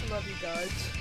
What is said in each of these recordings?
Love you guys.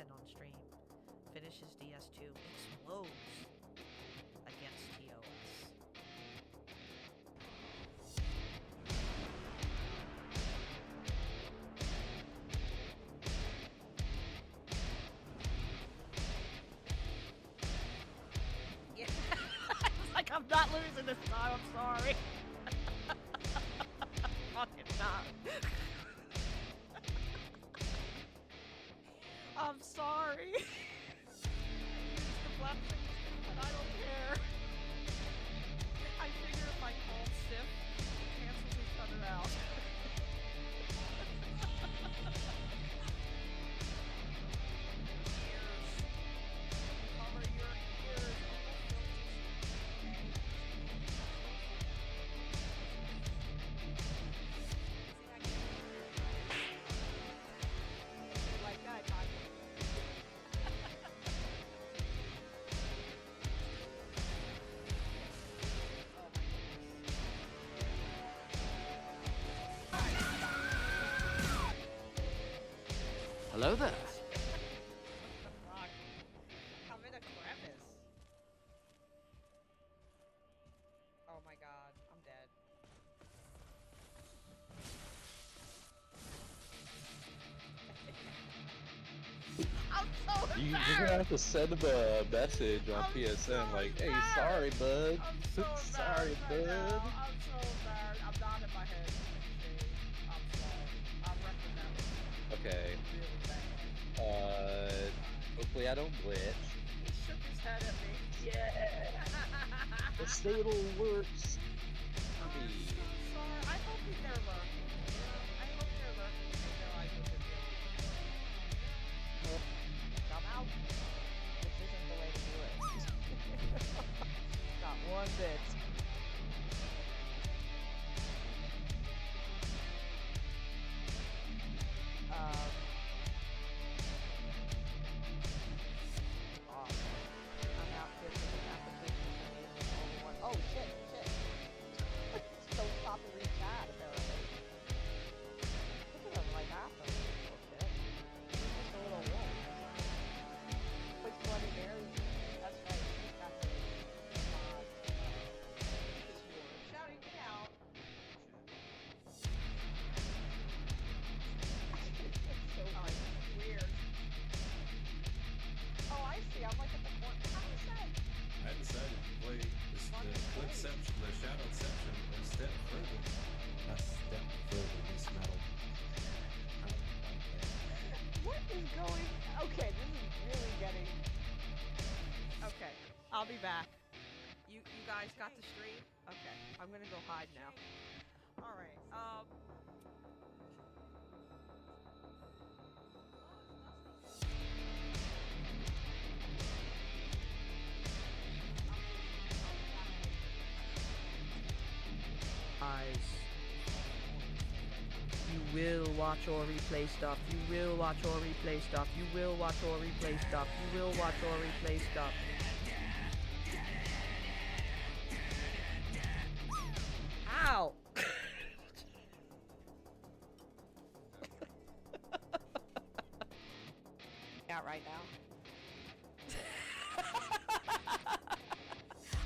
10 on stream. Finishes DS2. Explodes against TOS. Yeah. It's like, I'm not losing this time, I'm sorry. Fucking not. I'm sorry. It's the blessing, but I don't care. I figure if I call Sif, it cancels each other out. Ears. Cover your ears. Like that, Hello there. Rock. I'm in a crevice. Oh my god, I'm dead. I'm so You're embarrassed! gonna have to send him a message on I'm PSN so like, hey, embarrassed. sorry, bud. I'm so Sorry, embarrassed right now. bud. I'm so embarrassed. I'm nodding my head. I'm sorry. I'm wrecking that Okay. really bad. Hopefully I don't glitch. He shook his head at me. Yeah! The stable works. I'm so sorry. I hope he's there lurking. I hope they're lurking and they realize what they're doing. Come out. This isn't the way to do it. Not one bit. Awesome. I'm out here for the application for the Oh shit, shit. Don't stop and read chat apparently. Look at him like after me. Oh shit. He's just a little wolf. Puts Bloody Mary. That's right. That's it. It's yours. Shouting me out. It's so weird. Oh, I see. I'm like at the corner. How is that? I decided to play this, the Clipception, the Shadowception, a step further. A step further, this metal. What is going? Okay, this is really getting. Okay, I'll be back. You guys got the stream? Okay, I'm gonna go hide now. All right. Eyes. You will watch or replay stuff. You will watch or replay stuff. You will watch or replay stuff. You will watch or replay stuff. Ow! Out right now.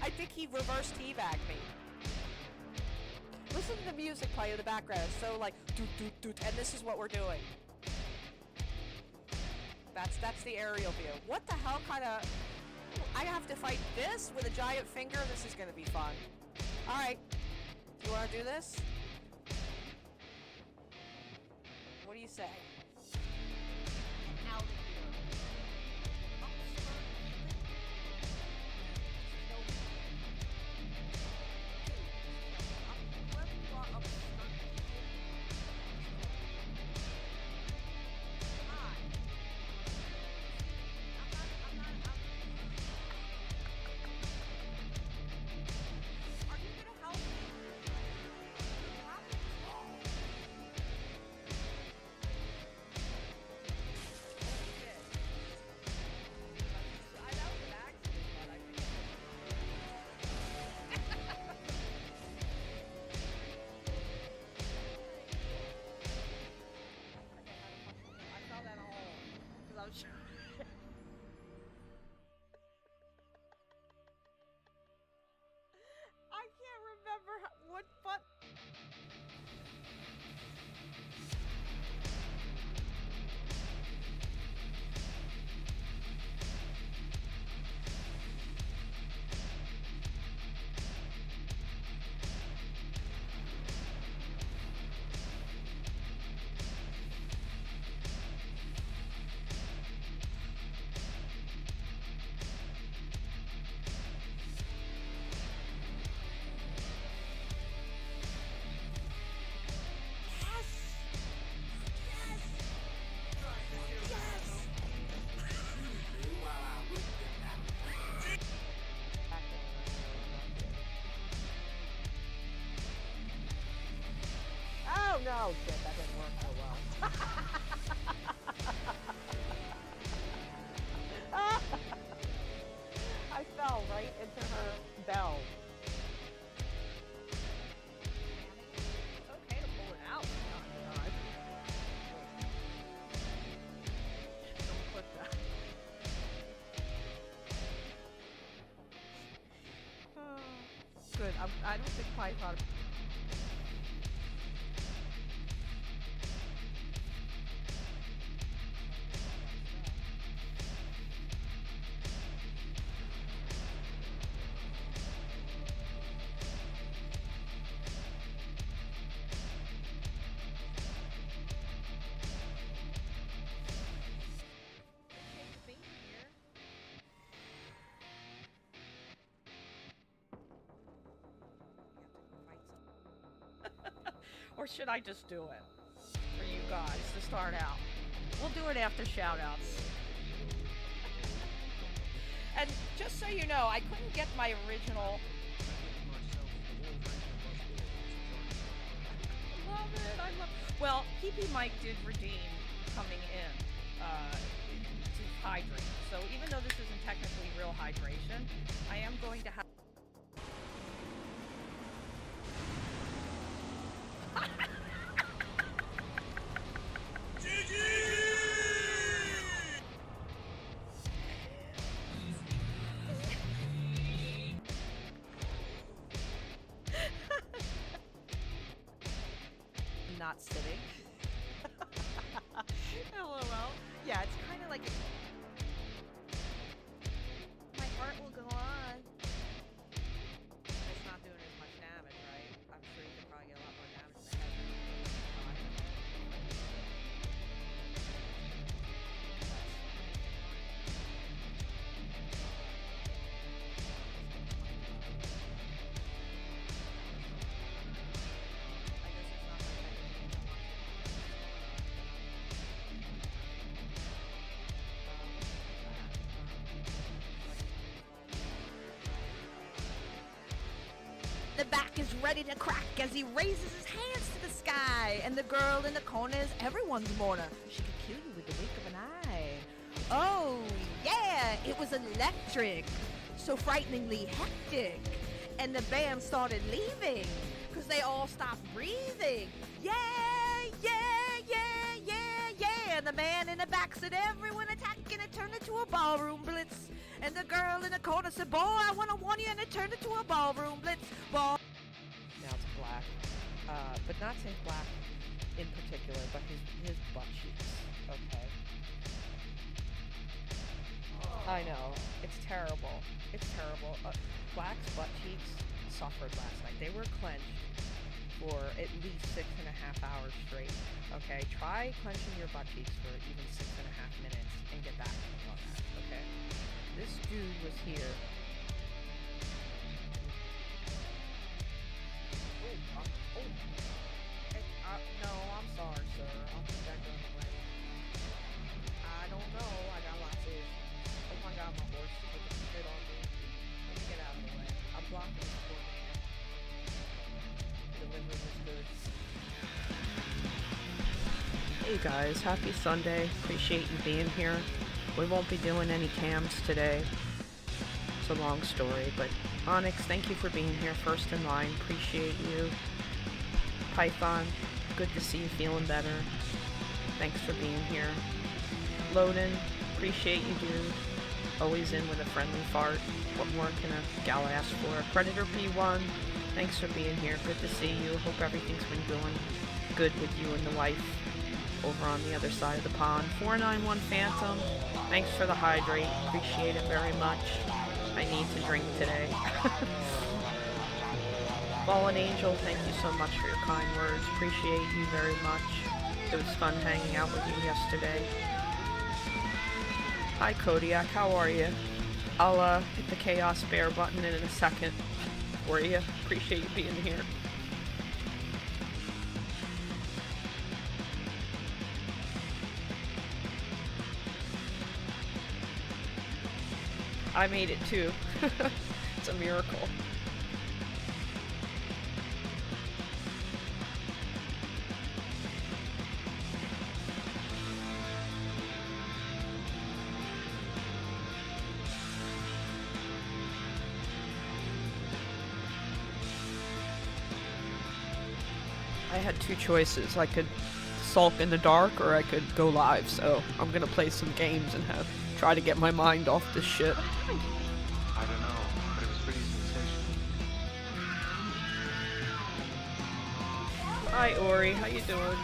I think he reverse teabagged me. Listen to the music play in the background. It's so like doot doot doot, and this is what we're doing. That's the aerial view. What the hell kind of? I have to fight this with a giant finger. This is gonna be fun. All right, you want to do this? What do you say? Out of here. Oh shit, that didn't work so well. I fell right into her bell. It's okay to pull it out from time to time. Don't click that. Good. I don't think Python. Or should I just do it for you guys to start out? We'll do it after shoutouts. And just so you know, I couldn't get my original. Love it. I love. Well, PP Mike did redeem coming in to hydrate. So even though this isn't technically real hydration, I am going to have. Not sitting. LOL. Yeah, it's kind of like my heart will go on. It's not doing as much damage, right? I'm sure you could probably get a lot more damage than that. The back is ready to crack as he raises his hands to the sky, and the girl in the corner is everyone's mourner. She could kill you with the wink of an eye. Oh, yeah, it was electric, so frighteningly hectic, and the band started leaving, because they all stopped breathing. Yeah, yeah, yeah, yeah, yeah, and the man in the back said everyone attacking, it turned into a ballroom blitz. And the girl in the corner said, boy, I want to warn you, and it turned into a ballroom blitz. Now it's black. But not Saint Black in particular, but his butt cheeks. Okay. I know. It's terrible. It's terrible. Black's butt cheeks suffered last night. They were clenched for at least 6.5 hours straight. Okay? Try clenching your butt cheeks for even 6.5 minutes and get back on that. Okay? This dude was here. No, I'm sorry, sir. I'll put that gun away. I don't know. I got lots of. Oh my god, my horse is looking shit on me. Let me get out of the way. I'm blocking this poor man. Delivering his goods. Hey guys, happy Sunday. Appreciate you being here. We won't be doing any cams today. It's a long story, but Onyx, thank you for being here first in line. Appreciate you. Python, good to see you feeling better. Thanks for being here. Loden, appreciate you, dude. Always in with a friendly fart. What more can a gal ask for? Predator P1, thanks for being here. Good to see you. Hope everything's been going good with you and the wife over on the other side of the pond. 491 Phantom, thanks for the hydrate. Appreciate it very much. I need to drink today. Fallen Angel, thank you so much for your kind words. Appreciate you very much. It was fun hanging out with you yesterday. Hi Kodiak, how are you? I'll hit the Chaos Bear button in a second for you. Appreciate you being here. I made it too. It's a miracle. I had two choices. I could sulk in the dark or I could go live, so I'm gonna play some games and try to get my mind off this shit. What happened to me? I don't know, but it was pretty sensational. Hi Ori, how you doing?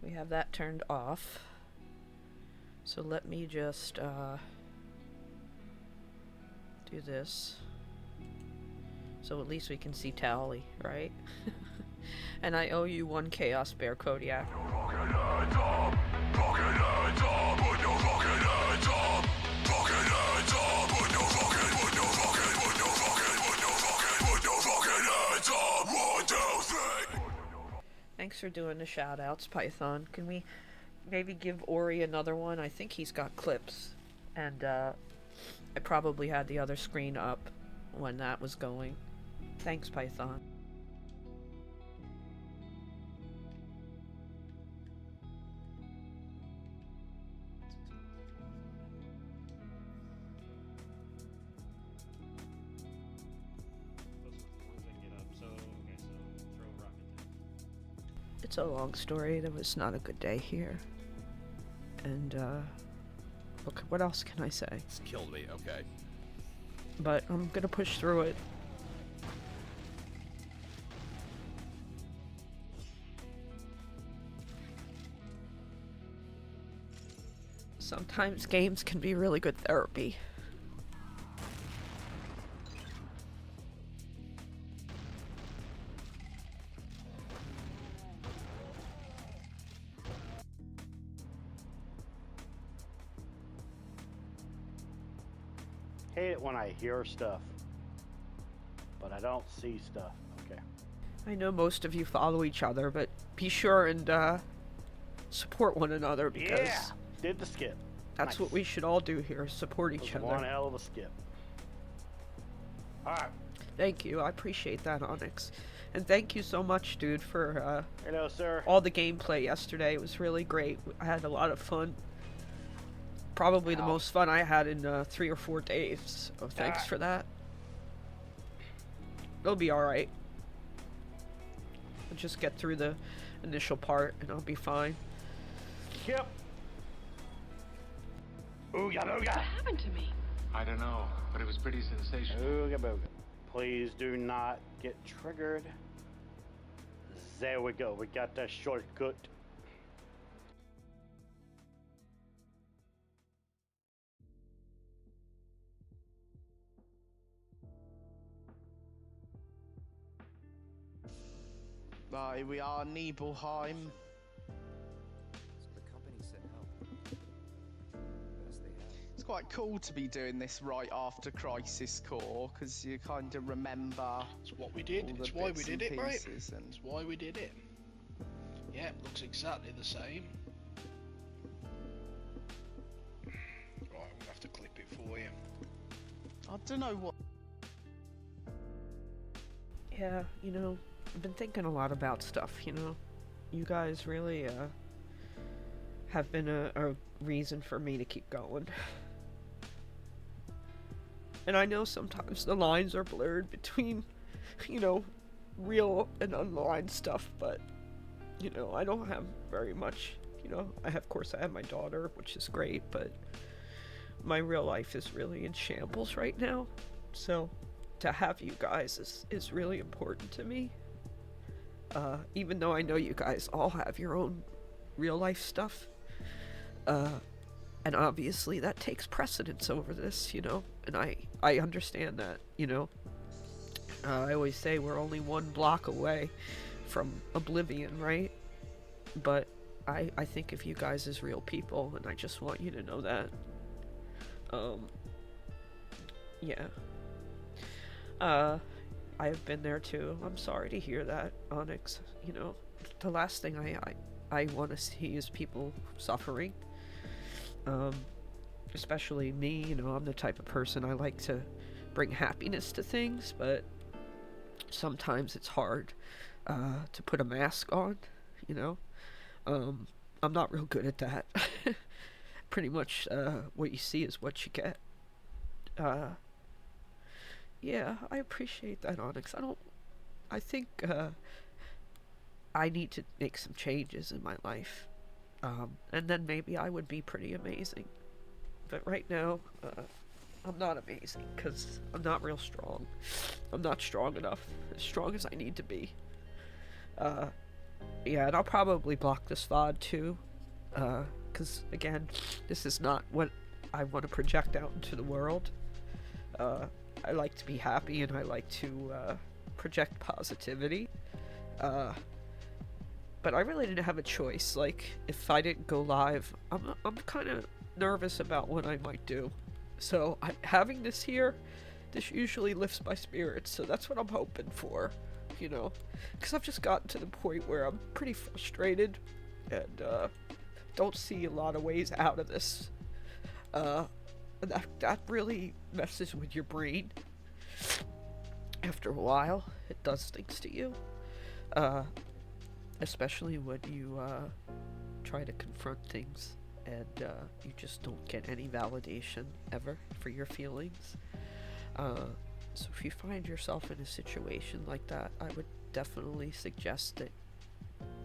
We have that turned off. So let me just do this. So at least we can see Tally, right? And I owe you one Chaos Bear Kodiak. Thanks for doing the shoutouts, Python. Can we maybe give Ori another one? I think he's got clips. And I probably had the other screen up when that was going. Thanks, Python. It's a long story. There was not a good day here. And, look, what else can I say? It's killed me, okay. But I'm gonna push through it. Sometimes games can be really good therapy. Hate it when I hear stuff, but I don't see stuff. Okay. I know most of you follow each other, but be sure and support one another because Yeah, did the skip. that's Nice. what we should all do here, support each That was one other. hell of a skip. All right. Thank you, I appreciate that, Onyx. And thank you so much, dude, for Hello, sir. all the gameplay yesterday. It was really great. I had a lot of fun. Probably the Ow. most fun I had in 3 or 4 days. So thanks for that. It'll be alright. We'll just get through the initial part and I'll be fine. Skip. Ooga booga. What happened to me? I don't know, but it was pretty sensational. Ooga booga. Please do not get triggered. There we go. We got that shortcut. Right, we are Nibelheim. So the company said help. Best they have. It's quite cool to be doing this right after Crisis Core, because you kind of remember It's what we did. all the It's why we bits did and it, mate. pieces and It's why we did it. Yeah, it looks exactly the same. Right, I'm gonna have to clip it for you. I don't know what. Yeah, you know, I've been thinking a lot about stuff, you know. You guys really have been a reason for me to keep going. And I know sometimes the lines are blurred between, you know, real and unlined stuff, but, you know, I don't have very much, you know. Of course, I have my daughter, which is great, but my real life is really in shambles right now. So, to have you guys is really important to me. Even though I know you guys all have your own real life stuff. And obviously that takes precedence over this, you know, and I understand that, you know. I always say we're only one block away from oblivion, right? But I think of you guys as real people, and I just want you to know that. Yeah. I've been there too. I'm sorry to hear that, Onyx. You know, the last thing I want to see is people suffering. Especially me, you know, I'm the type of person I like to bring happiness to things, but sometimes it's hard to put a mask on, you know. I'm not real good at that. Pretty much what you see is what you get. Yeah, I appreciate that, Onyx. I think I need to make some changes in my life. And then maybe I would be pretty amazing. But right now, I'm not amazing, because I'm not real strong. I'm not strong enough. As strong as I need to be. Yeah, and I'll probably block this VOD too. Because, again, this is not what I want to project out into the world. I like to be happy, and I like to project positivity. But I really didn't have a choice. Like, if I didn't go live, I'm kind of nervous about what I might do. So having this here, this usually lifts my spirits. So that's what I'm hoping for, you know, because I've just gotten to the point where I'm pretty frustrated and don't see a lot of ways out of this. And that really messes with your brain. After a while, it does things to you. Especially when you try to confront things and you just don't get any validation ever for your feelings. So if you find yourself in a situation like that, I would definitely suggest that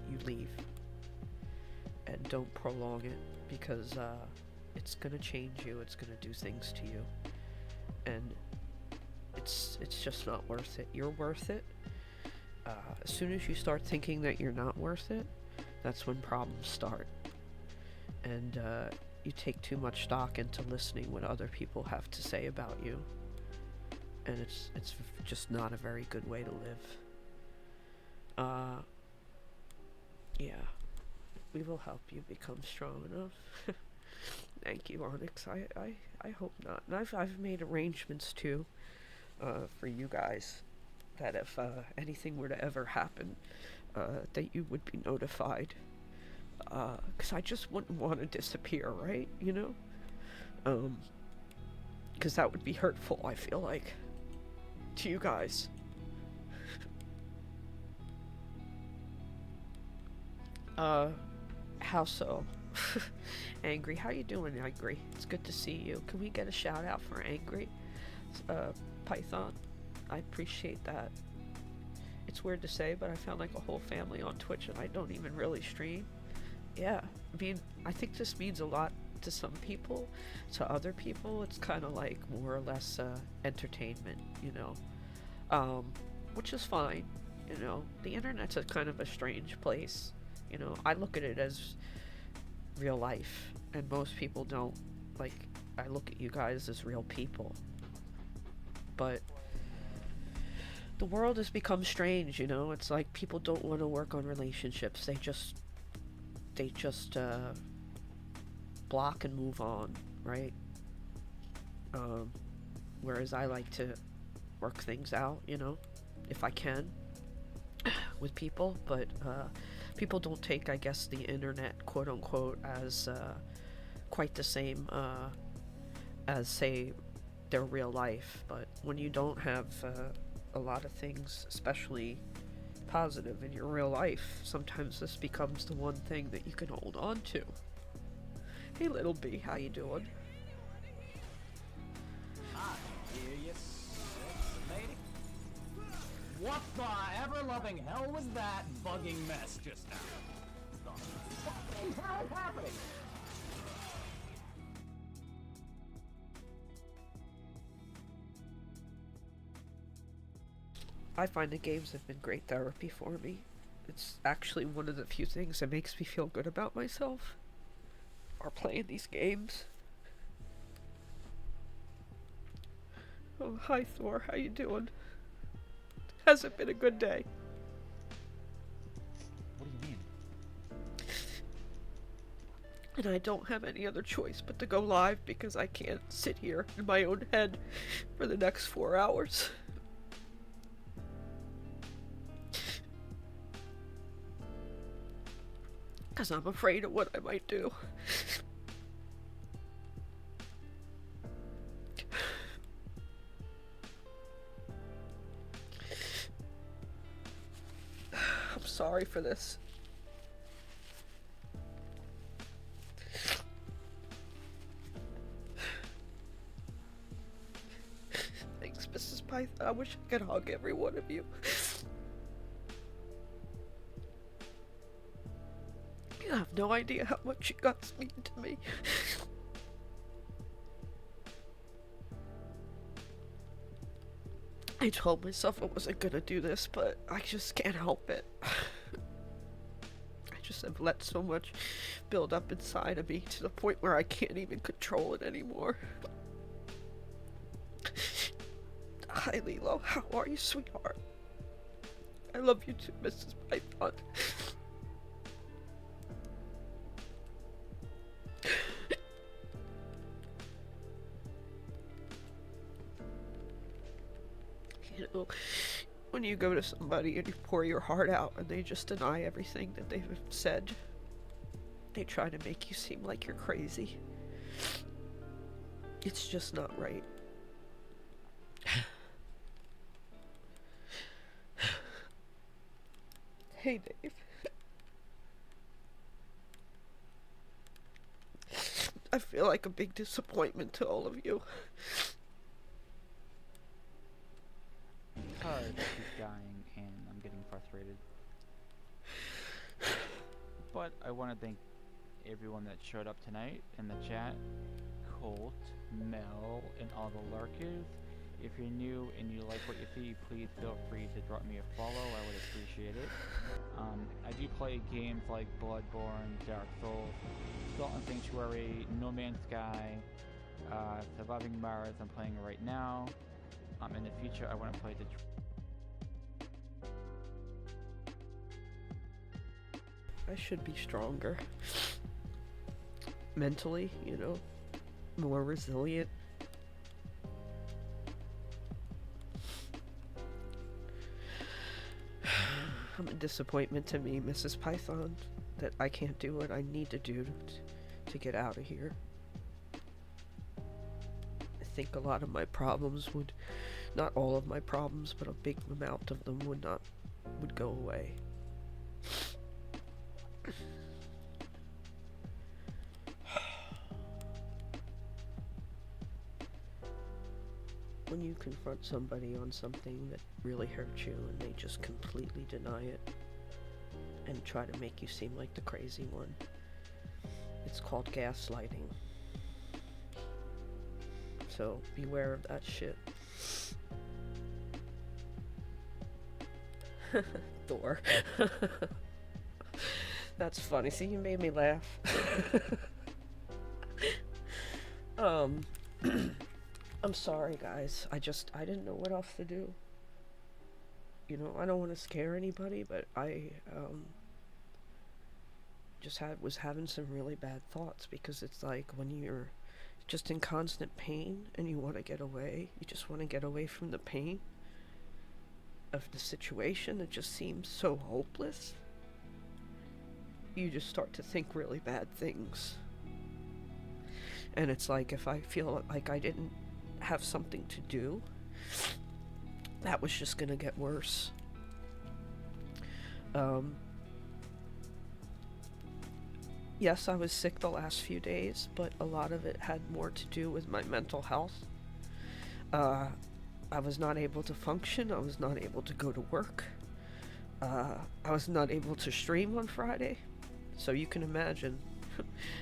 you leave and don't prolong it, because it's gonna change you, it's gonna do things to you, and it's just not worth it. You're worth it. As soon as you start thinking that you're not worth it, that's when problems start. And you take too much stock into listening what other people have to say about you. And it's just not a very good way to live. Yeah. We will help you become strong enough. Thank you, Onyx. I hope not. And I've made arrangements too, for you guys, that if anything were to ever happen, that you would be notified. Because I just wouldn't want to disappear, right? You know? Because that would be hurtful, I feel like, to you guys. How so? Angry, how you doing, Angry? It's good to see you. Can we get a shout out for Angry? Python? I appreciate that. It's weird to say, but I found like a whole family on Twitch and I don't even really stream. Yeah, I mean, I think this means a lot to some people. To other people, it's kind of like more or less entertainment, you know? Which is fine, you know? The internet's a kind of a strange place, you know? I look at it as real life, and most people don't. Like, I look at you guys as real people. But the world has become strange, you know? It's like people don't want to work on relationships. They just block and move on, right? Whereas I like to work things out, you know, if I can, with people. But people don't take, I guess, the internet, quote unquote, as quite the same as, say, their real life. But when you don't have a lot of things, especially positive in your real life, sometimes this becomes the one thing that you can hold on to. Hey, Little B, how you doing? I hear you, sexy lady. What the ever-loving hell was that bugging mess just now? What the hell is happening? I find the games have been great therapy for me. It's actually one of the few things that makes me feel good about myself, are playing these games. Oh, hi Thor, how you doing? hasn't been a good day. What do you mean? And I don't have any other choice but to go live because I can't sit here in my own head for the next 4 hours. Because I'm afraid of what I might do. I'm sorry for this. Thanks, Mrs. Python. I wish I could hug every one of you. You have no idea how much you guys mean to me. I told myself I wasn't gonna do this, but I just can't help it. I just have let so much build up inside of me to the point where I can't even control it anymore. Hi, Lilo. How are you, sweetheart? I love you too, Mrs. Python. You know, when you go to somebody and you pour your heart out and they just deny everything that they've said, they try to make you seem like you're crazy. It's just not right. Hey, Dave. I feel like a big disappointment to all of you. Sorry to keep dying, and I'm getting frustrated. But I want to thank everyone that showed up tonight in the chat. Colt, Mel, and all the lurkers. If you're new and you like what you see, please feel free to drop me a follow. I would appreciate it. I do play games like Bloodborne, Dark Souls, Salt and Sanctuary, No Man's Sky, Surviving Mars. I'm playing right now. In the future, I want to play the. I should be stronger. Mentally, you know, more resilient. I'm a disappointment to me, Mrs. Python, that I can't do what I need to do to get out of here. I think a lot of my problems would, not all of my problems, but a big amount of them would go away. When you confront somebody on something that really hurts you and they just completely deny it and try to make you seem like the crazy one, it's called gaslighting. So beware of that shit. Thor. That's funny. See, you made me laugh. I'm sorry, guys. I didn't know what else to do. You know, I don't want to scare anybody, but I was having some really bad thoughts, because it's like when you're just in constant pain and you want to get away, you just want to get away from the pain of the situation. It just seems so hopeless. You just start to think really bad things. And it's like, if I feel like I didn't have something to do, that was just gonna get worse. Yes, I was sick the last few days, but a lot of it had more to do with my mental health. I was not able to function. I was not able to go to work. I was not able to stream on Friday. So you can imagine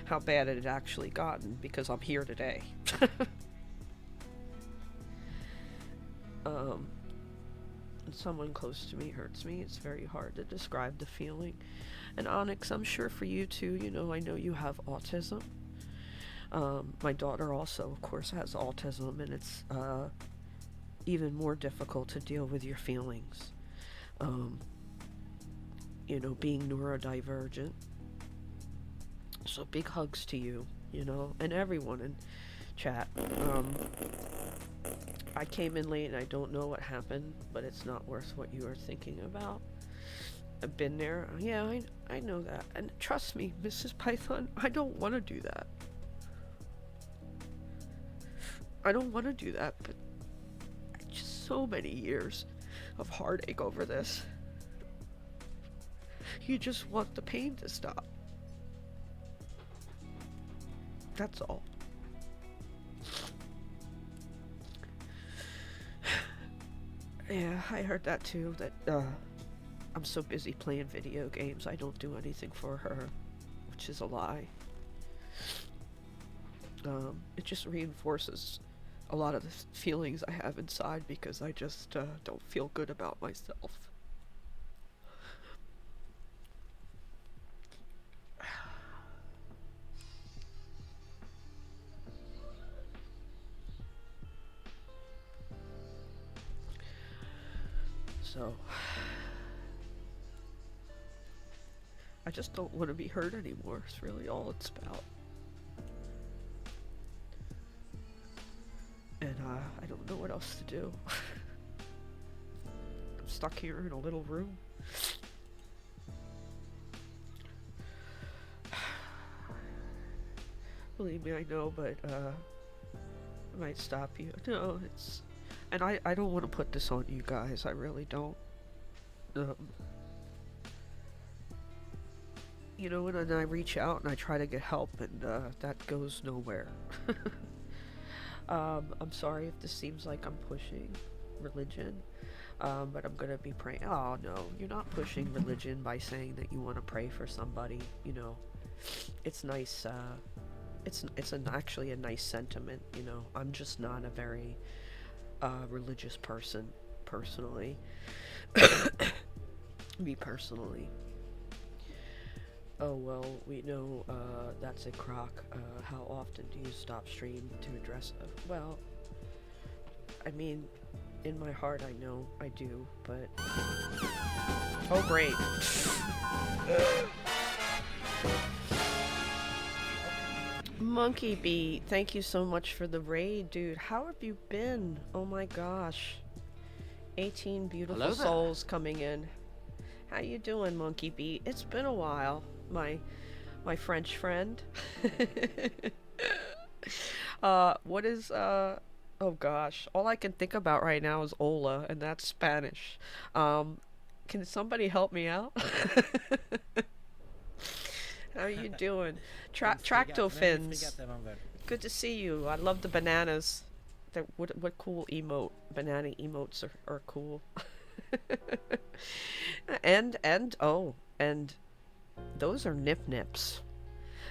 how bad it had actually gotten, because I'm here today. When someone close to me hurts me, it's very hard to describe the feeling. And Onyx, I'm sure for you too, you know, I know you have autism. My daughter also, of course, has autism, and even more difficult to deal with your feelings. You know, being neurodivergent. So big hugs to you, you know, and everyone in chat. I came in late and I don't know what happened, but it's not worth what you are thinking about. I've been there. Yeah, I know that. And trust me, Mrs. Python, I don't want to do that. I don't want to do that, but just so many years of heartache over this. You just want the pain to stop. That's all. Yeah, I heard that too, that I'm so busy playing video games I don't do anything for her, which is a lie. It just reinforces a lot of the feelings I have inside because I just don't feel good about myself. So, I just don't want to be hurt anymore. It's really all it's about. And I don't know what else to do. I'm stuck here in a little room. Believe me, I know, but I might stop you. No, it's... And I don't want to put this on you guys. I really don't. You know, and then I reach out and I try to get help, and that goes nowhere. I'm sorry if this seems like I'm pushing religion, but I'm gonna be praying. Oh no, you're not pushing religion by saying that you want to pray for somebody. You know, it's nice. It's actually a nice sentiment. You know, I'm just not a very religious person, personally. Me personally. Oh well, we know that's a crock. How often do you stop stream to address it? Well, I mean, in my heart I know I do, but... Oh great. Monkey Beat, thank you so much for the raid, dude. How have you been? Oh my gosh. 18 beautiful souls coming in. How you doing, Monkey Beat? It's been a while, my French friend. What is, oh gosh. All I can think about right now is Ola, and that's Spanish. Can somebody help me out? How you doing? Tractofins. Good to see you. I love the bananas. What cool emote. Banana emotes are cool. and those are nip nips.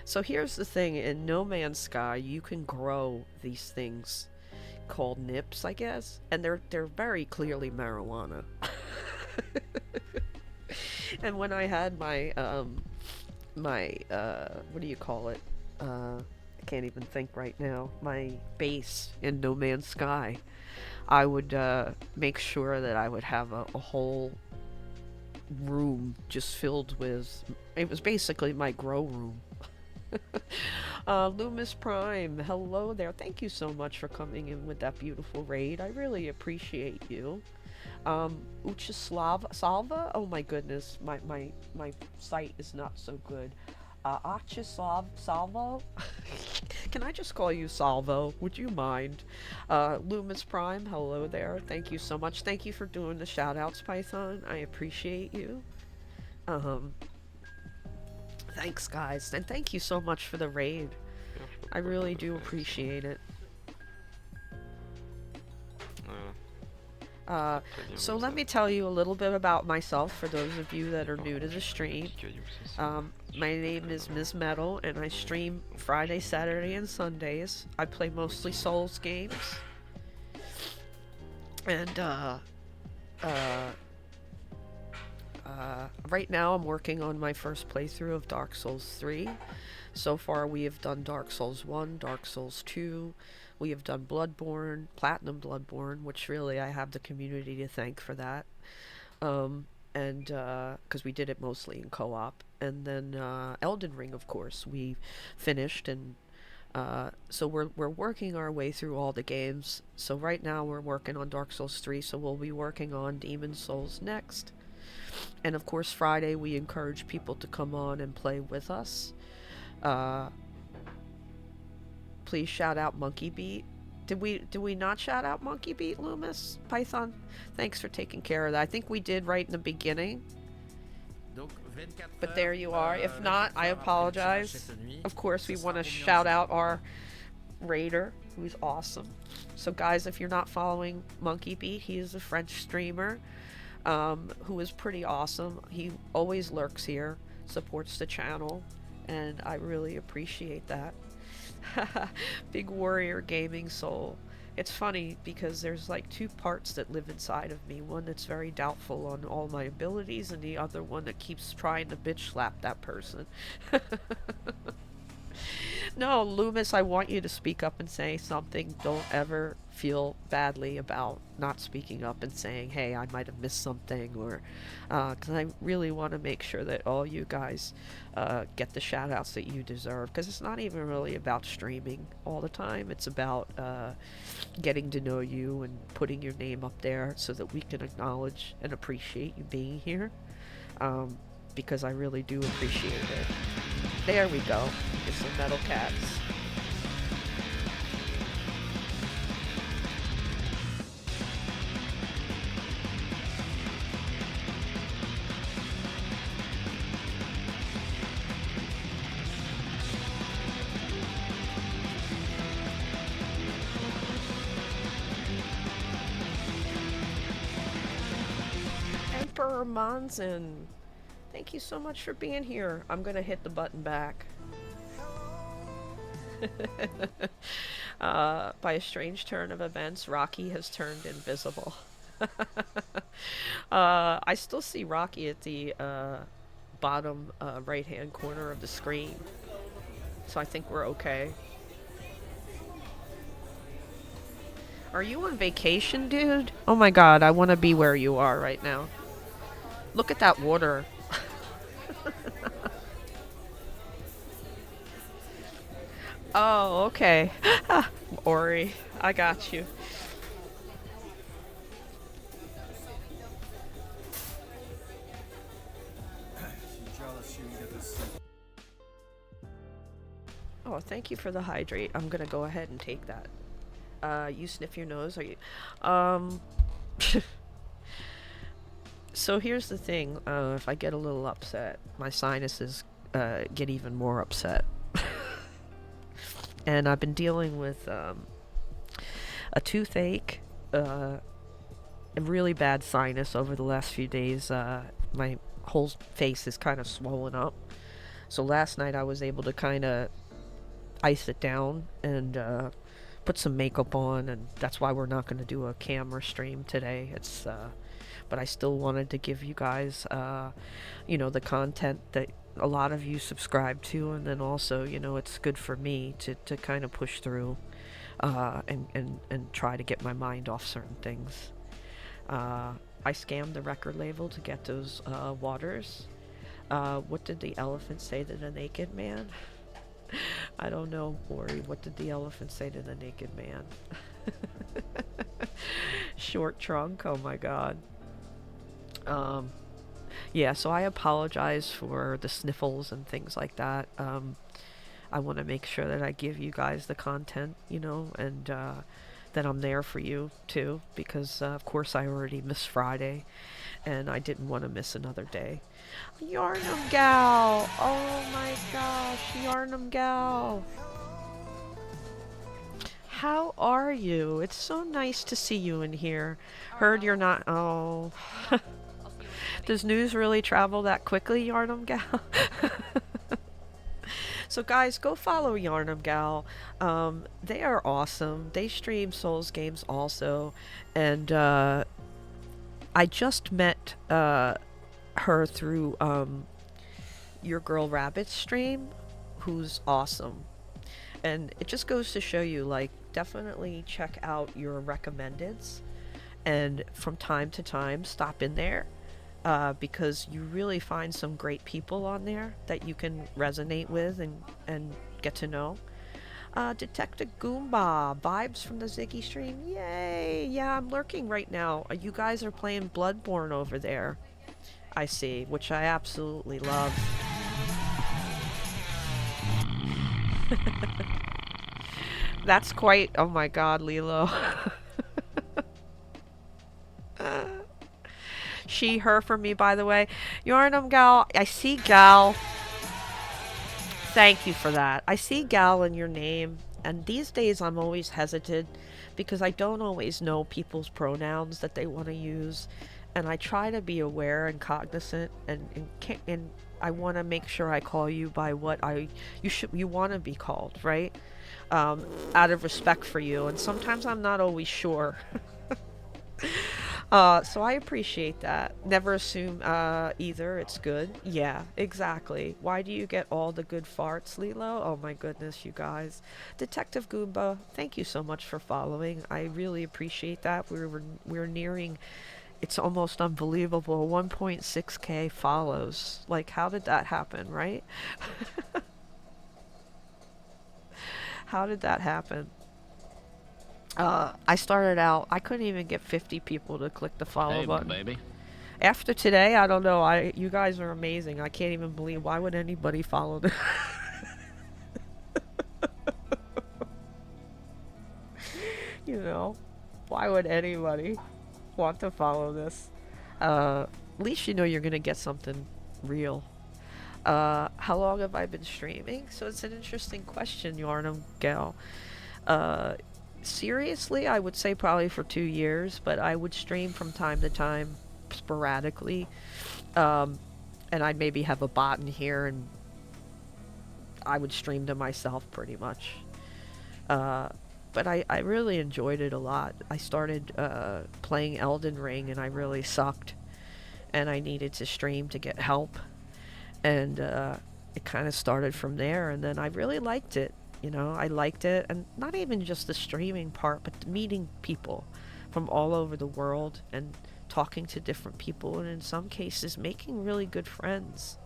So here's the thing, in No Man's Sky you can grow these things called nips, I guess, and they're very clearly marijuana. And when I had my what do you call it? I can't even think right now. My base in No Man's Sky, I would make sure that I would have a whole room just filled with... It was basically my grow room. Loomis Prime, hello there. Thank you so much for coming in with that beautiful raid. I really appreciate you. Salva? Oh my goodness, my site is not so good. Salvo? Can I just call you Salvo? Would you mind? Loomis Prime, hello there. Thank you so much. Thank you for doing the shoutouts, Python. I appreciate you. Thanks, guys. And thank you so much for the raid. I really do appreciate it. So let me tell you a little bit about myself for those of you that are new to the stream. My name is Ms. Metal, and I stream Friday, Saturday, and Sundays. I play mostly Souls games. And, right now I'm working on my first playthrough of Dark Souls 3. So far we have done Dark Souls 1, Dark Souls 2, We have done Bloodborne, Platinum Bloodborne, which really I have the community to thank for that. And because we did it mostly in co-op. And then Elden Ring, of course, we finished, and so we're working our way through all the games. So right now we're working on Dark Souls 3, so we'll be working on Demon Souls next. And of course Friday we encourage people to come on and play with us. Please shout out Monkey Beat. Did we not shout out Monkey Beat, Loomis? Python? Thanks for taking care of that. I think we did right in the beginning. But there you are. If not, I apologize. Of course, we want to shout out our raider, who's awesome. So guys, if you're not following Monkey Beat, he is a French streamer who is pretty awesome. He always lurks here, supports the channel, and I really appreciate that. Big Warrior Gaming Soul. It's funny because there's like two parts that live inside of me. One that's very doubtful on all my abilities, and the other one that keeps trying to bitch slap that person. No, Loomis, I want you to speak up and say something. Don't ever feel badly about not speaking up and saying, hey, I might have missed something, or because I really want to make sure that all you guys get the shout outs that you deserve, because it's not even really about streaming all the time. It's about getting to know you and putting your name up there so that we can acknowledge and appreciate you being here, because I really do appreciate it. There we go. Get some Metal Cats. Emperor Monzin, thank you so much for being here. I'm gonna hit the button back. By a strange turn of events, Rocky has turned invisible. I still see Rocky at the bottom right-hand corner of the screen, so I think we're okay. Are you on vacation, dude? Oh my god, I want to be where you are right now. Look at that water. Oh, okay. Ori, I got you. Oh, thank you for the hydrate. I'm gonna go ahead and take that. You sniff your nose, are you? So here's the thing. If I get a little upset, my sinuses get even more upset. And I've been dealing with a toothache, a really bad sinus over the last few days. My whole face is kind of swollen up. So last night I was able to kind of ice it down and put some makeup on, and that's why we're not going to do a camera stream today. It's but I still wanted to give you guys, you know, the content that a lot of you subscribe to, and then also, you know, it's good for me to kind of push through and try to get my mind off certain things. I scammed the record label to get those waters. What did the elephant say to the naked man? I don't know, Ori. What did the elephant say to the naked man? Short trunk, oh my god. Yeah, so I apologize for the sniffles and things like that. I want to make sure that I give you guys the content, you know, and that I'm there for you too, because of course I already missed Friday, and I didn't want to miss another day. Yarnum Gal! Oh my gosh, Yarnum Gal! How are you? It's so nice to see you in here. Heard you're not... Oh... Does news really travel that quickly, Yarnum Gal? So guys, go follow Yarnum Gal. They are awesome. They stream Souls games also. And I just met her through Your Girl Rabbit's stream, who's awesome. And it just goes to show you, like, definitely check out your recommendeds, and from time to time stop in there, because you really find some great people on there that you can resonate with and get to know. Detective Goomba, vibes from the Ziggy stream. Yay! Yeah, I'm lurking right now. You guys are playing Bloodborne over there. I see, which I absolutely love. That's quite... Oh my god, Lilo. She, her for me, by the way. Yarnum Gal. I see Gal. Thank you for that. I see Gal in your name, and these days I'm always hesitant because I don't always know people's pronouns that they want to use, and I try to be aware and cognizant, and I want to make sure I call you by what you want to be called, right? Out of respect for you, and sometimes I'm not always sure. So I appreciate that. Never assume either. It's good. Yeah, exactly. Why do you get all the good farts, Lilo? Oh my goodness, you guys. Detective Goomba, thank you so much for following. I really appreciate that. We're nearing, it's almost unbelievable, 1.6k follows. Like, how did that happen, right? How did that happen? I started out, I couldn't even get 50 people to click the follow button. Baby. After today, I don't know. You guys are amazing. I can't even believe, why would anybody follow this? You know, why would anybody want to follow this? At least you know you're gonna get something real. How long have I been streaming? So it's an interesting question, Yarnum Gal. Seriously, I would say probably for 2 years, but I would stream from time to time, sporadically, and I'd maybe have a bot in here, and I would stream to myself pretty much. But I really enjoyed it a lot. I started playing Elden Ring, and I really sucked, and I needed to stream to get help, and it kind of started from there, and then I really liked it. You know, I liked it, and not even just the streaming part, but meeting people from all over the world and talking to different people, and in some cases making really good friends.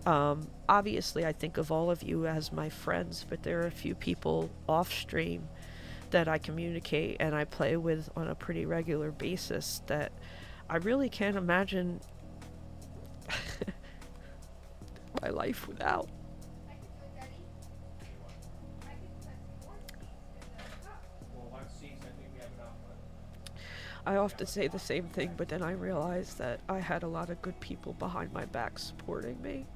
Obviously, I think of all of you as my friends, but there are a few people off stream that I communicate and I play with on a pretty regular basis that I really can't imagine my life without. I often say the same thing, but then I realize that I had a lot of good people behind my back supporting me.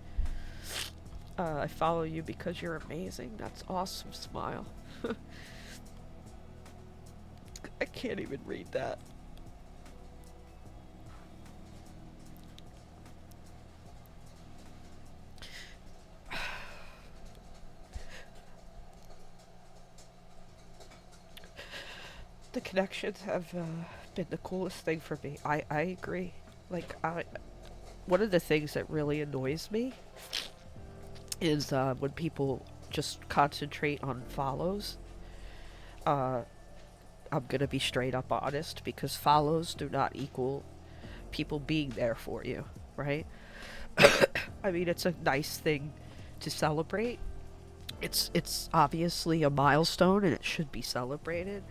I follow you because you're amazing. That's awesome. Smile. I can't even read that. The connections have been the coolest thing for me. I agree. Like, one of the things that really annoys me is when people just concentrate on follows. I'm gonna be straight up honest, because follows do not equal people being there for you, right? I mean, it's a nice thing to celebrate. It's obviously a milestone and it should be celebrated.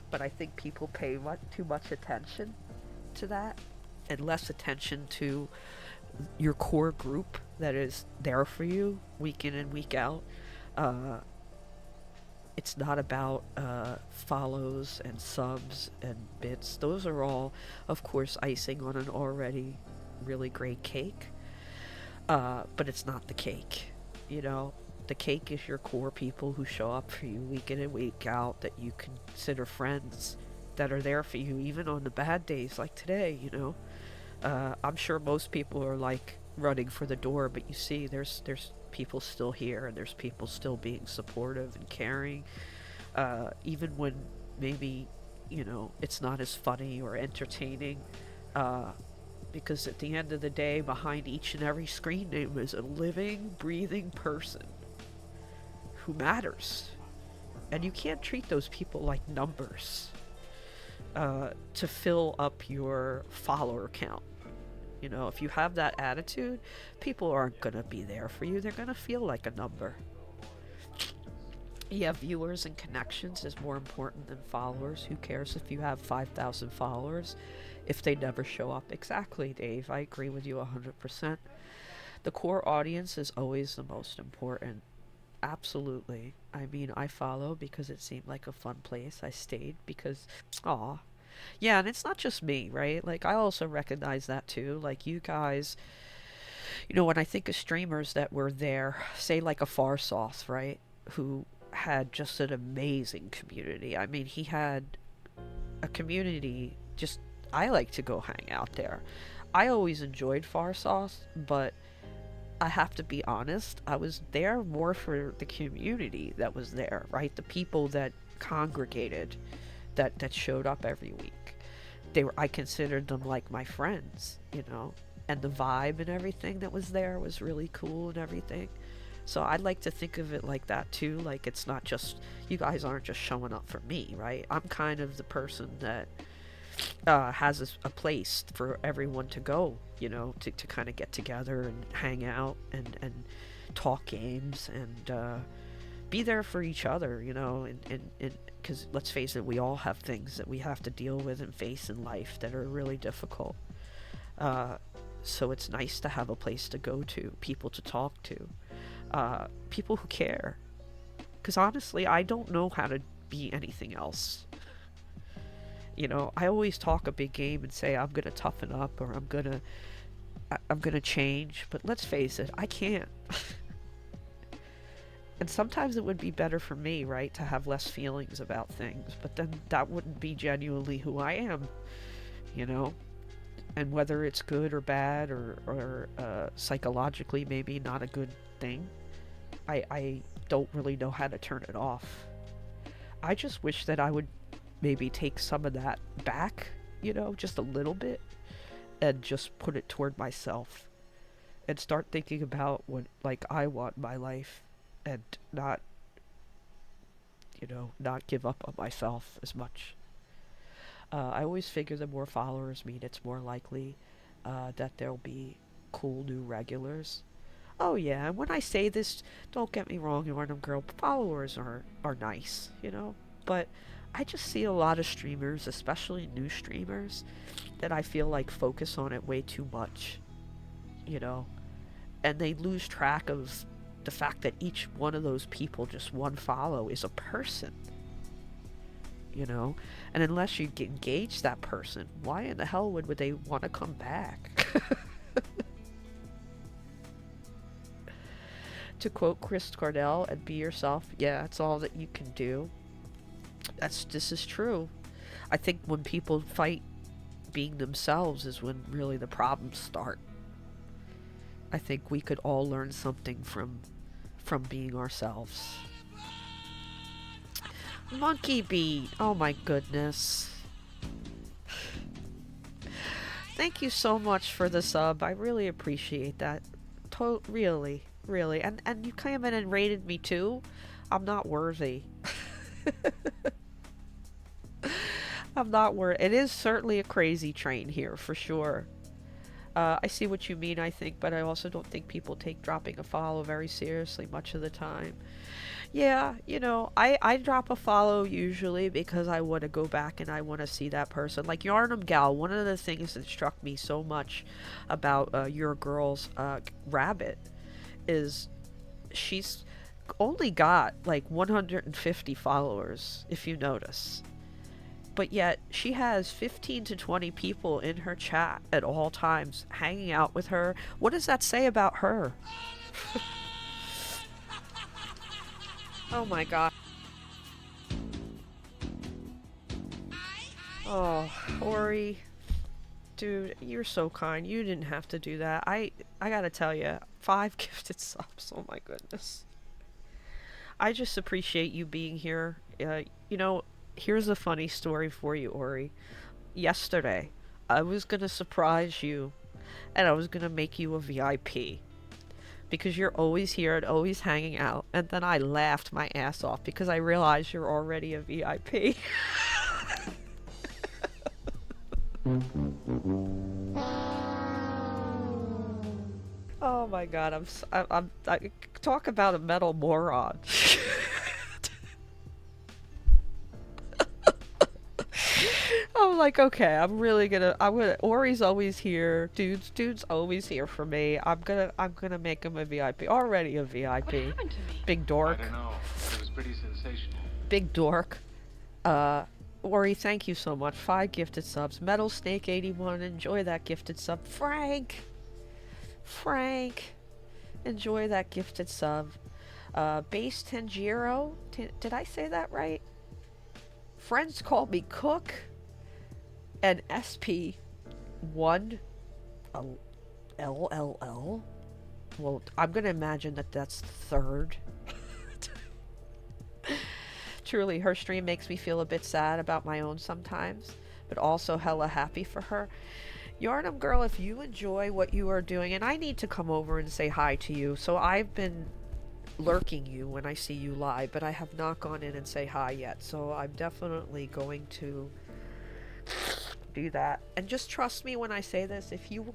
But I think people pay too much attention to that, and less attention to your core group that is there for you week in and week out. It's not about follows and subs and bits. Those are all, of course, icing on an already really great cake. But it's not the cake, you know? The cake is your core people who show up for you week in and week out, that you consider friends, that are there for you even on the bad days like today, you know. I'm sure most people are like running for the door, but you see there's people still here, and there's people still being supportive and caring, even when maybe, you know, it's not as funny or entertaining, because at the end of the day, behind each and every screen name is a living, breathing person who matters, And you can't treat those people like numbers to fill up your follower count. You know, if you have that attitude, people aren't going to be there for you. They're going to feel like a number. Yeah, viewers and connections is more important than followers. Who cares if you have 5,000 followers if they never show up? Exactly, Dave. I agree with you 100%. The core audience is always the most important. Absolutely. I mean, I follow because it seemed like a fun place. I stayed because, aw. Yeah, and it's not just me, right? Like, I also recognize that too. Like, you guys, you know, when I think of streamers that were there, say like a Farsauce, right? Who had just an amazing community. I mean, he had a community just, I like to go hang out there. I always enjoyed Farsauce, but I have to be honest, I was there more for the community that was there, right? The people that congregated, that showed up every week. I considered them like my friends, you know, and the vibe and everything that was there was really cool and everything. So I'd like to think of it like that too, like it's not just, you guys aren't just showing up for me, right? I'm kind of the person that has a place for everyone to go, you know, to kind of get together and hang out and talk games and be there for each other, you know, and because let's face it, we all have things that we have to deal with and face in life that are really difficult. So it's nice to have a place to go to, people to talk to, people who care. Because honestly, I don't know how to be anything else. You know, I always talk a big game and say I'm gonna toughen up or I'm gonna change, but let's face it, I can't. And sometimes it would be better for me, right, to have less feelings about things, but then that wouldn't be genuinely who I am, you know? And whether it's good or bad or psychologically maybe not a good thing, I don't really know how to turn it off. I just wish that I would maybe take some of that back, you know, just a little bit, and just put it toward myself and start thinking about what, like, I want in my life and not, you know, not give up on myself as much. I always figure the more followers mean it's more likely that there'll be cool new regulars. Oh yeah, and when I say this, don't get me wrong, Yarnum Girl, followers are nice, you know, but I just see a lot of streamers, especially new streamers, that I feel like focus on it way too much, you know, and they lose track of the fact that each one of those people, just one follow, is a person, you know, and unless you engage that person, why in the hell would they want to come back? To quote Chris Cardell, and be yourself, yeah, it's all that you can do. This is true. I think when people fight being themselves is when really the problems start. I think we could all learn something from being ourselves. Monkey Beat, oh my goodness. Thank you so much for the sub. I really appreciate that. Really. And you came in and rated me too. I'm not worthy. I'm not worried. It is certainly a crazy train here, for sure. I see what you mean, I think, but I also don't think people take dropping a follow very seriously much of the time. Yeah, you know, I drop a follow usually because I want to go back and I want to see that person. Like Yarnum Gal, one of the things that struck me so much about your girl's Rabbit is she's only got like 150 followers, if you notice. But yet, she has 15 to 20 people in her chat at all times, hanging out with her. What does that say about her? Oh my god. Oh, Ori. Dude, you're so kind. You didn't have to do that. I gotta tell you, 5 gifted subs. Oh my goodness. I just appreciate you being here. You know, here's a funny story for you, Ori. Yesterday, I was gonna surprise you, and I was gonna make you a VIP. because you're always here and always hanging out. And then I laughed my ass off because I realized you're already a VIP. Oh my god, I talk about a metal moron. I'm like, okay, I'm gonna, Ori's always here, dude's always here for me. I'm gonna make him a VIP. Already a VIP. What happened to me? Big dork. I don't know, but it was pretty sensational. Big dork. Ori, thank you so much. 5 gifted subs. Metal Snake 81, enjoy that gifted sub. Frank, enjoy that gifted sub. Base Tanjiro, did I say that right? Friends call me Cook. And SP1 LLL. Well, I'm gonna imagine that that's third. Truly, her stream makes me feel a bit sad about my own sometimes, but also hella happy for her. Yarnum girl, if you enjoy what you are doing, and I need to come over and say hi to you, so I've been lurking you when I see you live, but I have not gone in and say hi yet, so I'm definitely going to do that. And just trust me when I say this, if you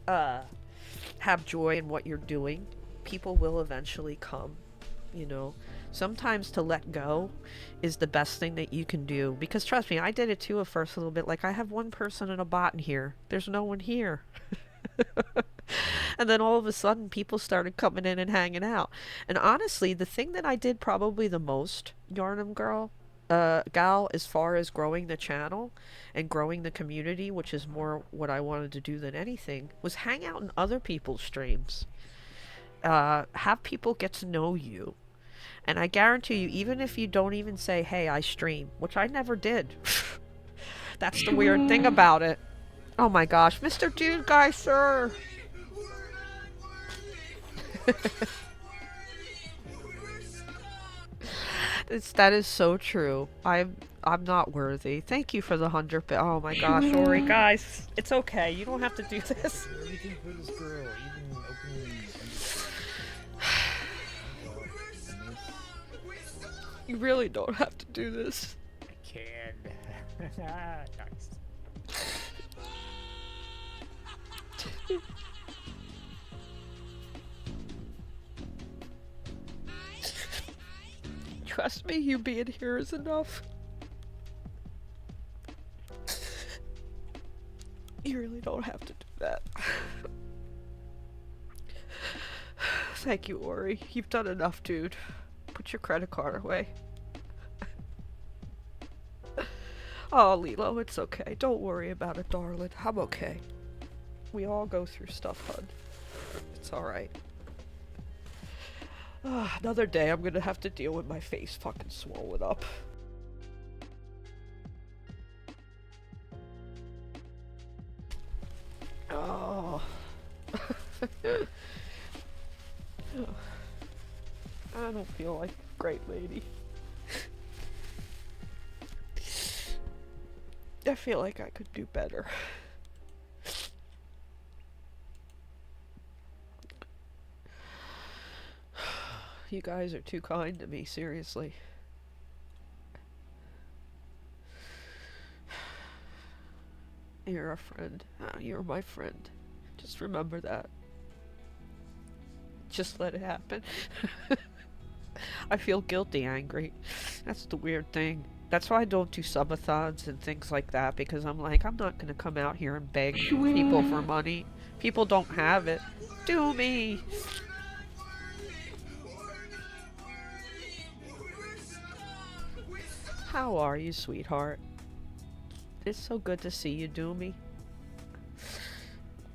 have joy in what you're doing, people will eventually come, you know. Sometimes to let go is the best thing that you can do, because trust me, I did it too at first a little bit. Like, I have one person and a bot in here, there's no one here. And then all of a sudden people started coming in and hanging out. And honestly, the thing that I did probably the most, Yarnum girl, gal, as far as growing the channel and growing the community, which is more what I wanted to do than anything, was hang out in other people's streams. Have people get to know you. And I guarantee you, even if you don't even say, hey, I stream, which I never did. That's the weird thing about it. Oh my gosh, Mr. Dude Guy, sir! That is so true. I'm not worthy. Thank you for the 100 bit. Oh my gosh, Ori, guys, it's okay. You don't have to do this. Everything for this girl, even openly. You really don't have to do this. I can. Nice. Trust me, you being here is enough. You really don't have to do that. Thank you, Ori. You've done enough, dude. Put your credit card away. Oh, Lilo, it's okay. Don't worry about it, darling. I'm okay. We all go through stuff, hun. It's alright. Another day I'm gonna have to deal with my face fucking swollen up. Oh. I don't feel like a great lady. I feel like I could do better. You guys are too kind to me, seriously. You're a friend. You're my friend. Just remember that. Just let it happen. I feel guilty angry. That's the weird thing. That's why I don't do subathons and things like that, because I'm like, I'm not gonna come out here and beg people for money. People don't have it. Do me! How are you, sweetheart? It's so good to see you, Doomy.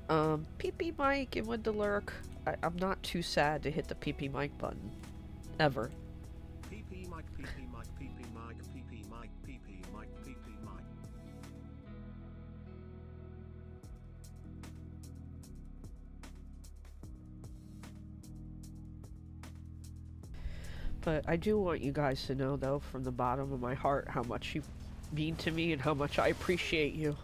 PP Mike and with the lurk. I'm not too sad to hit the PP Mike button. Ever. PP Mike, PP Mike, PP Mike, PP Mike, PP Mike, PP Mike. But I do want you guys to know, though, from the bottom of my heart, how much you mean to me and how much I appreciate you.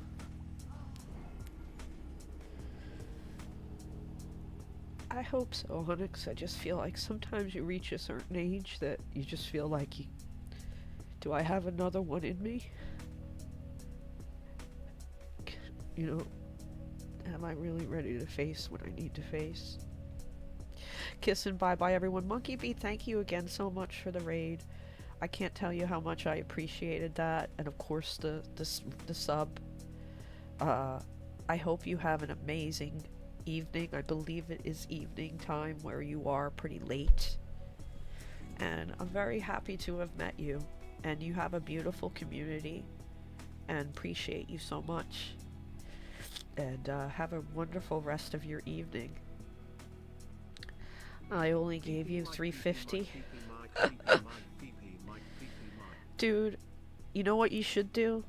I hope so, Onyx. I just feel like sometimes you reach a certain age that you just feel like, do I have another one in me? You know, am I really ready to face what I need to face? Kiss and bye-bye, everyone. Monkey B, thank you again so much for the raid. I can't tell you how much I appreciated that, and of course the sub. I hope you have an amazing evening. I believe it is evening time where you are, pretty late. And I'm very happy to have met you, and you have a beautiful community, and appreciate you so much. And have a wonderful rest of your evening. I only gave you 350. Dude, you know what you should do?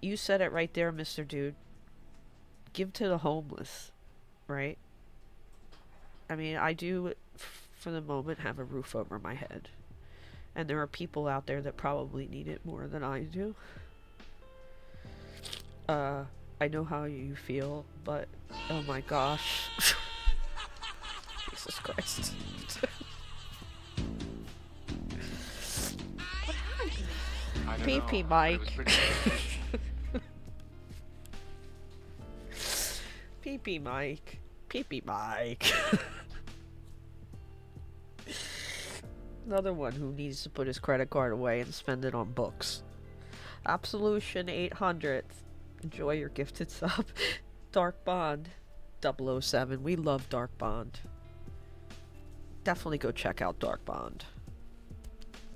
You said it right there, Mr. Dude. Give to the homeless, right? I mean, I do, for the moment, have a roof over my head. And there are people out there that probably need it more than I do. I know how you feel, but oh my gosh. Jesus Christ. PP Mike. PP Mike. PP Mike. Another one who needs to put his credit card away and spend it on books. Absolution 800th. Enjoy your gifted sub. Dark Bond 007. We love Dark Bond. Definitely go check out Dark Bond.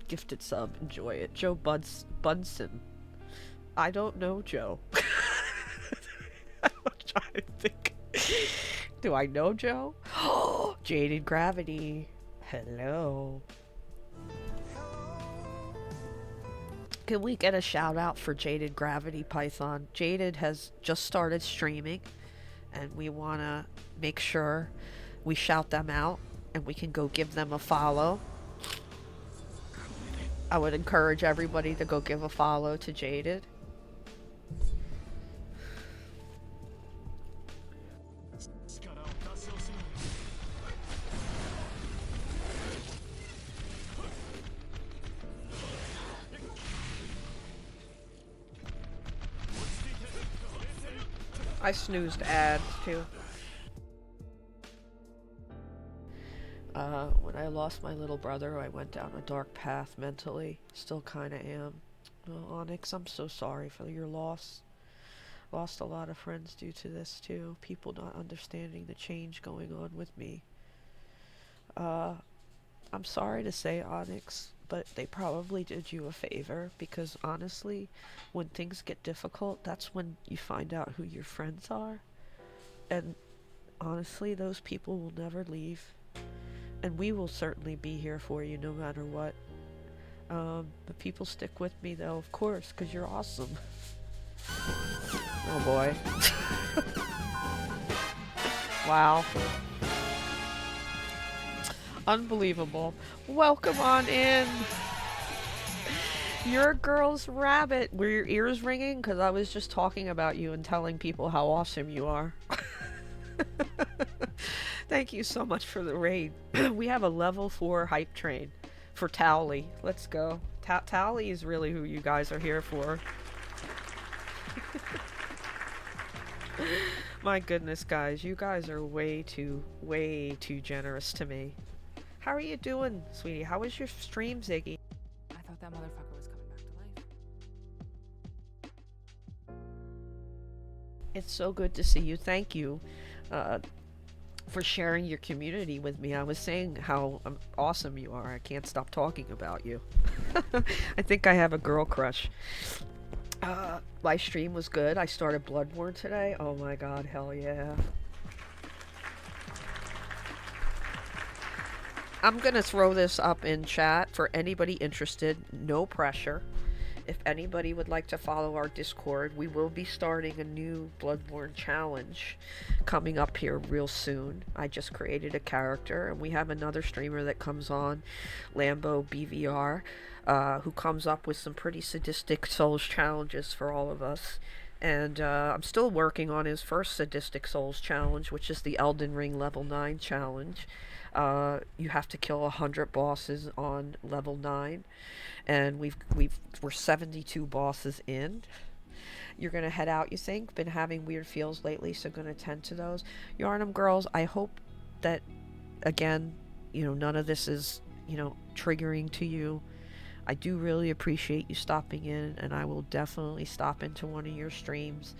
Gifted sub. Enjoy it. Joe Bunsen. I don't know Joe. I'm trying to think. Do I know Joe? Jaded Gravity. Hello. Can we get a shout out for Jaded Gravity Python? Jaded has just started streaming, and we want to make sure we shout them out, and we can go give them a follow. I would encourage everybody to go give a follow to Jaded. I snoozed ads too. When I lost my little brother, I went down a dark path mentally. Still kinda am. Onyx, I'm so sorry for your loss. Lost a lot of friends due to this too. People not understanding the change going on with me. I'm sorry to say, Onyx, but they probably did you a favor, because honestly, when things get difficult, that's when you find out who your friends are. And honestly, those people will never leave. And we will certainly be here for you no matter what. The people stick with me though, of course, because you're awesome. Oh boy. Wow. Unbelievable. Welcome on in. Your girl's rabbit. Were your ears ringing? Because I was just talking about you and telling people how awesome you are. Thank you so much for the raid. We have a level 4 hype train for Towley. Let's go. Towley is really who you guys are here for. My goodness, guys. You guys are way too generous to me. How are you doing, sweetie? How was your stream, Ziggy? I thought that motherfucker was coming back to life. It's so good to see you. Thank you for sharing your community with me. I was saying how awesome you are. I can't stop talking about you. I think I have a girl crush. My stream was good. I started Bloodborne today. Oh my god, hell yeah. I'm gonna throw this up in chat for anybody interested. No pressure. If anybody would like to follow our Discord, we will be starting a new Bloodborne challenge coming up here real soon. I just created a character, and we have another streamer that comes on, Lambo BVR, who comes up with some pretty sadistic Souls challenges for all of us. And I'm still working on his first Sadistic Souls challenge, which is the Elden Ring level 9 challenge. You have to kill 100 bosses on level 9, and we're 72 bosses in. You're gonna head out, you think? Been having weird feels lately, so gonna tend to those. Yarnum girls, I hope that, again, you know, none of this is, you know, triggering to you. I do really appreciate you stopping in, and I will definitely stop into one of your streams.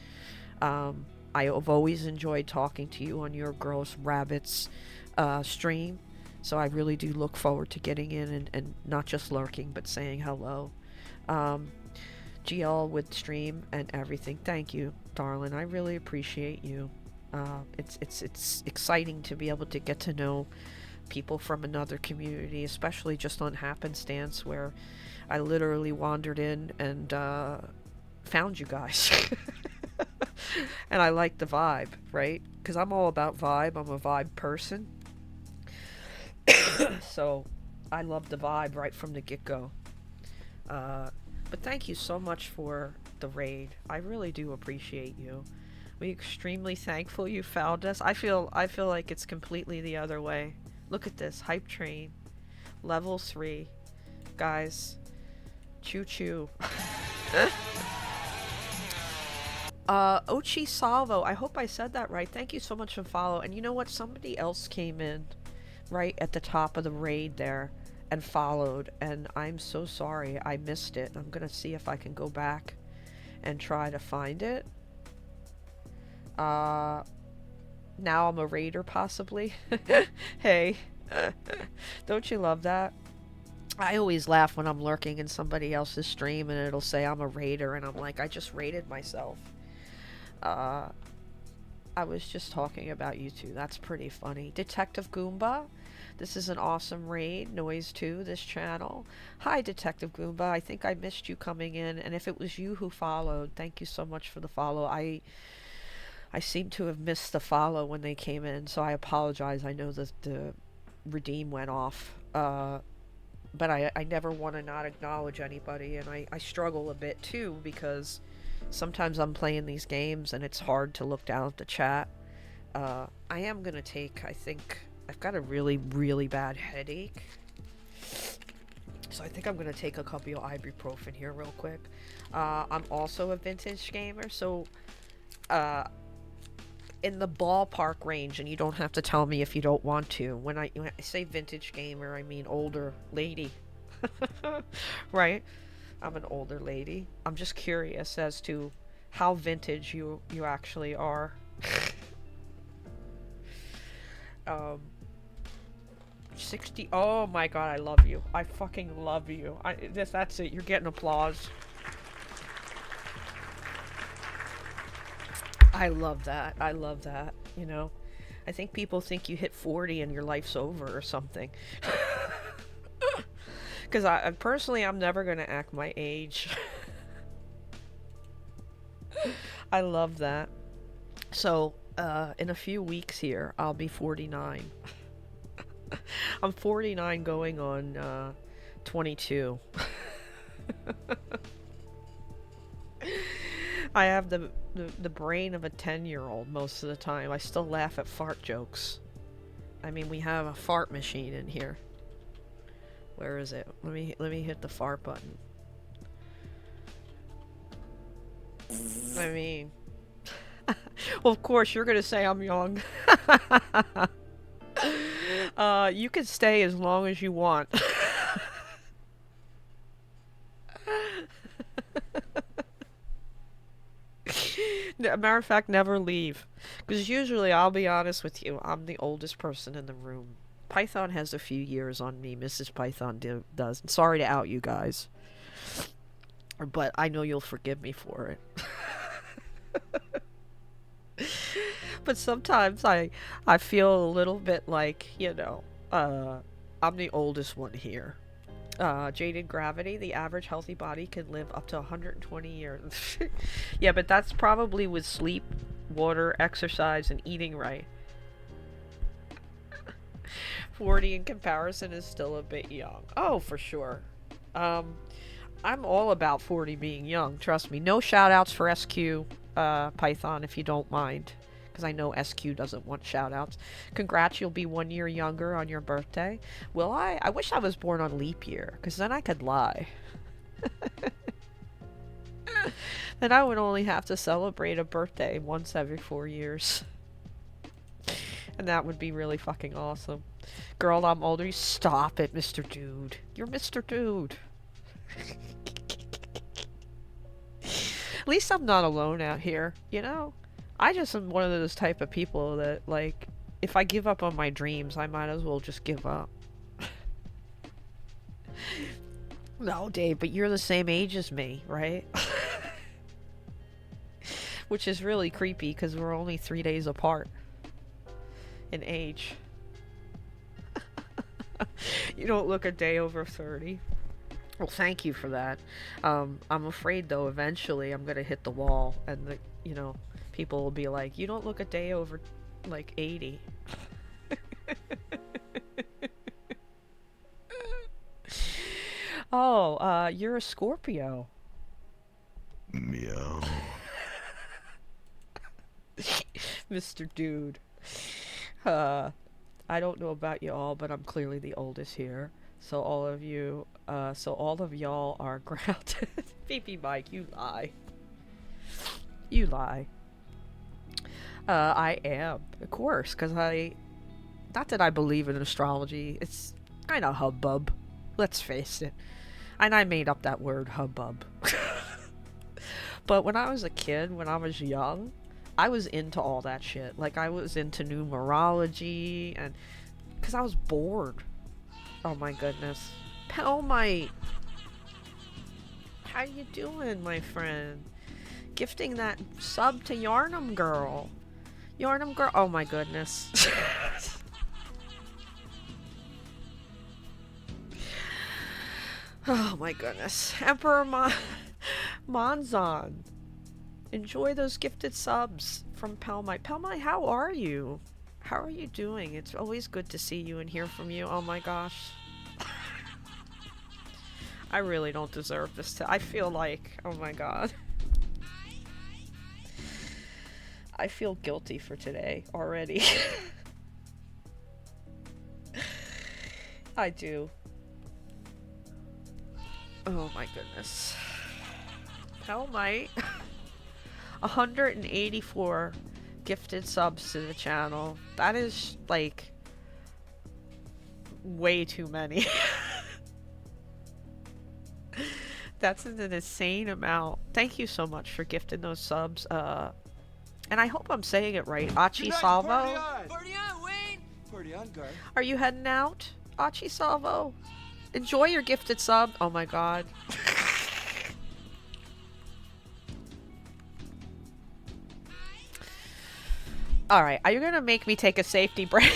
I have always enjoyed talking to you on your Girls Rabbits stream, so I really do look forward to getting in and not just lurking, but saying hello. GL with stream and everything. Thank you, darling. I really appreciate you. It's exciting to be able to get to know people from another community, especially just on happenstance, where I literally wandered in and found you guys. And I like the vibe, right? Because I'm all about vibe. I'm a vibe person. So I love the vibe right from the get-go. But thank you so much for the raid. I really do appreciate you. We're extremely thankful you found us. I feel like it's completely the other way. Look at this. Hype train. Level 3. Guys. Choo choo. Ochi Salvo. I hope I said that right. Thank you so much for follow. And you know what? Somebody else came in right at the top of the raid there and followed, and I'm so sorry I missed it. I'm gonna see if I can go back and try to find it. Now I'm a raider, possibly. Hey. Don't you love that? I always laugh when I'm lurking in somebody else's stream and it'll say I'm a raider, and I'm like, I just raided myself. I was just talking about you two. That's pretty funny. Detective Goomba, this is an awesome raid. Noise 2, this channel. Hi, Detective Goomba. I think I missed you coming in, and if it was you who followed, thank you so much for the follow. I seem to have missed the follow when they came in, so I apologize. I know that the redeem went off, but I never want to not acknowledge anybody, and I struggle a bit too, because sometimes I'm playing these games and it's hard to look down at the chat. I am gonna take, I think, I've got a really, really bad headache, so I think I'm gonna take a couple of ibuprofen here real quick. I'm also a vintage gamer, so in the ballpark range, and you don't have to tell me if you don't want to. When I say vintage gamer, I mean older lady. Right? I'm an older lady. I'm just curious as to how vintage you actually are. 60. Oh my god, I love you. I fucking love you. That's it. You're getting applause. I love that. I love that. You know, I think people think you hit 40 and your life's over or something. Because I personally, I'm never gonna act my age. I love that. So, in a few weeks here, I'll be 49. I'm 49 going on 22. I have the brain of a 10-year-old most of the time. I still laugh at fart jokes. I mean, we have a fart machine in here. Where is it? Let me hit the fart button. I mean, well, of course you're gonna say I'm young. You can stay as long as you want. Matter of fact, never leave. Because usually, I'll be honest with you, I'm the oldest person in the room. Python has a few years on me. Mrs. Python does. Sorry to out you guys. But I know you'll forgive me for it. But sometimes I feel a little bit like, you know, I'm the oldest one here. Jaded Gravity, the average healthy body can live up to 120 years. Yeah, but that's probably with sleep, water, exercise, and eating right. 40 in comparison is still a bit young. Oh, for sure. I'm all about 40 being young, trust me. No shout outs for SQ. Python, if you don't mind. Because I know SQ doesn't want shoutouts. Congrats, you'll be 1 year younger on your birthday. Will I? I wish I was born on leap year, because then I could lie. Then I would only have to celebrate a birthday once every 4 years. And that would be really fucking awesome. Girl, I'm older. You stop it, Mr. Dude. You're Mr. Dude. At least I'm not alone out here, you know? I just am one of those type of people that, like, if I give up on my dreams, I might as well just give up. No, Dave, but you're the same age as me, right? Which is really creepy because we're only 3 days apart in age. You don't look a day over 30. Well, thank you for that. I'm afraid, though, eventually I'm going to hit the wall and, you know, people will be like, you don't look a day over, like, 80. Oh, you're a Scorpio. Meow. Mr. Dude. I don't know about you all, but I'm clearly the oldest here. So all of y'all are grounded. PP Mike, you lie. You lie. I am, of course, because not that I believe in astrology. It's kind of hubbub. Let's face it. And I made up that word, hubbub. But when I was a kid, when I was young, I was into all that shit. Like, I was into numerology, and because I was bored. Oh my goodness. Pelmite! How you doing, my friend? Gifting that sub to Yarnum Girl. Yarnum Girl. Oh my goodness. Oh my goodness. Emperor Monzon. Enjoy those gifted subs from Pelmite. Pelmite, how are you? How are you doing? It's always good to see you and hear from you. Oh my gosh. I really don't deserve this. I feel like, oh my god. I feel guilty for today already. I do. Oh my goodness. Pelmite. 184 gifted subs to the channel. That is, like, way too many. That's an insane amount. Thank you so much for gifting those subs. And I hope I'm saying it right. Achi Salvo. Party on, Wayne! Party on, guard. Are you heading out? Achi Salvo. Enjoy your gifted sub. Oh my god. Alright, are you gonna make me take a safety break?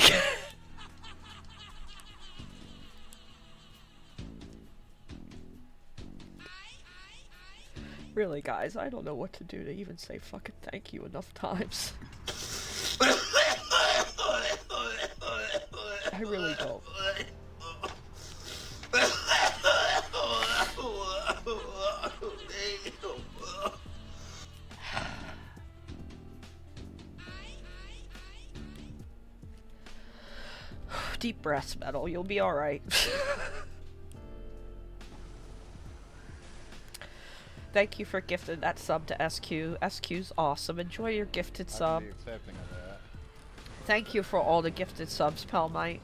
Really, guys, I don't know what to do to even say fucking thank you enough times. I really don't. Deep breaths, Metal. You'll be alright. Thank you for gifting that sub to SQ. SQ's awesome. Enjoy your gifted sub. I can be accepting of that. Thank you for all the gifted subs, Pelmite.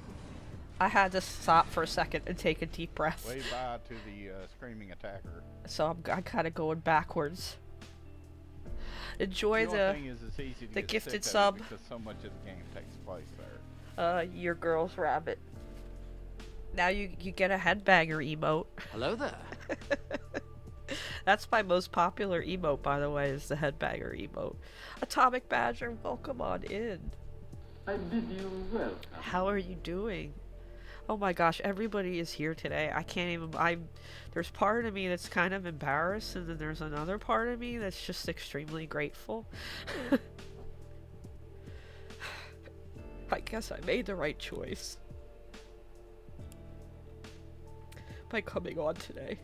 I had to stop for a second and take a deep breath. Way bye to the screaming attacker. So I'm kind of going backwards. Enjoy the thing is, it's easy to the get gifted sick sub. of it because so much of the game takes place there. Your girl's rabbit. Now you get a headbanger emote. Hello there. That's my most popular emote, by the way, is the headbanger emote. Atomic Badger, welcome on in. I bid you welcome. How are you doing? Oh my gosh, everybody is here today. I can't even, there's part of me that's kind of embarrassed, and then there's another part of me that's just extremely grateful. I guess I made the right choice by coming on today.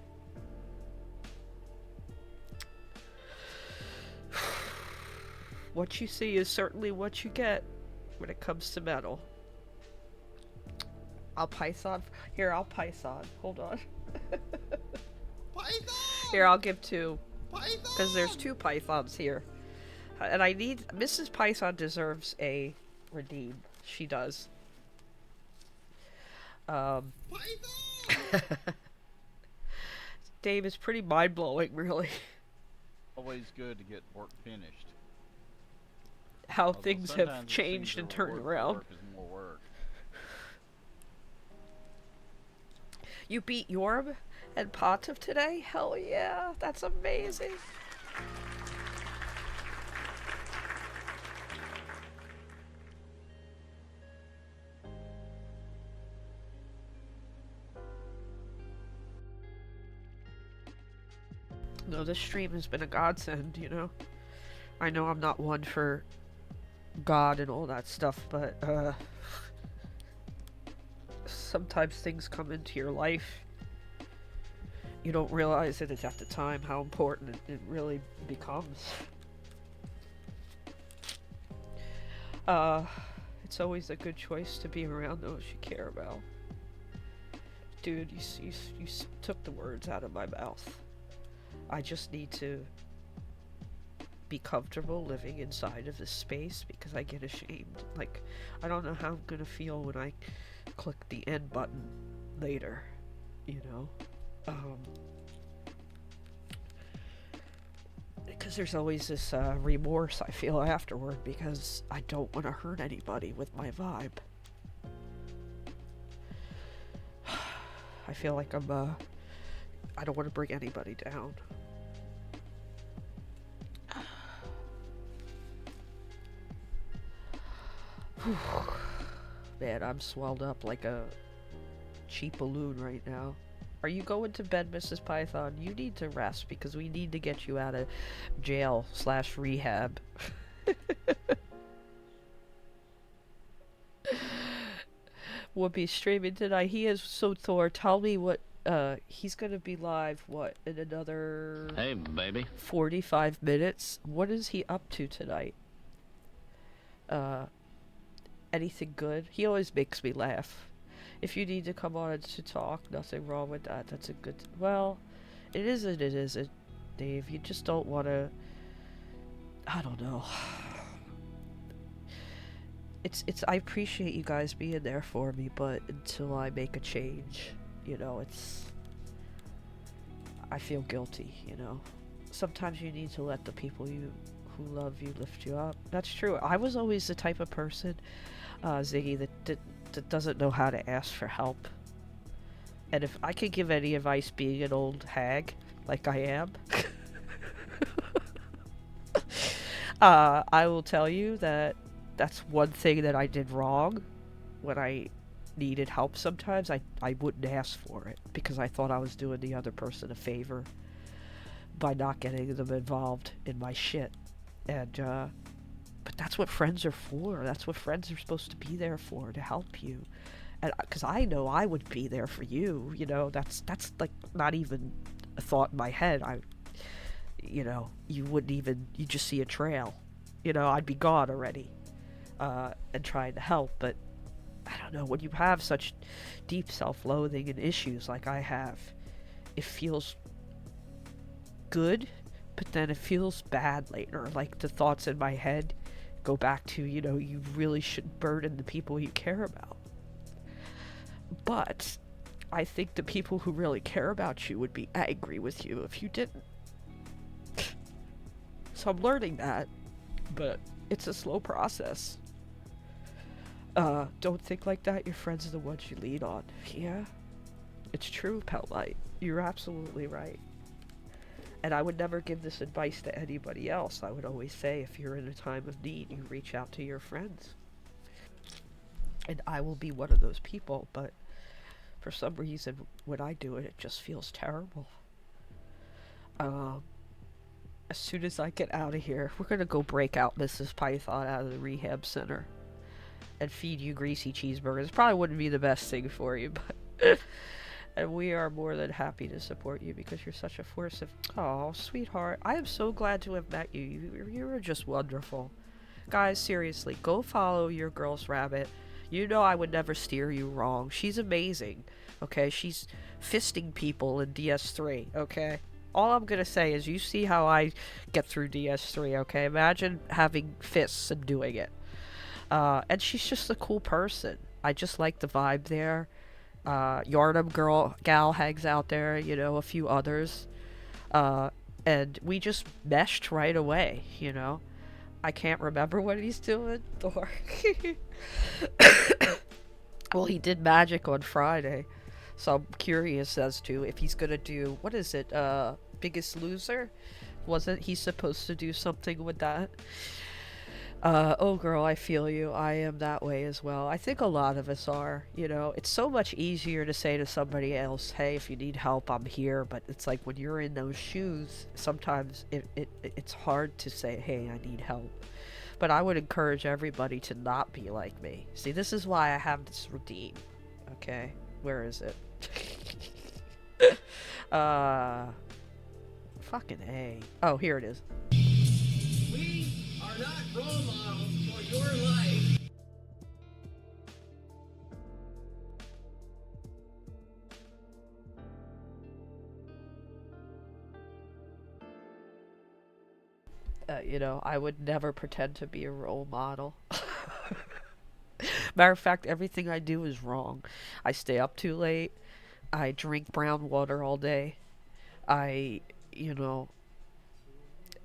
What you see is certainly what you get when it comes to metal. I'll Python. Here, I'll Python. Hold on. Python! Here, I'll give 2. Python! Because there's 2 Pythons here. And I need... Mrs. Python deserves a redeem. She does. Python! Dave is pretty mind-blowing, really. Always good to get work finished. How Although things sometimes have it changed seems and the turned reward for around. work is more work. You beat Yorb and Pontiff today? Hell yeah, that's amazing. No, this stream has been a godsend, you know? I know I'm not one for God and all that stuff, but, sometimes things come into your life. You don't realize it at the time how important it really becomes. It's always a good choice to be around those you care about. Dude, you took the words out of my mouth. I just need to be comfortable living inside of this space because I get ashamed. Like, I don't know how I'm gonna feel when I click the end button later, you know? Because there's always this remorse I feel afterward because I don't want to hurt anybody with my vibe. I feel like I don't want to bring anybody down. Man, I'm swelled up like a cheap balloon right now. Are you going to bed, Mrs. Python? You need to rest because we need to get you out of jail/rehab. Whoopi streaming tonight. He is so Thor. Tell me what he's gonna be live what in another 45 minutes. What is he up to tonight? Anything good? He always makes me laugh. If you need to come on to talk, nothing wrong with that. That's a good... Well, it isn't, Dave. You just don't want to... I don't know. I appreciate you guys being there for me, but until I make a change, you know, I feel guilty, you know. Sometimes you need to let the people who love you lift you up. That's true. I was always the type of person, Ziggy, that doesn't know how to ask for help. And if I could give any advice being an old hag, like I am, I will tell you that that's one thing that I did wrong when I needed help sometimes. I wouldn't ask for it because I thought I was doing the other person a favor by not getting them involved in my shit. And, but that's what friends are for. That's what friends are supposed to be there for, to help you. And because I know I would be there for you, you know, that's like not even a thought in my head. You know, you wouldn't even, you just see a trail. You know, I'd be gone already, and trying to help. But I don't know, when you have such deep self-loathing and issues like I have, it feels good, but then it feels bad later. Like the thoughts in my head go back to, you know, you really shouldn't burden the people you care about. But I think the people who really care about you would be angry with you if you didn't. So I'm learning that, but it's a slow process. Don't think like that. Your friends are the ones you lean on. Yeah, it's true, Pellight. You're absolutely right. And I would never give this advice to anybody else. I would always say, if you're in a time of need, you reach out to your friends. And I will be one of those people, but for some reason, when I do it, it just feels terrible. As soon as I get out of here, we're gonna go break out Mrs. Python out of the rehab center and feed you greasy cheeseburgers. Probably wouldn't be the best thing for you, but... And we are more than happy to support you because you're such a force of... Oh, sweetheart. I am so glad to have met you. You are just wonderful. Guys, seriously, go follow your girl's rabbit. You know I would never steer you wrong. She's amazing, okay? She's fisting people in DS3, okay? All I'm gonna say is you see how I get through DS3, okay? Imagine having fists and doing it. And she's just a cool person. I just like the vibe there. Yharnam gal hangs out there, you know, a few others. And we just meshed right away, you know? I can't remember what he's doing. Or well, he did magic on Friday. So I'm curious as to if he's gonna do, what is it, Biggest Loser? Wasn't he supposed to do something with that? Oh girl, I feel you. I am that way as well. I think a lot of us are, you know. It's so much easier to say to somebody else, hey, if you need help, I'm here. But it's like when you're in those shoes, sometimes it's hard to say, hey, I need help. But I would encourage everybody to not be like me. See, this is why I have this routine. Okay? Where is it? Fucking A. Oh, here it is. We are not role models for your life. You know, I would never pretend to be a role model. Matter of fact, everything I do is wrong. I stay up too late. I drink brown water all day. You know,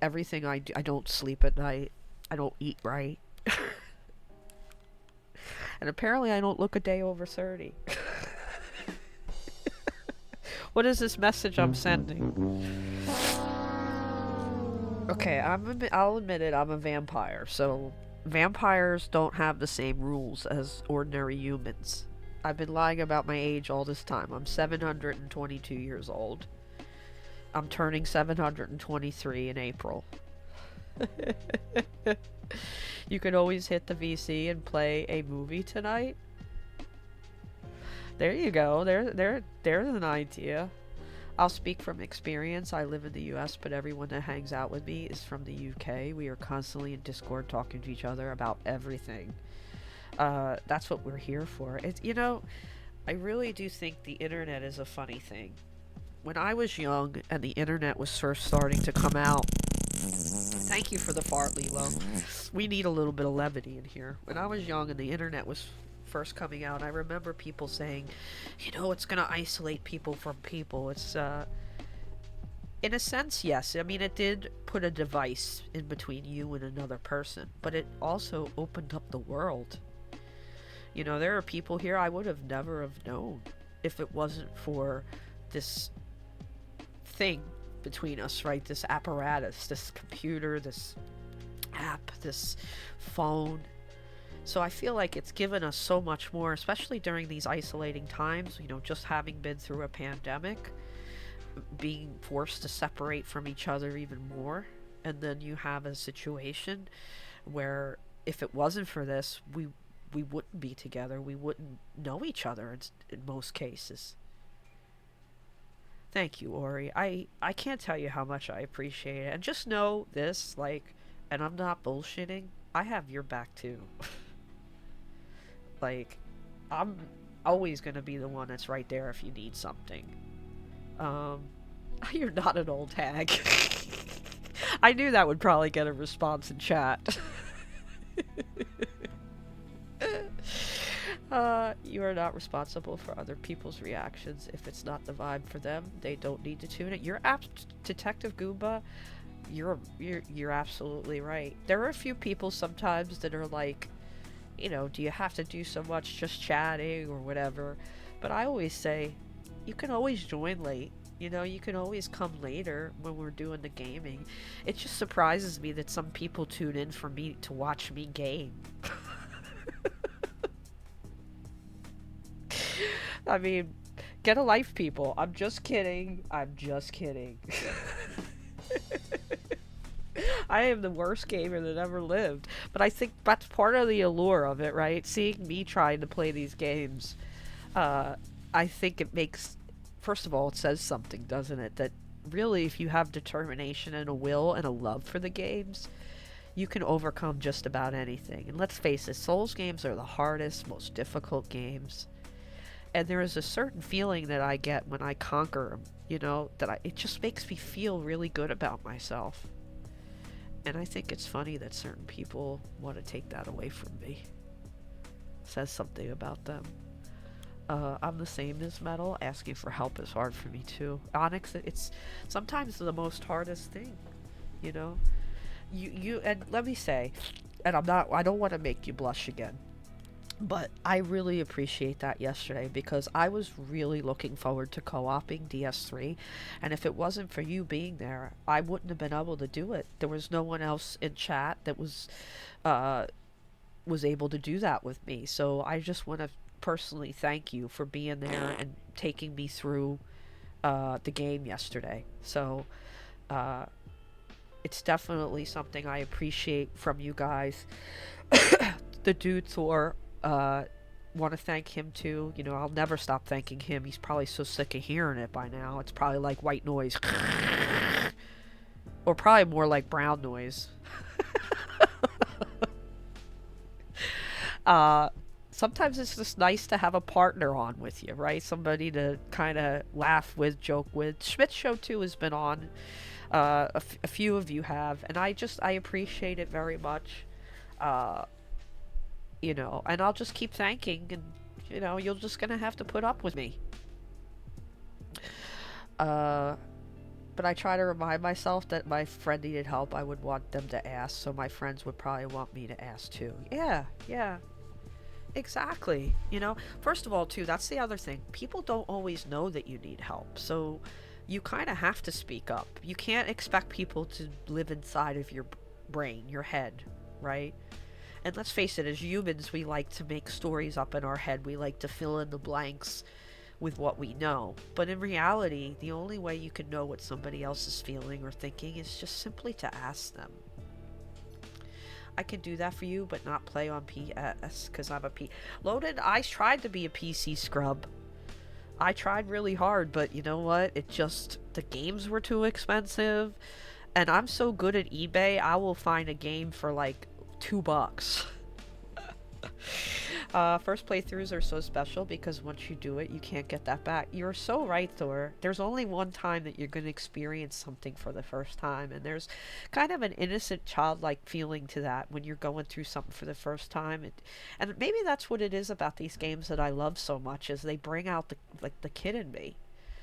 everything I do, I don't sleep at night. I don't eat right. And apparently I don't look a day over 30. What is this message I'm sending? Okay, I'll admit it, I'm a vampire, so vampires don't have the same rules as ordinary humans. I've been lying about my age all this time. I'm 722 years old. I'm turning 723 in April. You could always hit the VC and play a movie tonight. There you go. There's an idea. I'll speak from experience. I live in the US, but everyone that hangs out with me is from the UK. We are constantly in Discord talking to each other about everything. That's what we're here for. You know, I really do think the internet is a funny thing. When I was young and the internet was first starting to come out, thank you for the fart, Lilo. We need a little bit of levity in here. When I was young and the internet was first coming out, I remember people saying, you know, it's gonna isolate people from people. It's, in a sense, yes. I mean, it did put a device in between you and another person, but it also opened up the world. You know, there are people here I would have never have known if it wasn't for this thing between us, right? This apparatus, this computer, this app, this phone. So I feel like it's given us so much more, especially during these isolating times, you know, just having been through a pandemic, being forced to separate from each other even more. And then you have a situation where if it wasn't for this, we wouldn't be together. We wouldn't know each other in most cases. Thank you, Ori. I can't tell you how much I appreciate it. And just know this, like, and I'm not bullshitting, I have your back too. Like, I'm always gonna be the one that's right there if you need something. You're not an old hag. I knew that would probably get a response in chat. You are not responsible for other people's reactions. If it's not the vibe for them, they don't need to tune it. You're Detective Goomba. You're absolutely right. There are a few people sometimes that are like, you know, do you have to do so much just chatting or whatever? But I always say, you can always join late. You know, you can always come later when we're doing the gaming. It just surprises me that some people tune in for me to watch me game. I mean, get a life, people. I'm just kidding. I'm just kidding. I am the worst gamer that ever lived. But I think that's part of the allure of it, right? Seeing me trying to play these games, I think it makes... First of all, it says something, doesn't it? That really, if you have determination and a will and a love for the games, you can overcome just about anything. And let's face it, Souls games are the hardest, most difficult games. And there is a certain feeling that I get when I conquer them, you know, it just makes me feel really good about myself. And I think it's funny that certain people want to take that away from me. Says something about them. I'm the same as Metal. Asking for help is hard for me too. Onyx, it's sometimes the most hardest thing, you know. You and let me say, and I don't want to make you blush again, but I really appreciate that yesterday because I was really looking forward to co-oping DS3, and if it wasn't for you being there, I wouldn't have been able to do it. There was no one else in chat that was able to do that with me. So I just want to personally thank you for being there and taking me through the game yesterday. So it's definitely something I appreciate from you guys. The dude Thor, want to thank him too. You know, I'll never stop thanking him. He's probably so sick of hearing it by now. It's probably like white noise. Or probably more like brown noise. Sometimes it's just nice to have a partner on with you, right? Somebody to kind of laugh with, joke with. Schmidt Show 2 has been on. A few of you have, and I appreciate it very much. You know, and I'll just keep thanking, and you know, you're just gonna have to put up with me. But I try to remind myself that my friend needed help, I would want them to ask, so my friends would probably want me to ask too. Yeah. Exactly. You know, first of all, too, that's the other thing. People don't always know that you need help, so you kind of have to speak up. You can't expect people to live inside of your brain, your head, right? And let's face it, as humans, we like to make stories up in our head. We like to fill in the blanks with what we know. But in reality, the only way you can know what somebody else is feeling or thinking is just simply to ask them. I can do that for you, but not play on PS, because I'm a Loaded, I tried to be a PC scrub. I tried really hard, but you know what? The games were too expensive. And I'm so good at eBay, I will find a game for like $2. First playthroughs are so special because once you do it, you can't get that back. You're so right, Thor. There's only one time that you're going to experience something for the first time, and there's kind of an innocent, childlike feeling to that when you're going through something for the first time. And maybe that's what it is about these games that I love so much, is they bring out the kid in me.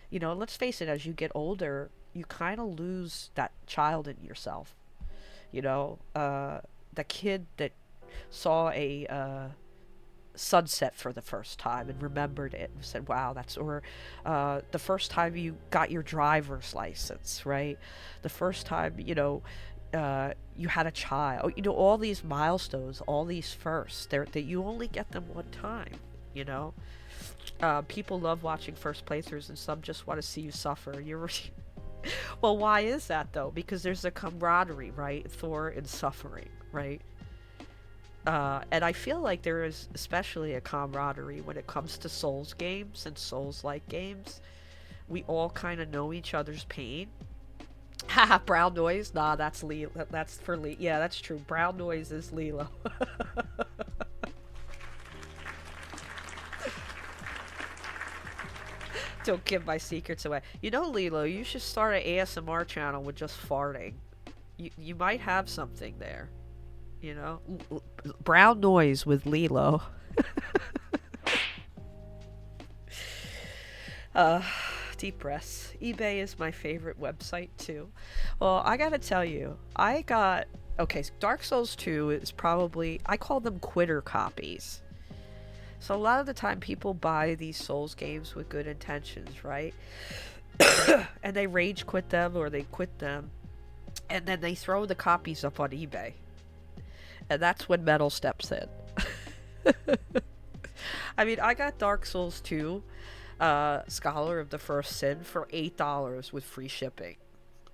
You know, let's face it, as you get older, you kind of lose that child in yourself. You know, the kid that saw a sunset for the first time and remembered it and said, wow, or the first time you got your driver's license, right? The first time, you know, you had a child, you know, all these milestones, all these firsts, that you only get them one time, you know? People love watching first playthroughs and some just want to see you suffer. Well, why is that though? Because there's a camaraderie, right? Thor in suffering, right? And I feel like there is especially a camaraderie when it comes to Souls games and Souls-like games. We all kind of know each other's pain. Haha, brown noise? Nah, that's that's for Lee. Yeah, that's true. Brown noise is Lilo. Don't give my secrets away. You know, Lilo, you should start an ASMR channel with just farting. You might have something there. You know, brown noise with Lilo. Deep breaths. eBay is my favorite website too. Well, I gotta tell you, okay, Dark Souls 2 is probably, I call them quitter copies. So a lot of the time people buy these Souls games with good intentions, right? And they rage quit them or they quit them. And then they throw the copies up on eBay. And that's when Metal steps in. I mean, I got Dark Souls 2, Scholar of the First Sin, for $8 with free shipping.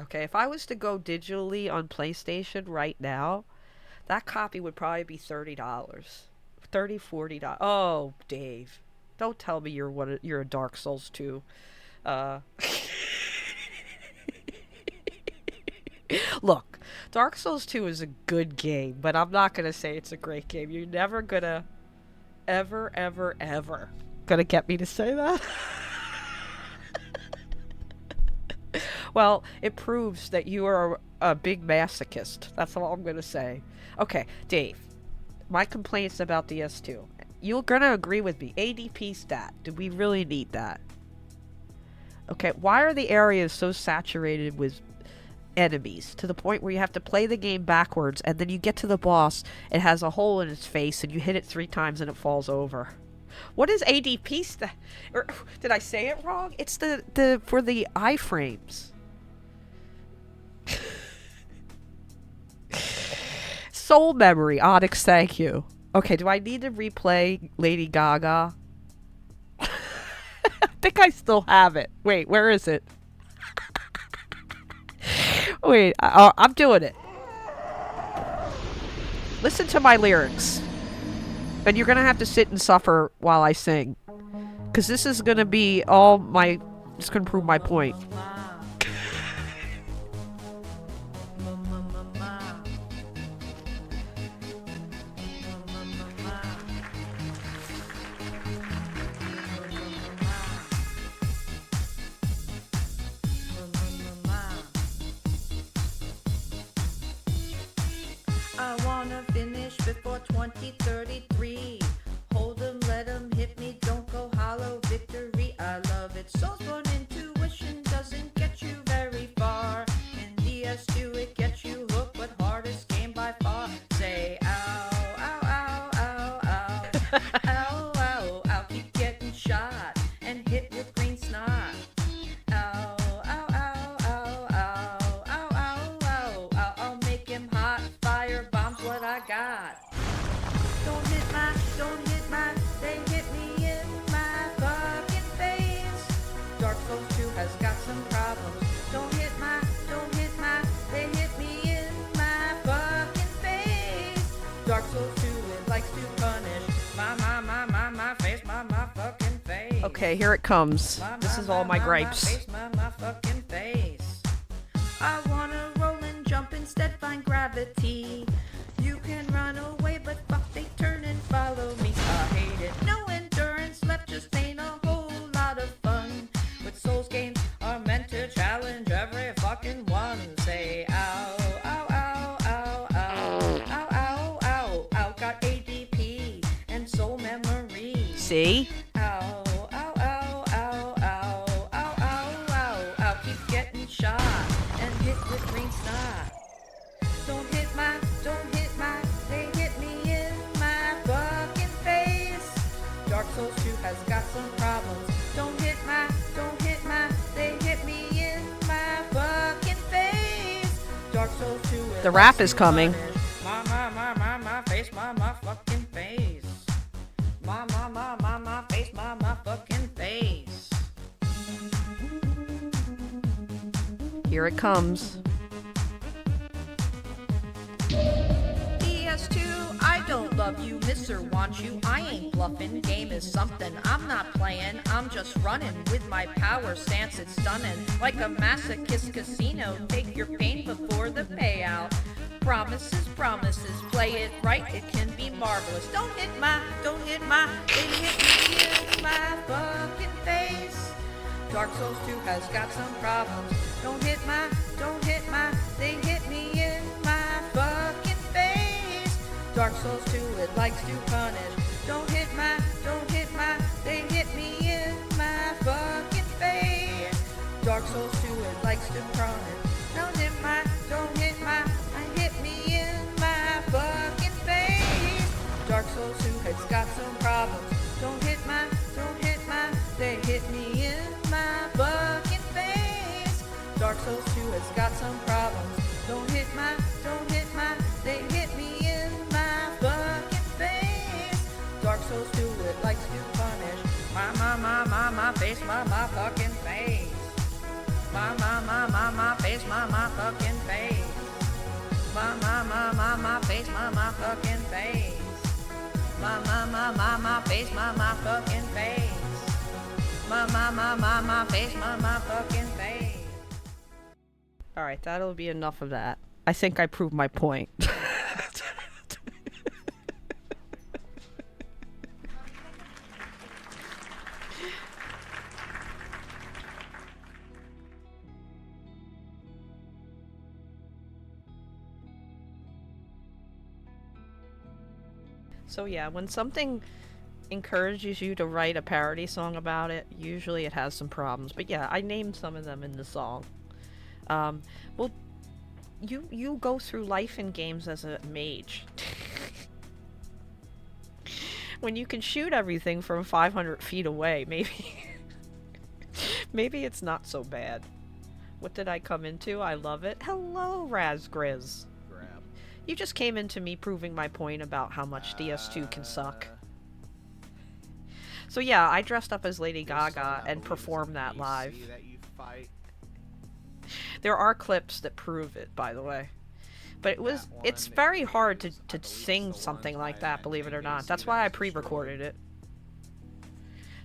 Okay, if I was to go digitally on PlayStation right now, that copy would probably be $30. $30, $40. Oh, Dave. Don't tell me you're a Dark Souls 2. Look, Dark Souls 2 is a good game, but I'm not gonna say it's a great game. You're never gonna, ever gonna get me to say that. Well, it proves that you are a big masochist. That's all I'm gonna say. Okay, Dave. My complaints about the S2. You're gonna agree with me. ADP stat. Do we really need that? Okay, why are the areas so saturated with enemies to the point where you have to play the game backwards, and then you get to the boss, it has a hole in its face, and you hit it 3 times and it falls over? What is ADP stat? Or did I say it wrong? It's the for the iframes. Soul memory, Onyx, thank you. Okay, do I need to replay Lady Gaga? I think I still have it. Wait, where is it? Wait, I'm doing it. Listen to my lyrics. And you're gonna have to sit and suffer while I sing. Because this is gonna be all my... It's gonna prove my point. I wanna finish before 2033. Hold 'em, let 'em hit me, don't go hollow. Victory, I love it. Soulsborne intuition doesn't get you very far. In DS2 it gets you hooked, but hardest game by far. Say ow, ow, ow, ow, ow. Ow, ow, ow, keep getting shot and hit with green snot. Ow, ow, ow, ow, ow, ow, ow, ow, ow, I'll make him hot. Fire bombs what I got. Don't hit my, they hit me in my fucking face. Dark Souls 2 has got some problems. Don't hit my, they hit me in my fucking face. Dark Souls 2, it likes to punish my face, my fucking face. Okay, here it comes. This is all my gripes. My fucking face. I wanna roll and jump, instead find gravity. You can run away, but fuck, they turn and follow me. I hate it. No endurance left, just ain't a whole lot of fun. But Souls games are meant to challenge every fucking one. Say ow, ow, ow, ow, ow, ow, ow, ow, ow. Got ADP and soul memory. See? Ow, ow, ow, ow, ow, ow, ow, ow, ow. Keep getting shot and hit with green snot. Don't hit my, they hit me in my fucking face. Dark Souls 2 has got some problems. Don't hit my, they hit me in my fucking face. Dark Souls 2 The rap is coming. My face, my fucking face. My face, my fucking face. Here it comes. DS2, I don't love you, miss or want you, I ain't bluffing, game is something, I'm not playing, I'm just running, with my power stance it's stunning, like a masochist casino, take your pain before the payout. Promises, play it right, it can be marvelous. Don't hit my, they hit me in my fucking face. Dark Souls 2 has got some problems. Don't hit my, they hit me in my fucking face. Dark Souls 2, it likes to punish. Don't hit my, they hit me in my fucking face. Dark Souls 2, it likes to punish. Don't hit my, hit me in my fucking face. Dark Souls 2 has got some problems. Don't hit my, they hit me in my fucking face. Dark Souls 2 has got some problems. Don't hit my, they hit me in my fucking face. Dark Souls 2, it likes to punish. My face, my fucking face. My face, my fucking face. My face, my fucking face. My face, my fucking face. My face, my fucking face. Alright, that'll be enough of that. I think I proved my point. So yeah, when something encourages you to write a parody song about it, usually it has some problems. But yeah, I named some of them in the song. Well, you go through life in games as a mage. When you can shoot everything from 500 feet away, maybe it's not so bad. What did I come into? I love it. Hello, Razgriz. You just came into me proving my point about how much DS2 can suck. So yeah, I dressed up as Lady Gaga and performed that live. There are clips that prove it, by the way. But it's very hard to sing something like that, believe it or not. That's why I pre-recorded it.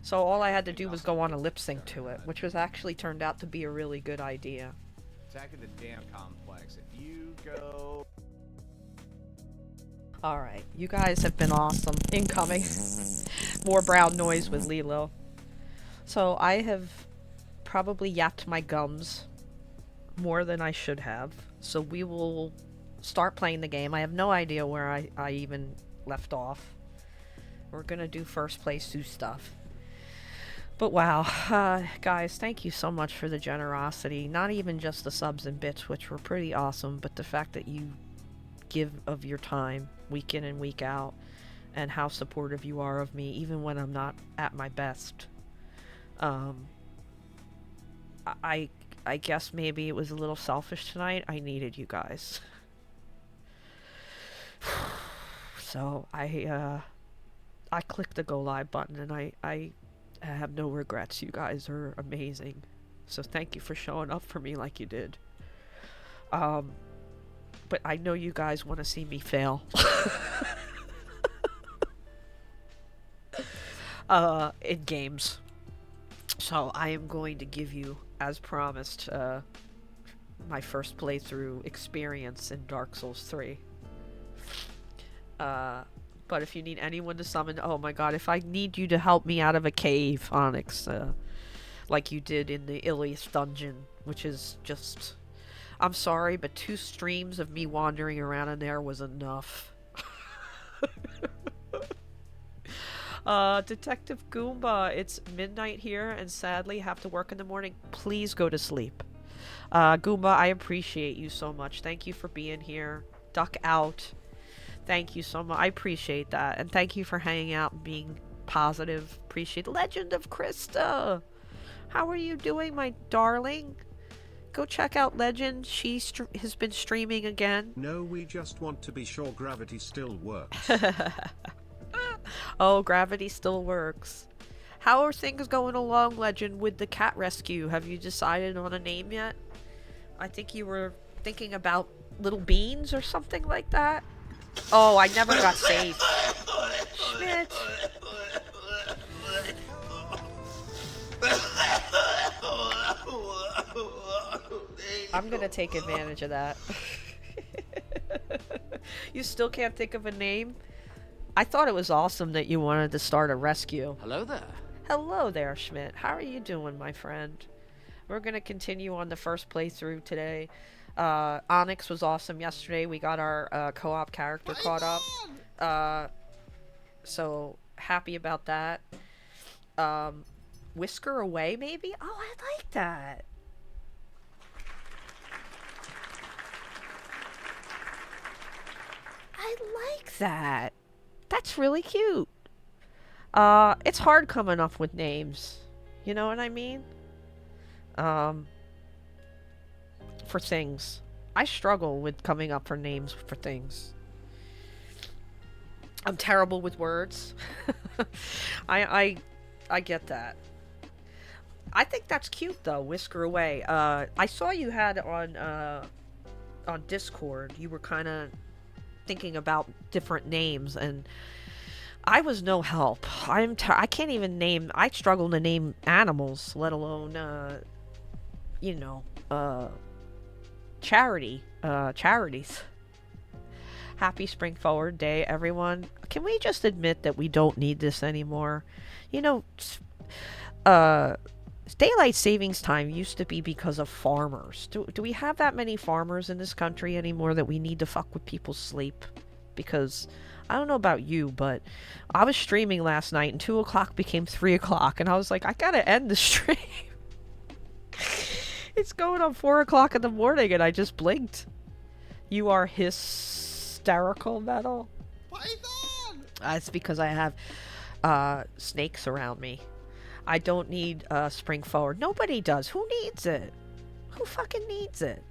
So all I had to do was go on a lip sync to it, which was actually turned out to be a really good idea. Attack of the Damn Complex. If you go... Alright, you guys have been awesome. Incoming. More brown noise with Lilo. So I have probably yapped my gums more than I should have. So we will start playing the game. I have no idea where I even left off. We're gonna do first playthrough stuff. But wow, guys, thank you so much for the generosity. Not even just the subs and bits, which were pretty awesome, but the fact that you give of your time week in and week out, and how supportive you are of me even when I'm not at my best. I guess maybe it was a little selfish tonight. I needed you guys. So I clicked the go live button, and I have no regrets. You guys are amazing. So thank you for showing up for me like you did. But I know you guys want to see me fail. In games. So I am going to give you, as promised, my first playthrough experience in Dark Souls 3. But if you need anyone to summon, oh my god, if I need you to help me out of a cave, Onyx, like you did in the Ilias dungeon, which is just... I'm sorry, but 2 streams of me wandering around in there was enough. Detective Goomba, it's midnight here and sadly have to work in the morning. Please go to sleep. Goomba, I appreciate you so much. Thank you for being here. Duck out. Thank you so much. I appreciate that. And thank you for hanging out and being positive. Appreciate it. Legend of Krista. How are you doing, my darling? Go check out Legend. She has been streaming again. No, we just want to be sure gravity still works. Oh, gravity still works. How are things going along, Legend, with the cat rescue? Have you decided on a name yet? I think you were thinking about Little Beans or something like that. Oh, I never got saved. Schmidt. I'm gonna take advantage of that. You still can't think of a name? I thought it was awesome that you wanted to start a rescue. Hello there. Hello there, Schmidt. How are you doing, my friend? We're gonna continue on the first playthrough today. Onyx was awesome yesterday. We got our co-op character caught up. So happy about that. Whisker Away, maybe? Oh, I like that. I like that. That's really cute. It's hard coming up with names. You know what I mean? For things. I struggle with coming up for names for things. I'm terrible with words. I get that. I think that's cute though, Whisker Away. I saw you had on Discord, you were kind of thinking about different names, and I was no help. I can't even name. I struggle to name animals, let alone you know, charities. Happy Spring Forward Day, everyone. Can we just admit that we don't need this anymore? You know, daylight savings time used to be because of farmers. Do we have that many farmers in this country anymore that we need to fuck with people's sleep? Because I don't know about you, but I was streaming last night and 2 o'clock became 3 o'clock, and I was like, I gotta end the stream. It's going on 4 o'clock in the morning, and I just blinked. You are hysterical, Metal. Python! It's because I have snakes around me. I don't need Spring Forward. Nobody does. Who needs it? Who fucking needs it?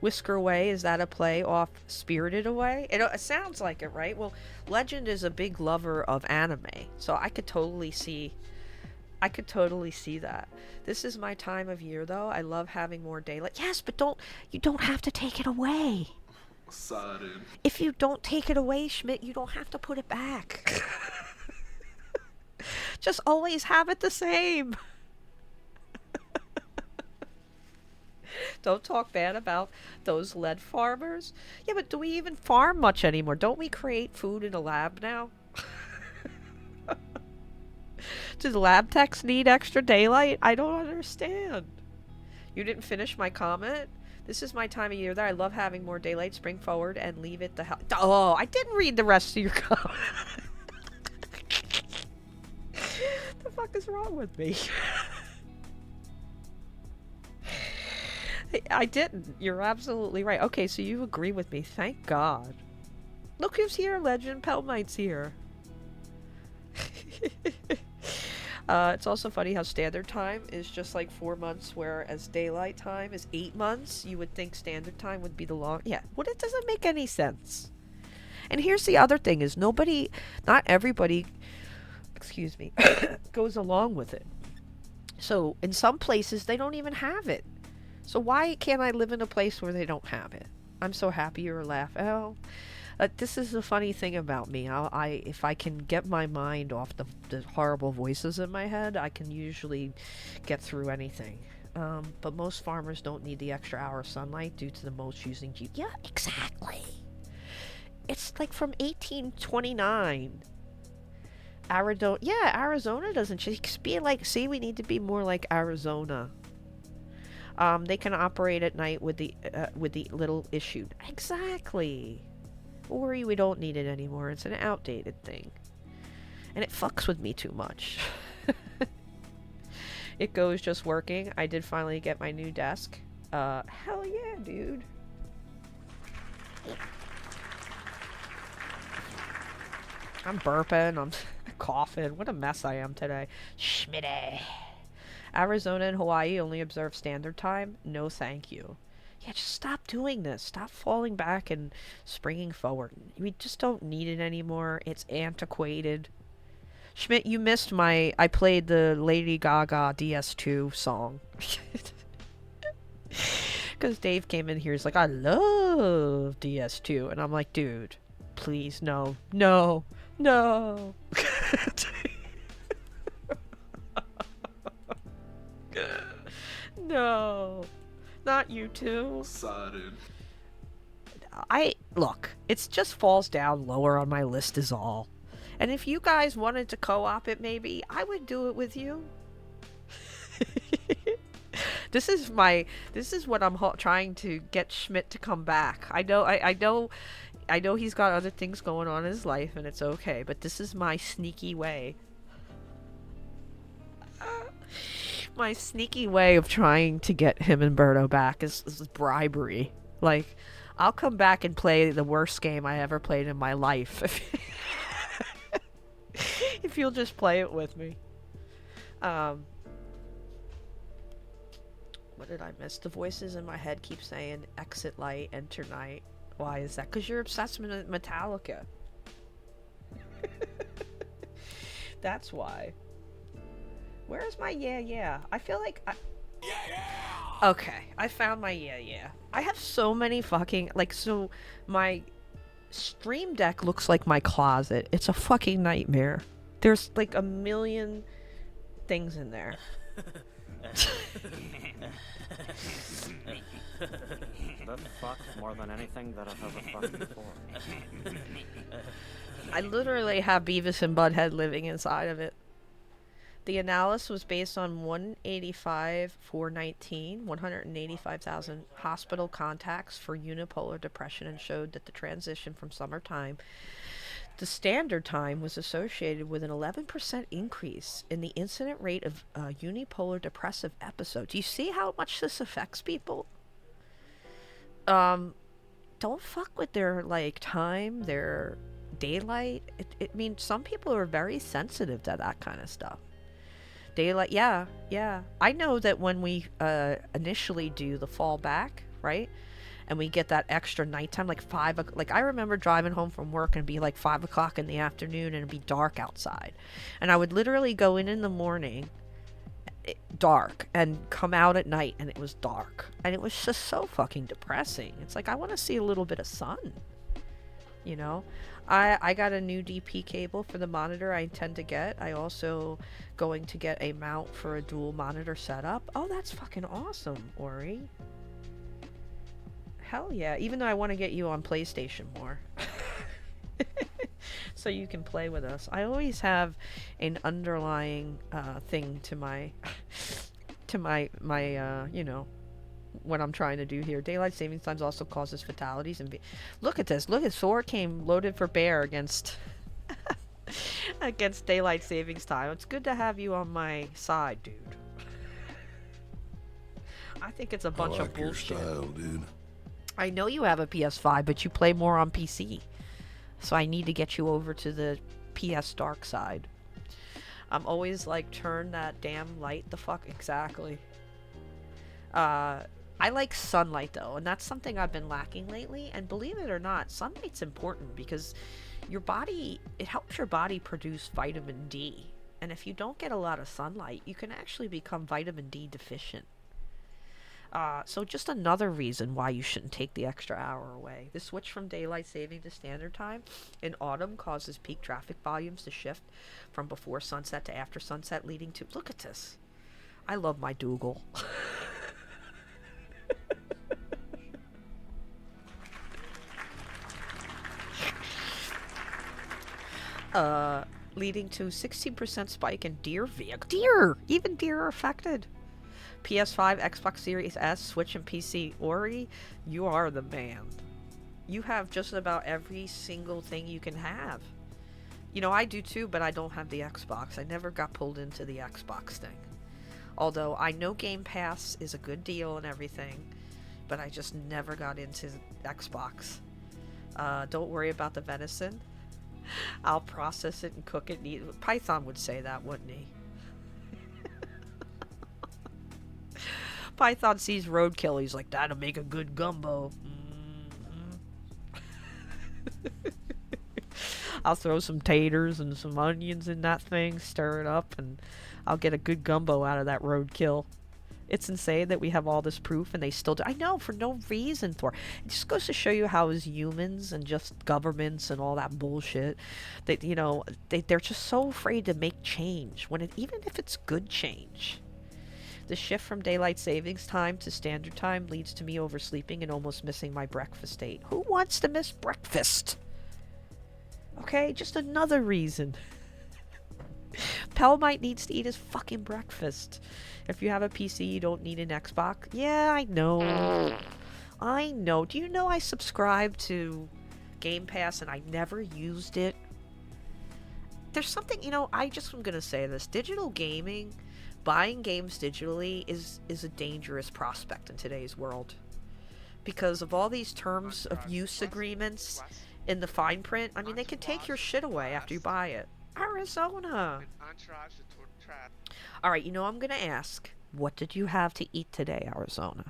Whisker Away, is that a play off Spirited Away? It sounds like it, right? Well, Legend is a big lover of anime, so I could totally see that. This is my time of year, though. I love having more daylight. Yes, but you don't have to take it away. Sorry. If you don't take it away, Schmidt, you don't have to put it back. Just always have it the same. Don't talk bad about those lead farmers. Yeah, but do we even farm much anymore? Don't we create food in a lab now? Do the lab techs need extra daylight? I don't understand. You didn't finish my comment? This is my time of year that I love having more daylight. Spring forward and leave it the hell. Oh, I didn't read the rest of your comment. The fuck is wrong with me? I didn't. You're absolutely right. Okay, so you agree with me. Thank God. Look who's here, Legend. Pell Knight's here. It's also funny how standard time is just like 4 months, whereas daylight time is 8 months. You would think standard time would be the long... Yeah, well, it doesn't make any sense. And here's the other thing is not everybody, excuse me, goes along with it. So in some places, they don't even have it. So why can't I live in a place where they don't have it? I'm so happy you're laughing. Oh, this is the funny thing about me. If I can get my mind off the horrible voices in my head, I can usually get through anything. But most farmers don't need the extra hour of sunlight due to the mulch using Yeah, exactly. It's like from 1829. Arizona doesn't. Just be like, see, we need to be more like Arizona. They can operate at night with the little issue. Exactly. Don't worry, we don't need it anymore. It's an outdated thing. And it fucks with me too much. It goes just working. I did finally get my new desk. Hell yeah, dude. I'm burping. I'm coughing. What a mess I am today. Schmitty. Arizona and Hawaii only observe standard time? No thank you. Yeah, just stop doing this. Stop falling back and springing forward. We just don't need it anymore. It's antiquated. Schmidt, you missed I played the Lady Gaga DS2 song. Because Dave came in here, he's like, I love DS2. And I'm like, dude, please, no. No. No. No, not you two. Sorry. Look, it just falls down lower on my list is all. And if you guys wanted to co-op it, maybe I would do it with you. This is what I'm trying to get Schmidt to come back. I know he's got other things going on in his life, and it's okay. But this is my sneaky way. My sneaky way of trying to get him and Berto back is bribery. Like, I'll come back and play the worst game I ever played in my life. If you'll just play it with me. What did I miss? The voices in my head keep saying exit light, enter night. Why is that? Because you're obsessed with Metallica. That's why. Where's my yeah? I feel like Okay, I found my yeah. I have so many fucking so my stream deck looks like my closet. It's a fucking nightmare. There's like a million things in there. That fucked more than anything that I've ever fucked before. I literally have Beavis and Butthead living inside of it. The analysis was based on 185,000 hospital contacts for unipolar depression and showed that the transition from summertime to standard time was associated with an 11% increase in the incident rate of unipolar depressive episodes. Do you see how much this affects people? Don't fuck with their, like, time, their daylight. It means some people are very sensitive to that kind of stuff. Daylight, yeah. I know that when we initially do the fall back, right? And we get that extra nighttime, like 5 o'clock. Like, I remember driving home from work and it'd be like 5 o'clock in the afternoon and it'd be dark outside. And I would literally go in the morning, dark, and come out at night and it was dark. And it was just so fucking depressing. It's like, I want to see a little bit of sun, you know? I got a new DP cable for the monitor I intend to get. I also going to get a mount for a dual monitor setup. Oh, that's fucking awesome, Ori. Hell yeah. Even though I want to get you on PlayStation more. So you can play with us. I always have an underlying thing to my you know, what I'm trying to do here. Daylight savings times also causes fatalities and look at this. Look at Thor came loaded for bear against against daylight savings time. It's good to have you on my side, dude. I think it's a bunch of bullshit. Style, dude. I know you have a PS5, but you play more on PC. So I need to get you over to the PS dark side. I'm always like, turn that damn light the fuck exactly. I like sunlight though, and that's something I've been lacking lately. And believe it or not, sunlight's important because your body, it helps your body produce vitamin D. And if you don't get a lot of sunlight, you can actually become vitamin D deficient. So just another reason why you shouldn't take the extra hour away. The switch from daylight saving to standard time in autumn causes peak traffic volumes to shift from before sunset to after sunset, leading to... Look at this. I love my Dougal. Leading to 16% spike in deer vehicle. Even deer are affected. PS5, Xbox Series S, Switch, and PC. Ori, you are the man. You have just about every single thing you can have. You know, I do too, but I don't have the Xbox. I never got pulled into the Xbox thing. Although I know Game Pass is a good deal and everything, but I just never got into Xbox. Don't worry about the venison. I'll process it and cook it. Python would say that, wouldn't he? Python sees roadkill. He's like, that'll make a good gumbo. I'll throw some taters and some onions in that thing, stir it up, and I'll get a good gumbo out of that roadkill. It's insane that we have all this proof and they still do. I know, for no reason, Thor. It just goes to show you how as humans and just governments and all that bullshit, that, you know, they're just so afraid to make change, when even if it's good change. The shift from daylight savings time to standard time leads to me oversleeping and almost missing my breakfast date. Who wants to miss breakfast? Okay, just another reason. Pell might needs to eat his fucking breakfast. If you have a PC, you don't need an Xbox. Yeah, I know. I know. Do you know I subscribed to Game Pass and I never used it? There's something, you know, I just am going to say this. Digital gaming, buying games digitally is a dangerous prospect in today's world. Because of all these terms of use agreements in the fine print, I mean, they can take your shit away after you buy it. Arizona. Alright, you know, I'm gonna ask, what did you have to eat today, Arizona?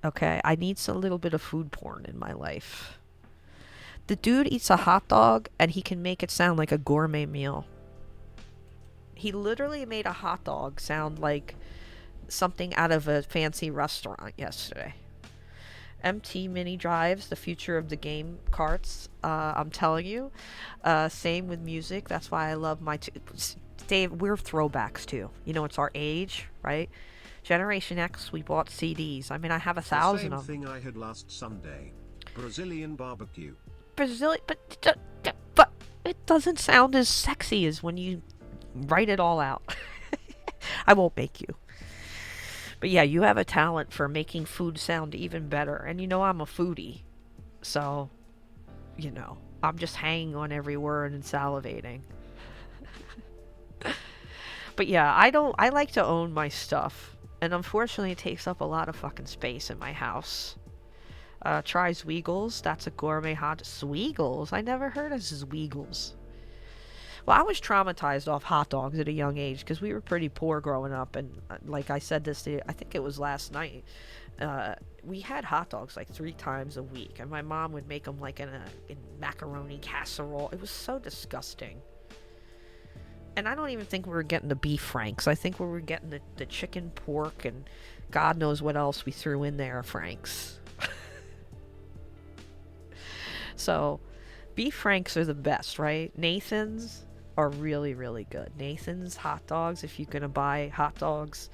Okay, I need a little bit of food porn in my life. The dude eats a hot dog and he can make it sound like a gourmet meal. He literally made a hot dog sound like something out of a fancy restaurant yesterday. MT mini drives, the future of the game carts. I'm telling you. Same with music. That's why I love my... Dave, we're throwbacks too. You know, it's our age, right? Generation X, we bought CDs. I mean, I have 1,000 The of same them. thing I had last Sunday. Brazilian barbecue. Brazilian, but it doesn't sound as sexy as when you write it all out. I won't make you. But yeah, you have a talent for making food sound even better. And you know I'm a foodie. So, you know, I'm just hanging on every word and salivating. But yeah, I like to own my stuff. And unfortunately, it takes up a lot of fucking space in my house. Try Zweigles. That's a gourmet hot... Zweigles? I never heard of Zweigles. Well, I was traumatized off hot dogs at a young age because we were pretty poor growing up. And like I said this, I think it was last night. We had hot dogs like 3 times a week. And my mom would make them like in macaroni casserole. It was so disgusting. And I don't even think we were getting the beef franks. I think we were getting the chicken, pork, and God knows what else we threw in there, franks. So, beef franks are the best, right? Nathan's are really, really good. Nathan's hot dogs, if you're going to buy hot dogs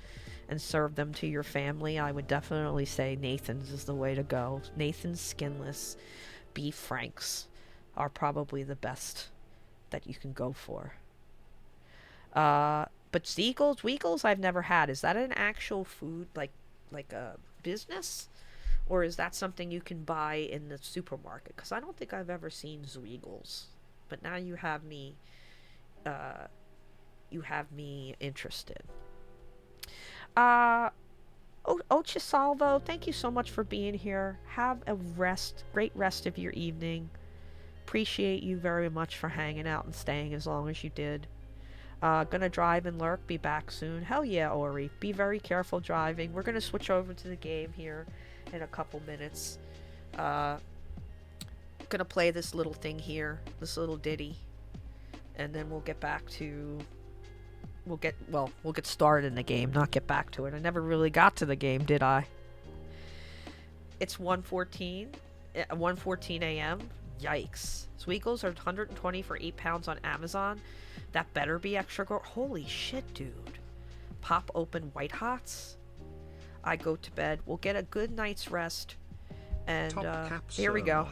and serve them to your family, I would definitely say Nathan's is the way to go. Nathan's skinless beef franks are probably the best that you can go for. But Zweigles I've never had. Is that an actual food, like a business? Or is that something you can buy in the supermarket? Because I don't think I've ever seen Zweigles. But now you have me interested. Ochisalvo, thank you so much for being here. Have a great rest of your evening. Appreciate you very much for hanging out and staying as long as you did. Gonna drive and lurk, be back soon. Hell yeah, Ori. Be very careful driving. We're gonna switch over to the game here in a couple minutes. Gonna play this little thing here, this little ditty. And then we'll get back to... We'll get started in the game, not get back to it. I never really got to the game, did I? It's 1:14 a.m. Yikes. Zweigles are $120 for 8 pounds on Amazon. That better be extra holy shit, dude. Pop open White Hots. I go to bed. We'll get a good night's rest. And here we go.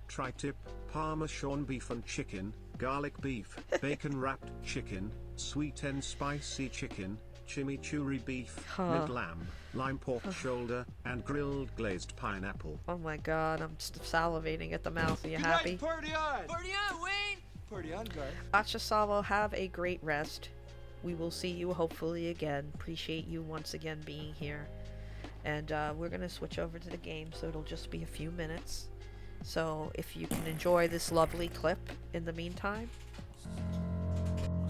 Tri-tip, Parmesan beef and chicken, garlic beef, bacon wrapped chicken, sweet and spicy chicken, chimichurri beef, mid lamb, lime pork shoulder, and grilled glazed pineapple. Oh my god, I'm just salivating at the mouth. Are you happy? Party on! Party on, Wayne! Party on, guard. Achasavo, have a great rest. We will see you hopefully again. Appreciate you once again being here. And we're going to switch over to the game, so it'll just be a few minutes. So if you can enjoy this lovely clip in the meantime.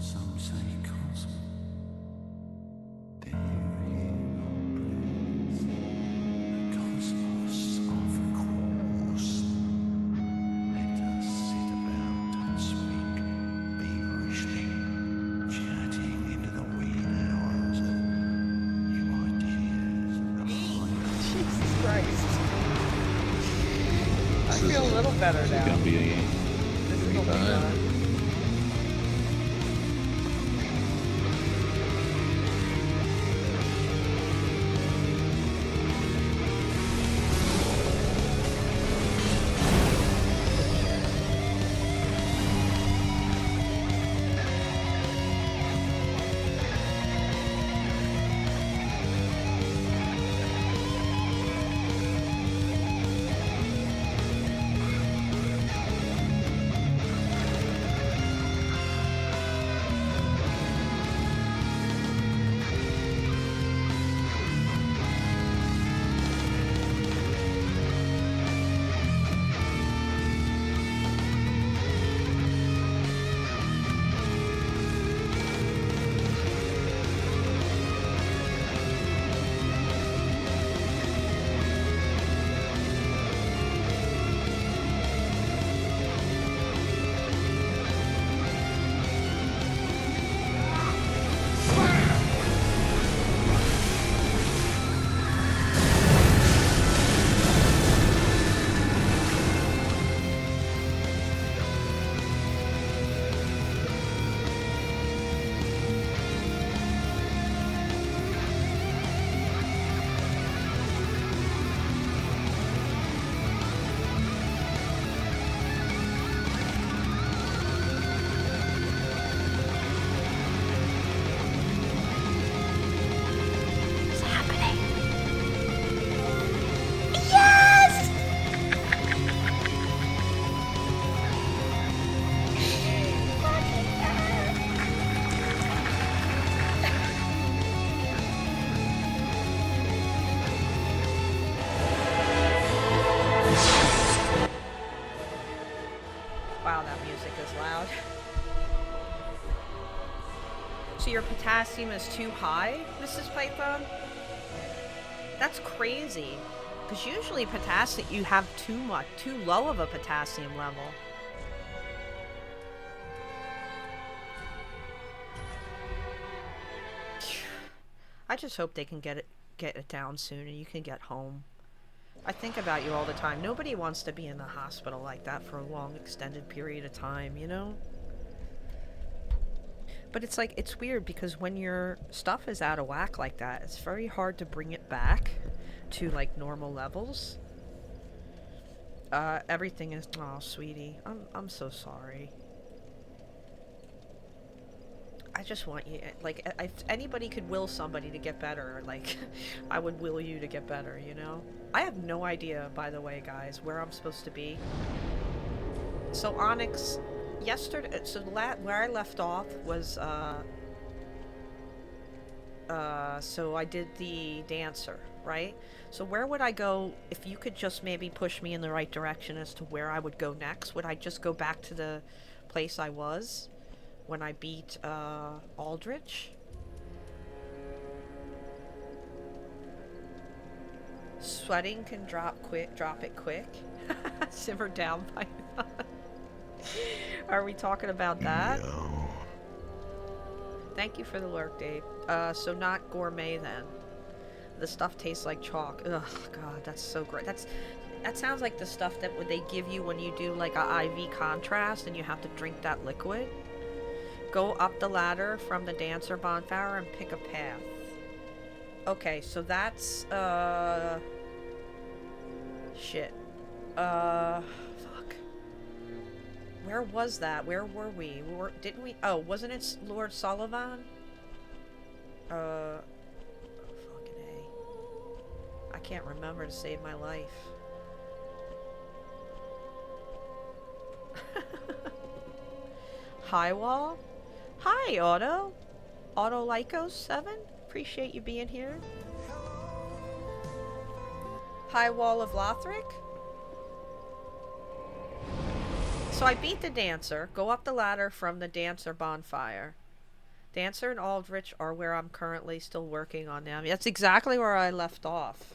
Some say cosmos. Better now. Gonna be This is gonna be fun. So your potassium is too high, Mrs. Python? That's crazy. Because usually potassium, you have too low of a potassium level. I just hope they can get it down soon and you can get home. I think about you all the time. Nobody wants to be in the hospital like that for a long, extended period of time, you know? But it's like, it's weird because when your stuff is out of whack like that, it's very hard to bring it back to, like, normal levels. Everything is... Oh, sweetie. I'm so sorry. I just want you... Like, if anybody could will somebody to get better, like, I would will you to get better, you know? I have no idea, by the way, guys, where I'm supposed to be. So, Onyx... Yesterday... So, where I left off was, so I did the dancer, right? So where would I go if you could just maybe push me in the right direction as to where I would go next? Would I just go back to the place I was when I beat Aldrich? Sweating can drop it quick. Simmer down, Python. Are we talking about that? No. Thank you for the lurk, Dave. So not gourmet then. The stuff tastes like chalk. Ugh, God, that's so great. That sounds like the stuff that they give you when you do like a IV contrast and you have to drink that liquid. Go up the ladder from the dancer bonfire and pick a path. Okay, so that's shit. Fuck. Where was that? Where were we? Didn't we? Oh, wasn't it Lord Sullivan? Fucking A. I can't remember to save my life. Hi, Wall. Hi, Otto. Otto Lycos 7. Appreciate you being here. Hi, Wall of Lothric. So I beat the dancer. Go up the ladder from the dancer bonfire. Dancer and Aldrich are where I'm currently still working on them. That's exactly where I left off.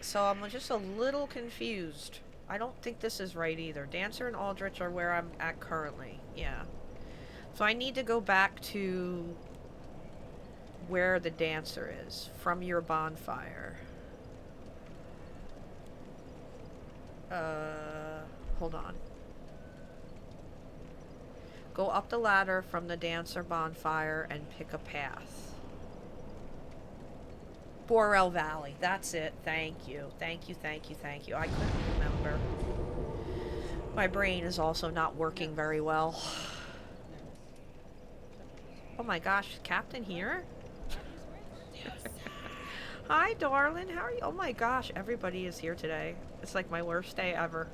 So I'm just a little confused. I don't think this is right either. Dancer and Aldrich are where I'm at currently. Yeah. So I need to go back to where the dancer is from your bonfire. Hold on. Go up the ladder from the dancer bonfire and pick a path. Borel Valley. That's it. Thank you. Thank you, thank you, thank you. I couldn't remember. My brain is also not working very well. Oh my gosh, is Captain here? Hi, darling. How are you? Oh my gosh, everybody is here today. It's like my worst day ever.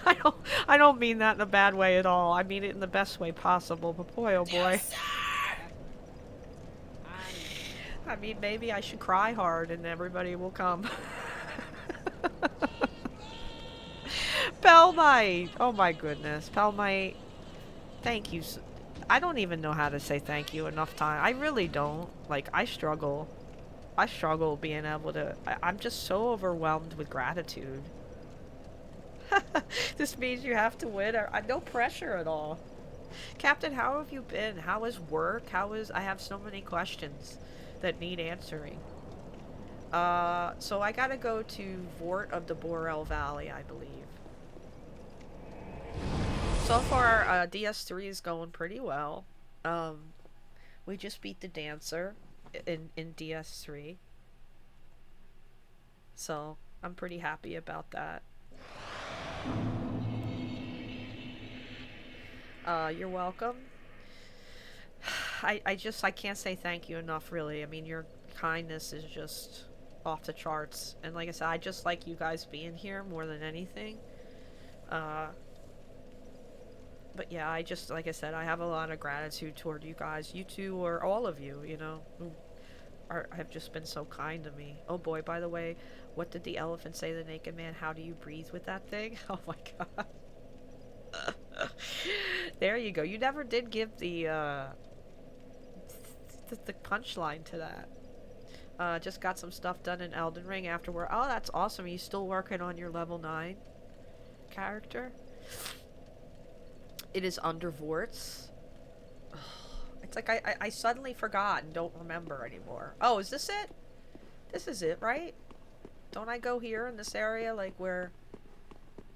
I don't mean that in a bad way at all. I mean it in the best way possible, but boy, oh boy. I mean, maybe I should cry hard and everybody will come. Pelmite! Oh my goodness. Pelmite, thank you. I don't even know how to say thank you enough time. I really don't. Like, I struggle. I struggle being able to... I'm just so overwhelmed with gratitude. This means you have to win. No pressure at all. Captain, how have you been? How is work? I have so many questions that need answering. So I gotta go to Vort of the Borel Valley, I believe. So far, DS3 is going pretty well. We just beat the dancer in DS3. So, I'm pretty happy about that. You're welcome. I can't say thank you enough, really. I mean, your kindness is just off the charts. And like I said, I just like you guys being here more than anything. But yeah, like I said, I have a lot of gratitude toward you guys. You two, or all of you, you know, who have just been so kind to me. Oh boy, by the way, what did the elephant say to the naked man? How do you breathe with that thing? Oh my god. There you go. You never did give the punchline to that. Just got some stuff done in Elden Ring afterward. Oh, that's awesome. Are you still working on your level 9 character? It is under Vorts. It's like I suddenly forgot and don't remember anymore. Oh, is this it? This is it, right? Don't I go here in this area, like where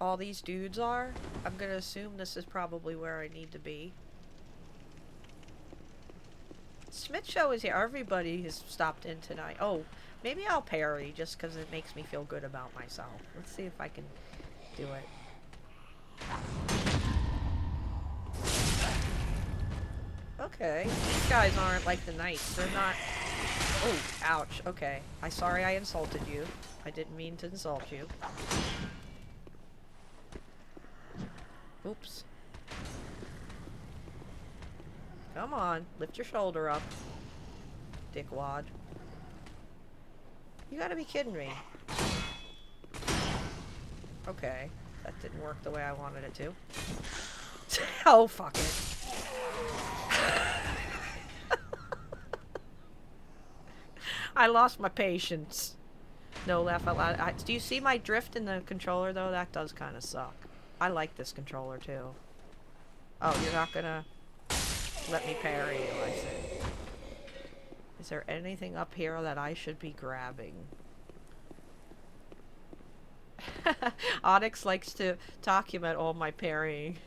all these dudes are? I'm gonna assume this is probably where I need to be. Smith Show is here. Everybody has stopped in tonight. Oh, maybe I'll parry just because it makes me feel good about myself. Let's see if I can do it. Okay, these guys aren't like the knights. They're not... Oh, ouch. Okay. Sorry I insulted you. I didn't mean to insult you. Oops. Come on, lift your shoulder up, dickwad. You gotta be kidding me. Okay, that didn't work the way I wanted it to. Oh, fuck it. I lost my patience. No laugh out loud. Do you see my drift in the controller, though? That does kind of suck. I like this controller, too. Oh, you're not gonna let me parry you, I see. Is there anything up here that I should be grabbing? Onyx likes to document all my parrying.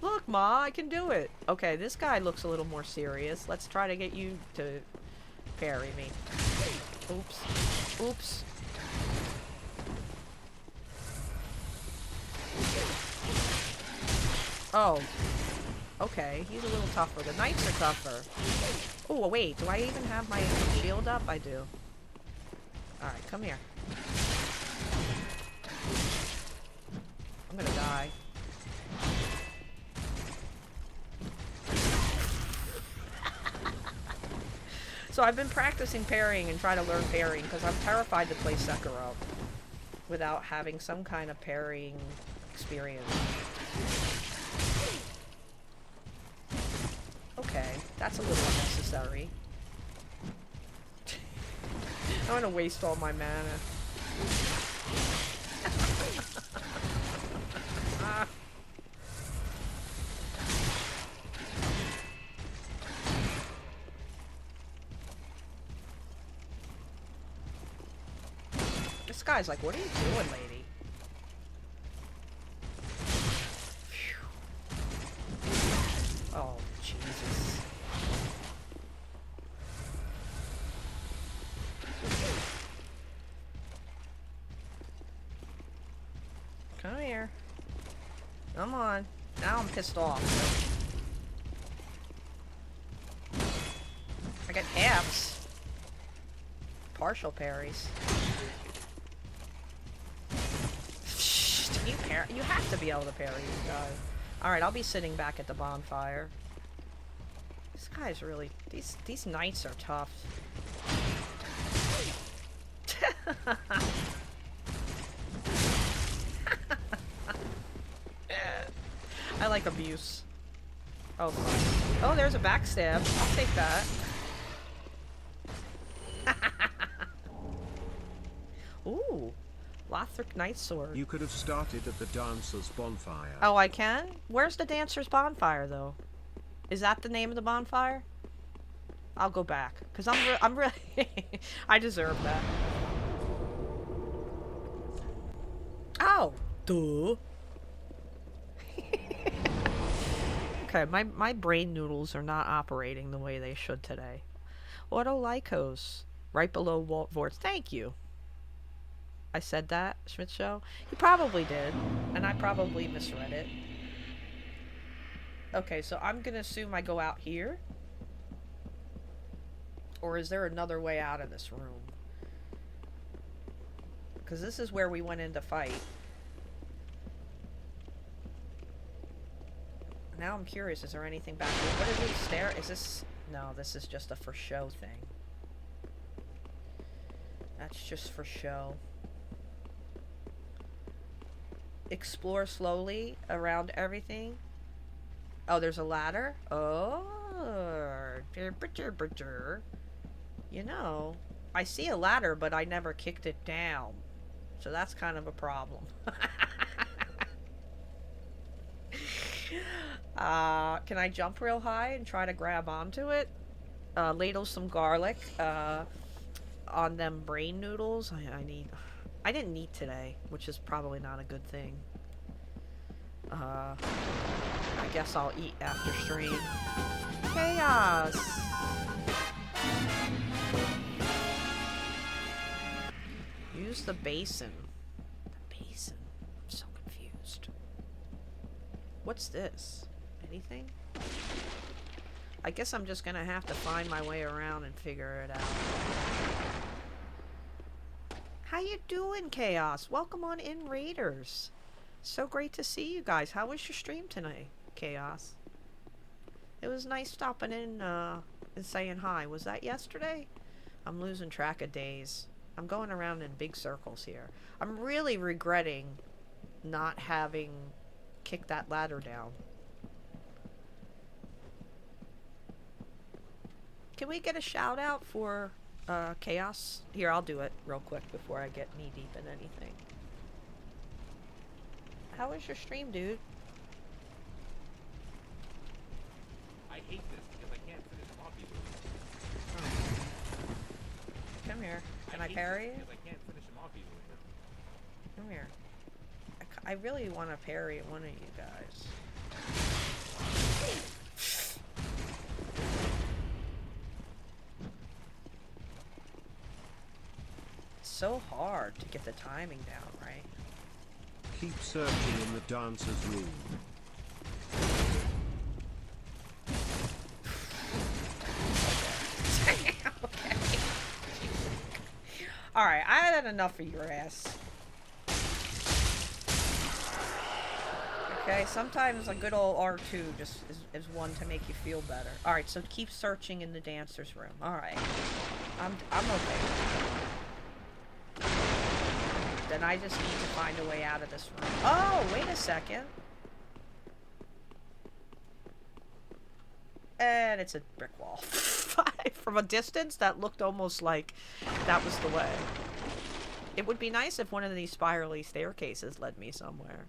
Look, Ma, I can do it. Okay, this guy looks a little more serious. Let's try to get you to parry me. Oops. Oops. Oh. Okay, he's a little tougher. The knights are tougher. Oh, wait, do I even have my shield up? I do. Alright, come here. I'm gonna die. So I've been practicing parrying and trying to learn parrying because I'm terrified to play Sekiro without having some kind of parrying experience. Okay, that's a little unnecessary. I'm gonna waste all my mana. Ah. This guy's like, what are you doing, lady? Phew. Oh, Jesus. Come here. Come on. Now I'm pissed off. I got halves. Partial parries. You have to be able to parry these guys. Alright, I'll be sitting back at the bonfire. This guy's really... These knights are tough. I like abuse. Oh, fuck. Oh, there's a backstab. I'll take that. Ooh. Lothric Knight Sword. You could have started at the Dancer's Bonfire. Oh, I can? Where's the Dancer's Bonfire, though? Is that the name of the bonfire? I'll go back. Because I'm really... I deserve that. Oh! Duh! Okay, my brain noodles are not operating the way they should today. Autolycos. Right below Vorts. Thank you. I said that, Schmidt Show? You probably did. And I probably misread it. Okay, so I'm gonna assume I go out here. Or is there another way out of this room? Because this is where we went in to fight. Now I'm curious, is there anything back here? What is this stair? Is this... No, this is just a for show thing. That's just for show. explore slowly around everything. Oh, there's a ladder? Oh. You know, I see a ladder, but I never kicked it down. So that's kind of a problem. Can I jump real high and try to grab onto it? Ladle some garlic on them brain noodles. I didn't eat today, which is probably not a good thing. I guess I'll eat after stream. Chaos! Use the basin. The basin. I'm so confused. What's this? Anything? I guess I'm just gonna have to find my way around and figure it out. How you doing, Chaos? Welcome on in, Raiders. So great to see you guys. How was your stream tonight, Chaos? It was nice stopping in and saying hi. Was that yesterday? I'm losing track of days. I'm going around in big circles here. I'm really regretting not having kicked that ladder down. Can we get a shout out for Chaos? Here, I'll do it real quick before I get knee deep in anything. How was your stream, dude? I hate this because I can't finish off easily. Come here. Can I parry it? Because I can't finish him off easily. Come here. I really want to parry one of you guys. It's so hard to get the timing down, right? Keep searching in the dancer's room. Okay. Alright, I had enough of your ass. Okay, sometimes a good old R2 just is one to make you feel better. Alright, so keep searching in the dancer's room. Alright. I'm okay. Then I just need to find a way out of this room. Oh, wait a second. And it's a brick wall. From a distance, that looked almost like that was the way. It would be nice if one of these spirally staircases led me somewhere.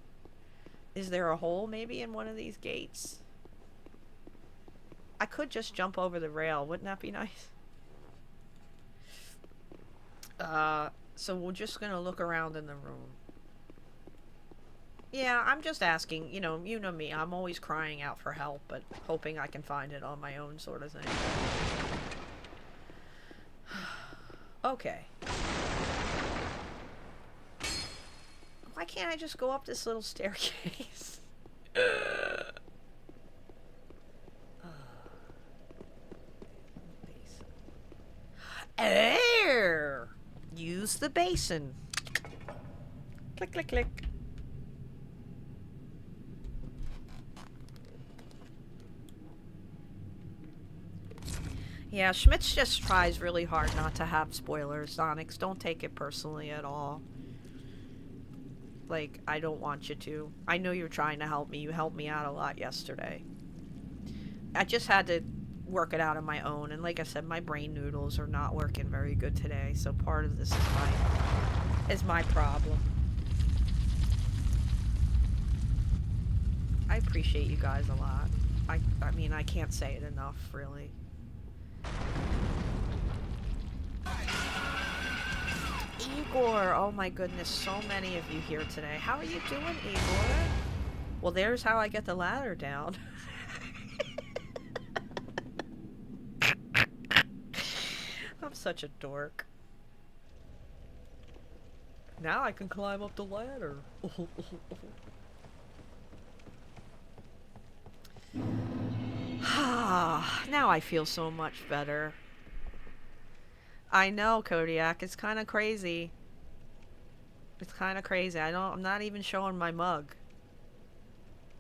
Is there a hole maybe in one of these gates? I could just jump over the rail. Wouldn't that be nice? So we're just gonna look around in the room. Yeah, I'm just asking, you know me, I'm always crying out for help, but hoping I can find it on my own sort of thing. Okay. Why can't I just go up this little staircase? Air! Use the basin. Click, click, click. Yeah, Schmitz just tries really hard not to have spoilers, Onyx. Don't take it personally at all. Like, I don't want you to. I know you're trying to help me. You helped me out a lot yesterday. I just had to work it out on my own, and like I said, my brain noodles are not working very good today, so part of this is my problem. I appreciate you guys a lot. I mean, I can't say it enough, really. Igor! Oh my goodness, so many of you here today. How are you doing, Igor? Well, there's how I get the ladder down. I'm such a dork. Now I can climb up the ladder. Now I feel so much better. I know, Kodiak. It's kind of crazy. It's kind of crazy. I'm not even showing my mug.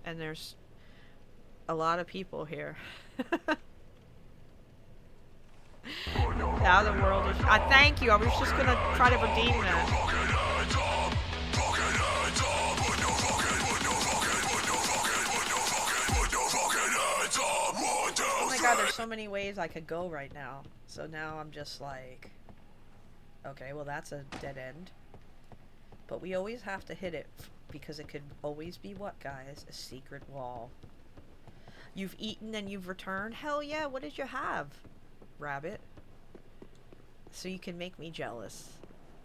And there's a lot of people here. Now the world is... thank you. I was just gonna try to redeem that. my god, there's so many ways I could go right now. So now I'm just like, okay, well that's a dead end. But we always have to hit it because it could always be what, guys? A secret wall. You've eaten and you've returned? Hell yeah, what did you have, rabbit? So you can make me jealous.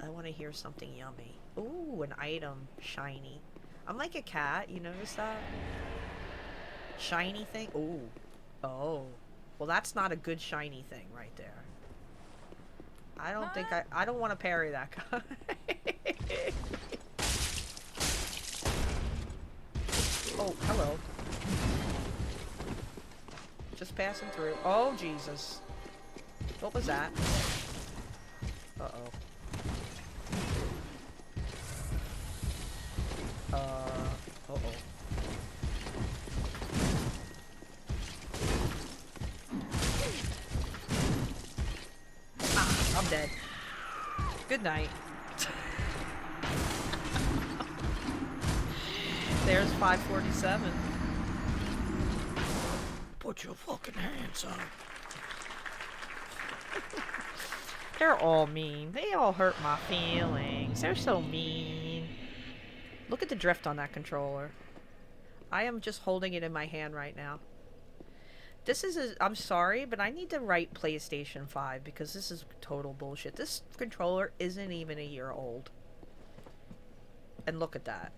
I want to hear something yummy. Ooh, an item. Shiny. I'm like a cat, you notice that? Shiny thing? Ooh. Oh. Well, that's not a good shiny thing right there. I don't think I don't want to parry that guy. Oh, hello. Just passing through. Oh, Jesus. What was that? Uh-oh. Uh-oh. Ah, I'm dead. Good night. There's 547. Put your fucking hands up. They're all mean. They all hurt my feelings. They're so mean. Look at the drift on that controller. I am just holding it in my hand right now. This is I'm sorry, but I need to write PlayStation 5 because this is total bullshit. This controller isn't even a year old. And look at that.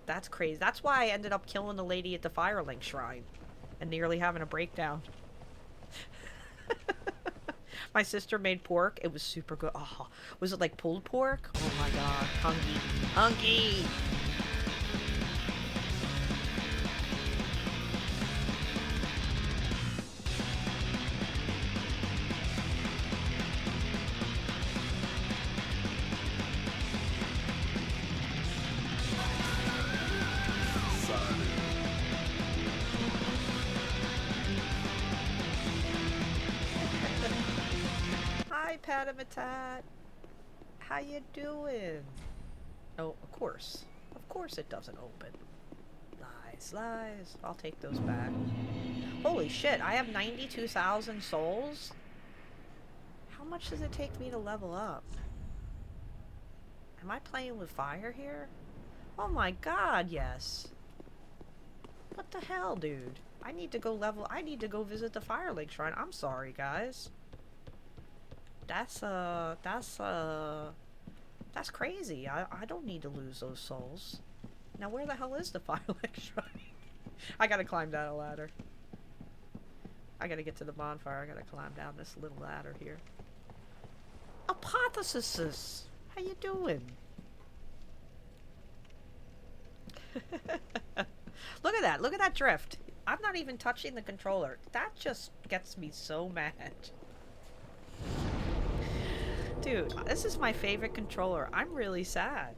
That's crazy. That's why I ended up killing the lady at the Firelink Shrine and nearly having a breakdown. My sister made pork. It was super good. Oh, was it like pulled pork? Oh my god. Hungy. Hungy! Hi, Patamatat. How you doing? Oh, of course. Of course it doesn't open. Lies, lies. I'll take those back. Holy shit, I have 92,000 souls? How much does it take me to level up? Am I playing with fire here? Oh my god, yes. What the hell, dude? I need to go visit the Firelink Shrine. I'm sorry, guys. That's crazy. I don't need to lose those souls. Now where the hell is the Firelink Shrine? I gotta climb down a ladder. I gotta get to the bonfire. I gotta climb down this little ladder here. Apotheosis! How you doing? Look at that. Look at that drift. I'm not even touching the controller. That just gets me so mad. Dude, this is my favorite controller. I'm really sad.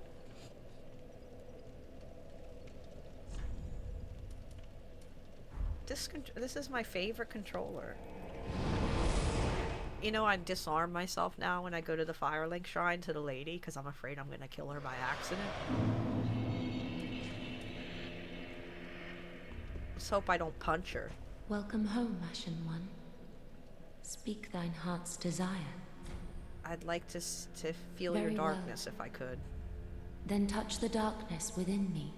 This is my favorite controller. You know, I disarm myself now when I go to the Firelink Shrine to the lady because I'm afraid I'm going to kill her by accident. Let's hope I don't punch her. Welcome home, Ashen One. Speak thine heart's desire. I'd like to feel Very your darkness if I could. Then touch the darkness within me.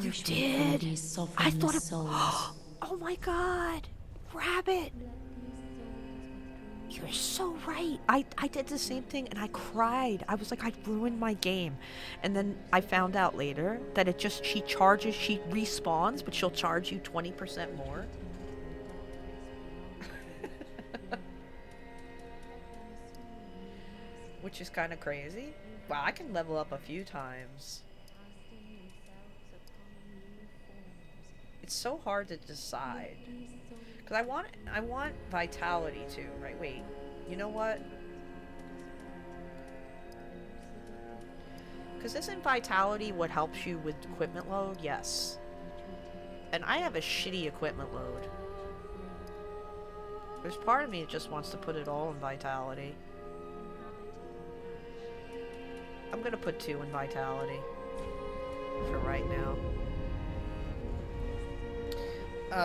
You did? I thought it... Oh my god! Rabbit! You're so right. I did the same thing and I cried. I was like, I ruined my game. And then I found out later that it just, she respawns, but she'll charge you 20% more. Which is kind of crazy. Wow, I can level up a few times. It's so hard to decide. Because I want vitality too, right? Wait, you know what? Because isn't vitality what helps you with equipment load? Yes. And I have a shitty equipment load. There's part of me that just wants to put it all in vitality. I'm gonna put 2 in vitality for right now.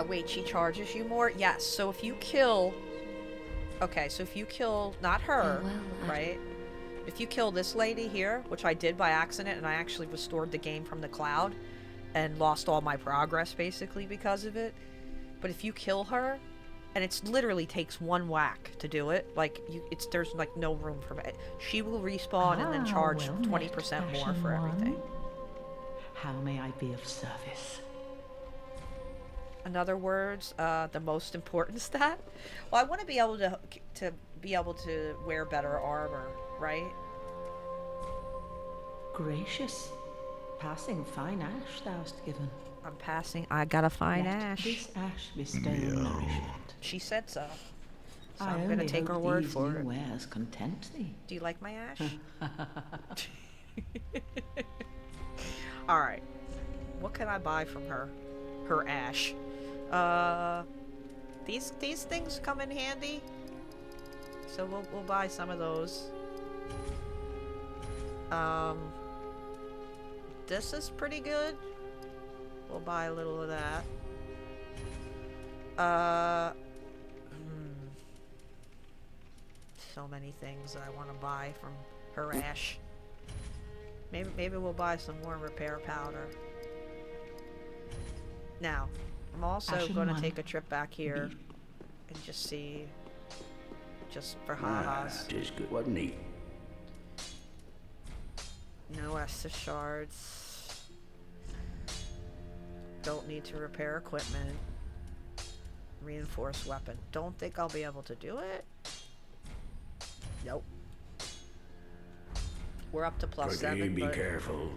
Wait, she charges you more? Yes, so if you kill... Okay, so if you kill, not her, right? If you kill this lady here, which I did by accident, and I actually restored the game from the cloud, and lost all my progress, basically, because of it. But if you kill her, and it literally takes one whack to do it, like, there's, like, no room for it. She will respawn and then charge 20% more for everything. How may I be of service? In other words, the most important stat? Well, I want to be able to be able to wear better armor, right? Gracious. Passing fine ash thou'st given. I'm passing. I got a fine ash. This ash bestow nourishment. She said so. So I I'm gonna take her word for it. Wares content thee. Do you like my ash? Alright. What can I buy from her? Her ash. These things come in handy. So we'll buy some of those. This is pretty good. We'll buy a little of that. So many things that I want to buy from her ash. Maybe we'll buy some more repair powder. Now, I'm also going to take a trip back here and just see, just for ha-has. Just good, wasn't he? No Estus shards. Don't need to repair equipment. Reinforced weapon. Don't think I'll be able to do it. Nope. We're up to +7, Be but careful.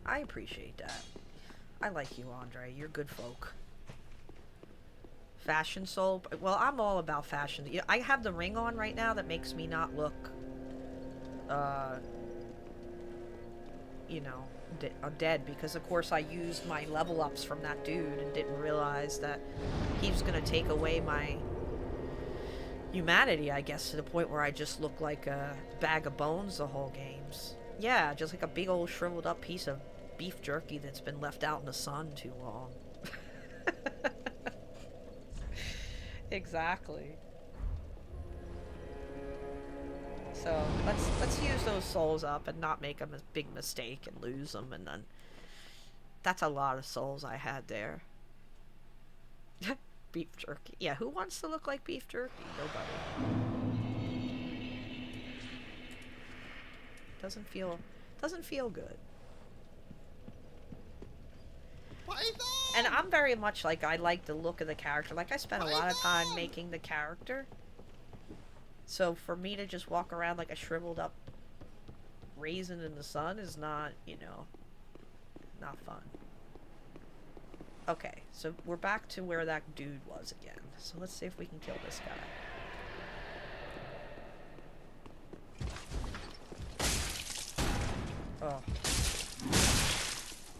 I appreciate that. I like you, Andre. You're good folk. Fashion soul. Well, I'm all about fashion. I have the ring on right now that makes me not look, you know, dead, because of course I used my level ups from that dude and didn't realize that he was gonna take away my humanity, I guess, to the point where I just look like a bag of bones the whole games. Yeah, just like a big old shriveled up piece of beef jerky that's been left out in the sun too long. Exactly. So let's use those souls up and not make a big mistake and lose them, and then that's a lot of souls I had there. Beef jerky. Yeah, who wants to look like beef jerky? Nobody. Doesn't feel good. And I'm very much like, I like the look of the character. Like, I spent a lot of time making the character. So for me to just walk around like a shriveled up raisin in the sun is not, you know, not fun. Okay, so we're back to where that dude was again. So let's see if we can kill this guy. Oh.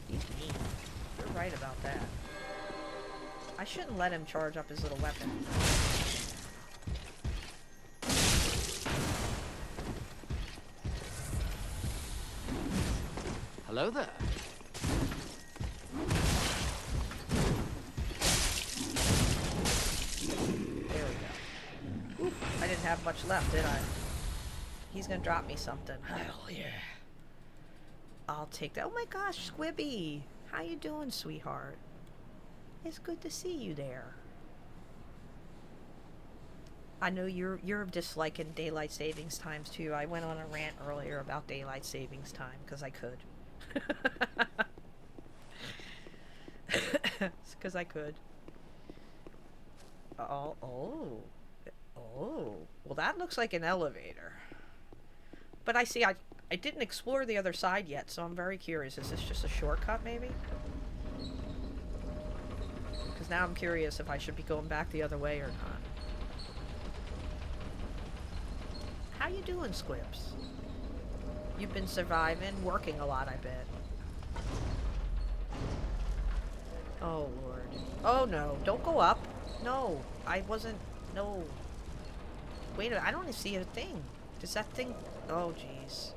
He's mean. You're right about that. I shouldn't let him charge up his little weapon. Hello there. There we go. Oof, I didn't have much left, did I? He's gonna drop me something. Hell yeah. I'll take that. Oh my gosh, Squibby! How you doing, sweetheart? It's good to see you there. I know you're disliking daylight savings times too. I went on a rant earlier about daylight savings time because I could. Because I could. Oh. Well, that looks like an elevator. But I see, I didn't explore the other side yet, so I'm very curious. Is this just a shortcut, maybe? Because now I'm curious if I should be going back the other way or not. How you doing, Squibs? You've been surviving, working a lot, I bet. Oh, Lord. Oh, no. Don't go up. No. I wasn't... No. Wait a minute. I don't even see a thing. Does that thing... Oh, jeez.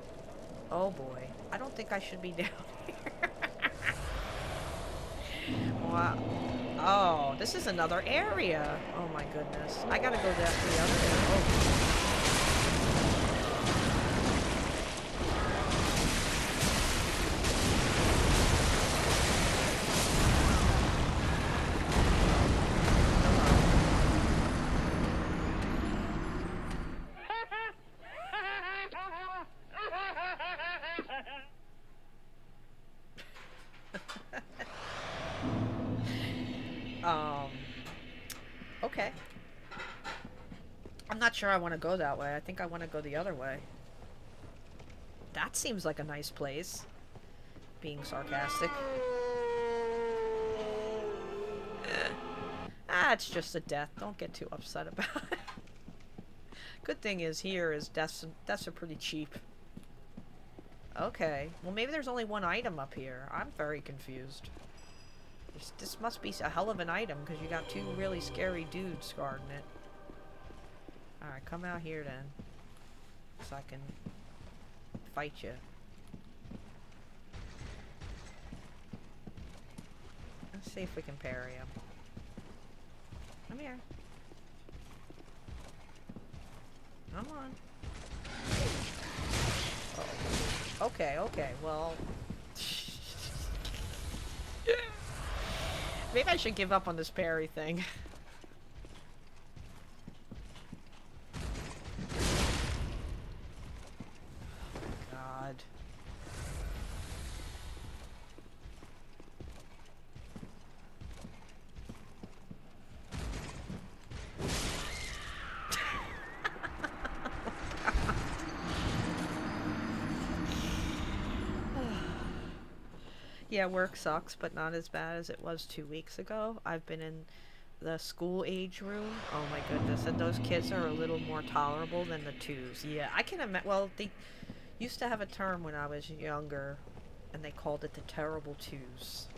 Oh, boy. I don't think I should be down here. Wow. Oh, this is another area. Oh my goodness. I gotta go down to the other area. Oh. Okay. I'm not sure I want to go that way. I think I want to go the other way. That seems like a nice place. Being sarcastic. It's just a death. Don't get too upset about it. Good thing is here is deaths are pretty cheap. Okay. Well, maybe there's only one item up here. I'm very confused. This must be a hell of an item, because you got two really scary dudes guarding it. Alright, come out here then. So I can fight you. Let's see if we can parry him. Come here. Come on. Oh. Okay, okay, well... Maybe I should give up on this parry thing. God. Yeah, work sucks, but not as bad as it was 2 weeks ago. I've been in the school age room. Oh my goodness, and those kids are a little more tolerable than the twos. Yeah, I can imagine. Well, they used to have a term when I was younger, and they called it the terrible twos.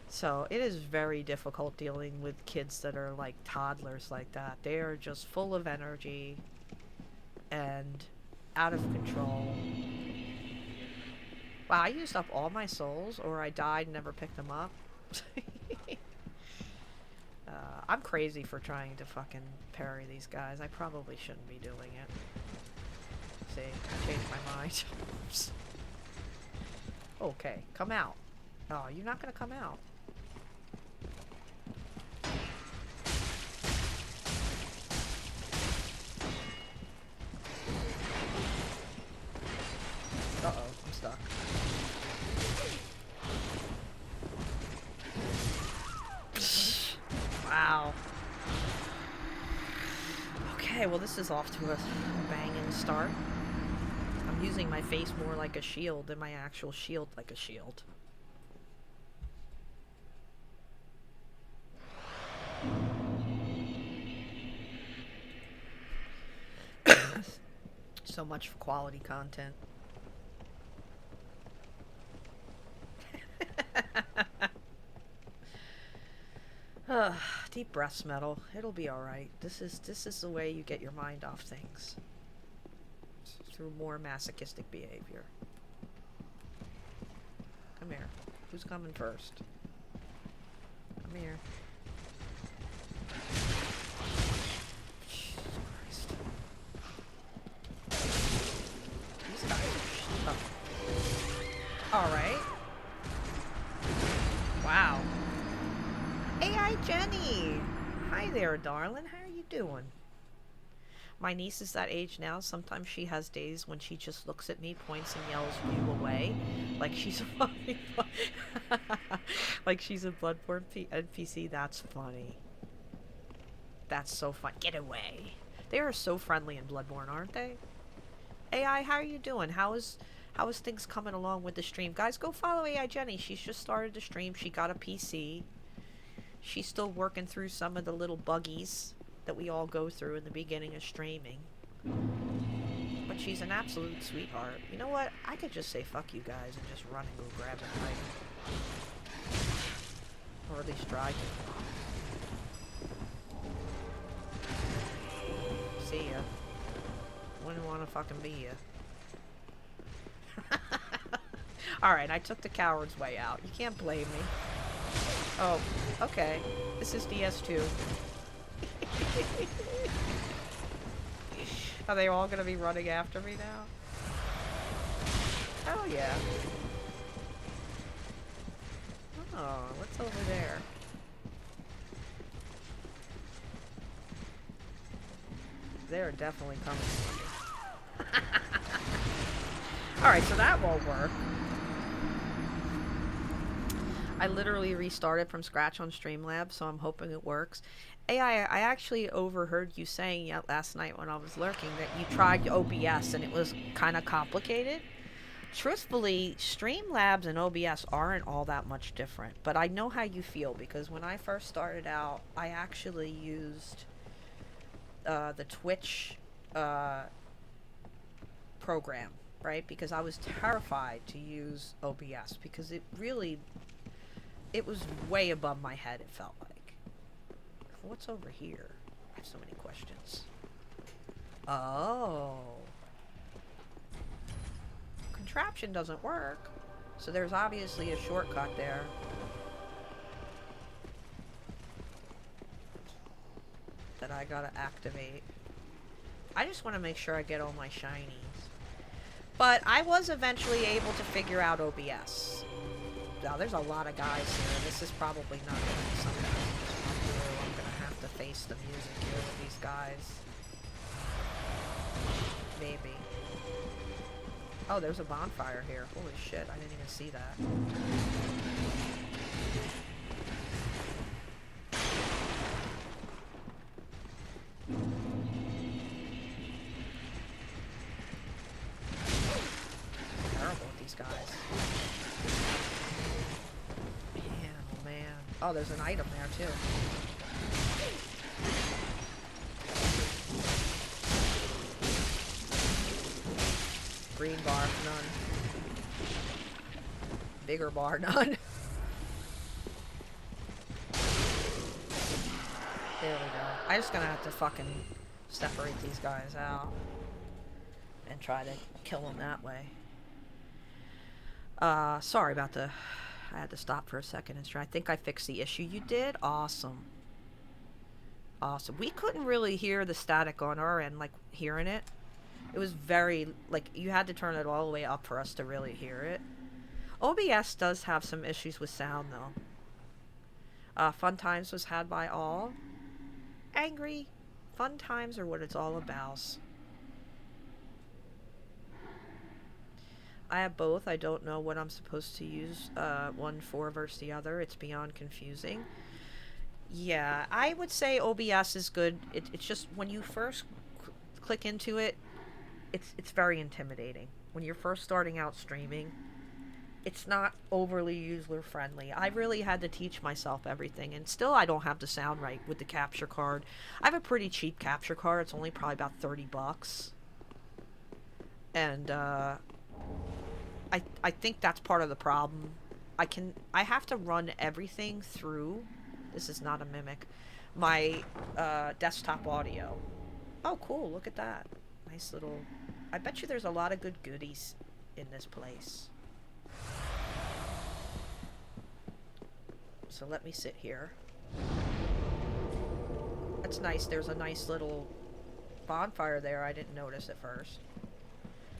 So it is very difficult dealing with kids that are like toddlers like that. They are just full of energy and out of control. Wow, I used up all my souls, or I died and never picked them up. I'm crazy for trying to fucking parry these guys. I probably shouldn't be doing it. See, I changed my mind. Okay, come out. Oh, you're not gonna come out. Uh-oh, I'm stuck. Wow. Okay, well this is off to a banging start. I'm using my face more like a shield than my actual shield like a shield. So much for quality content. Deep breaths, Metal. It'll be alright. This is the way you get your mind off things. Through more masochistic behavior. Come here. Who's coming first? Come here. Jesus Christ. These guys are stuck. Alright. Wow. AI Jenny! Hi there, darling. How are you doing? My niece is that age now. Sometimes she has days when she just looks at me, points, and yells "you away," like she's a fucking like she's a Bloodborne NPC. That's funny. That's so fun. Get away. They are so friendly in Bloodborne, aren't they? AI, how are you doing? How is things coming along with the stream? Guys, go follow AI Jenny. She's just started the stream. She got a PC. She's still working through some of the little buggies that we all go through in the beginning of streaming. But she's an absolute sweetheart. You know what? I could just say fuck you guys and just run and go grab an item. Or at least try to. See ya. Wouldn't want to fucking be ya. Alright, I took the coward's way out. You can't blame me. Oh, okay. This is DS2. Are they all gonna be running after me now? Oh yeah. Oh, what's over there? They're definitely coming for me. Alright, so that won't work. I literally restarted from scratch on Streamlabs, so I'm hoping it works. AI, I actually overheard you saying last night when I was lurking that you tried OBS and it was kind of complicated. Truthfully, Streamlabs and OBS aren't all that much different, but I know how you feel because when I first started out, I actually used the Twitch program, right? Because I was terrified to use OBS because it was way above my head, it felt like. What's over here? I have so many questions. Oh. Contraption doesn't work. So there's obviously a shortcut there. That I gotta activate. I just want to make sure I get all my shinies. But I was eventually able to figure out OBS. Now, there's a lot of guys here. This is probably not going to be something I can just run through. I'm going to have to face the music here with these guys. Maybe. Oh, there's a bonfire here. Holy shit, I didn't even see that. Terrible with these guys. Oh, there's an item there, too. Green bar, none. Bigger bar, none. There we go. I'm just gonna have to fucking separate these guys out. And try to kill them that way. Sorry about the... I had to stop for a second and try. I think I fixed the issue. You did? Awesome. Awesome. We couldn't really hear the static on our end, like, hearing it. It was very, like, you had to turn it all the way up for us to really hear it. OBS does have some issues with sound, though. Fun Times was had by all. Angry. Fun Times are what it's all about. I have both. I don't know what I'm supposed to use one for versus the other. It's beyond confusing. Yeah, I would say OBS is good. It's just when you first click into it, it's very intimidating. When you're first starting out streaming, it's not overly user-friendly. I really had to teach myself everything, and still I don't have the sound right with the capture card. I have a pretty cheap capture card. It's only probably about $30. And, I think that's part of the problem. I have to run everything through, this is not a mimic, my desktop audio. Oh cool, look at that. Nice little, I bet you there's a lot of good goodies in this place. So let me sit here. That's nice, there's a nice little bonfire there. I didn't notice at first.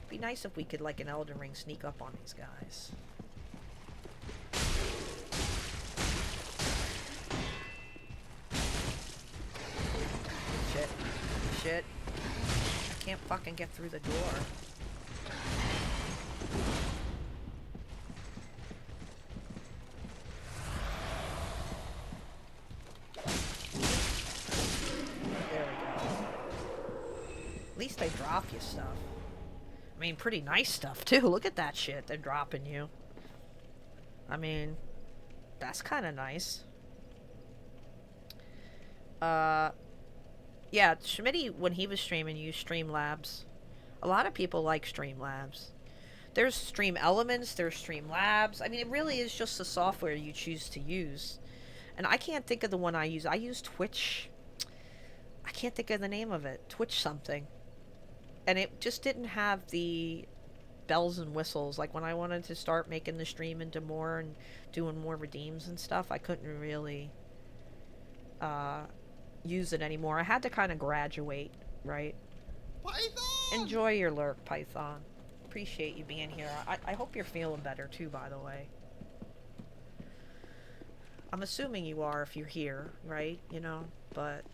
Be nice if we could, like an Elden Ring, sneak up on these guys. Shit. Shit. I can't fucking get through the door. There we go. At least they drop you stuff. I mean, pretty nice stuff, too. Look at that shit they're dropping you. I mean, that's kind of nice. Yeah, Schmitty, when he was streaming, used Streamlabs. A lot of people like Streamlabs. There's Stream Elements, there's Streamlabs. I mean, it really is just the software you choose to use. And I can't think of the one I use. I use Twitch. I can't think of the name of it. Twitch something. And it just didn't have the bells and whistles. Like when I wanted to start making the stream into more and doing more redeems and stuff, I couldn't really use it anymore. I had to kind of graduate, right? Python! Enjoy your lurk, Python. Appreciate you being here. I hope you're feeling better too, by the way. I'm assuming you are if you're here, right? You know, but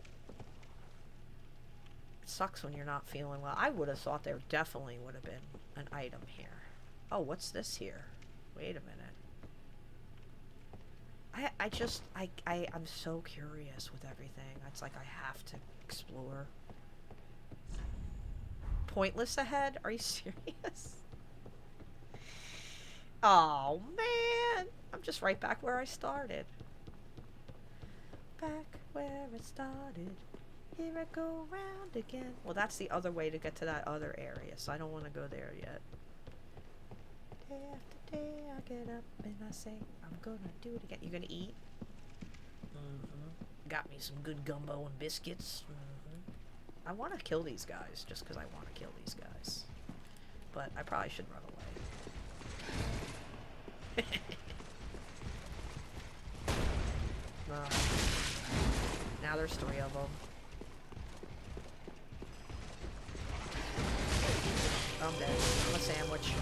it sucks when you're not feeling well. I would have thought there definitely would have been an item here. Oh, what's this here? Wait a minute. I'm so curious with everything. It's like I have to explore. Pointless ahead? Are you serious? Oh, man. I'm just right back where I started. Back where it started. Here I go round again. Well, that's the other way to get to that other area, so I don't want to go there yet. Day after day, I get up and I say, I'm gonna do it again. You gonna eat? Got me some good gumbo and biscuits. I want to kill these guys just because I want to kill these guys. But I probably should run away. Now there's 3 of them. I'm dead. I'm a sandwich.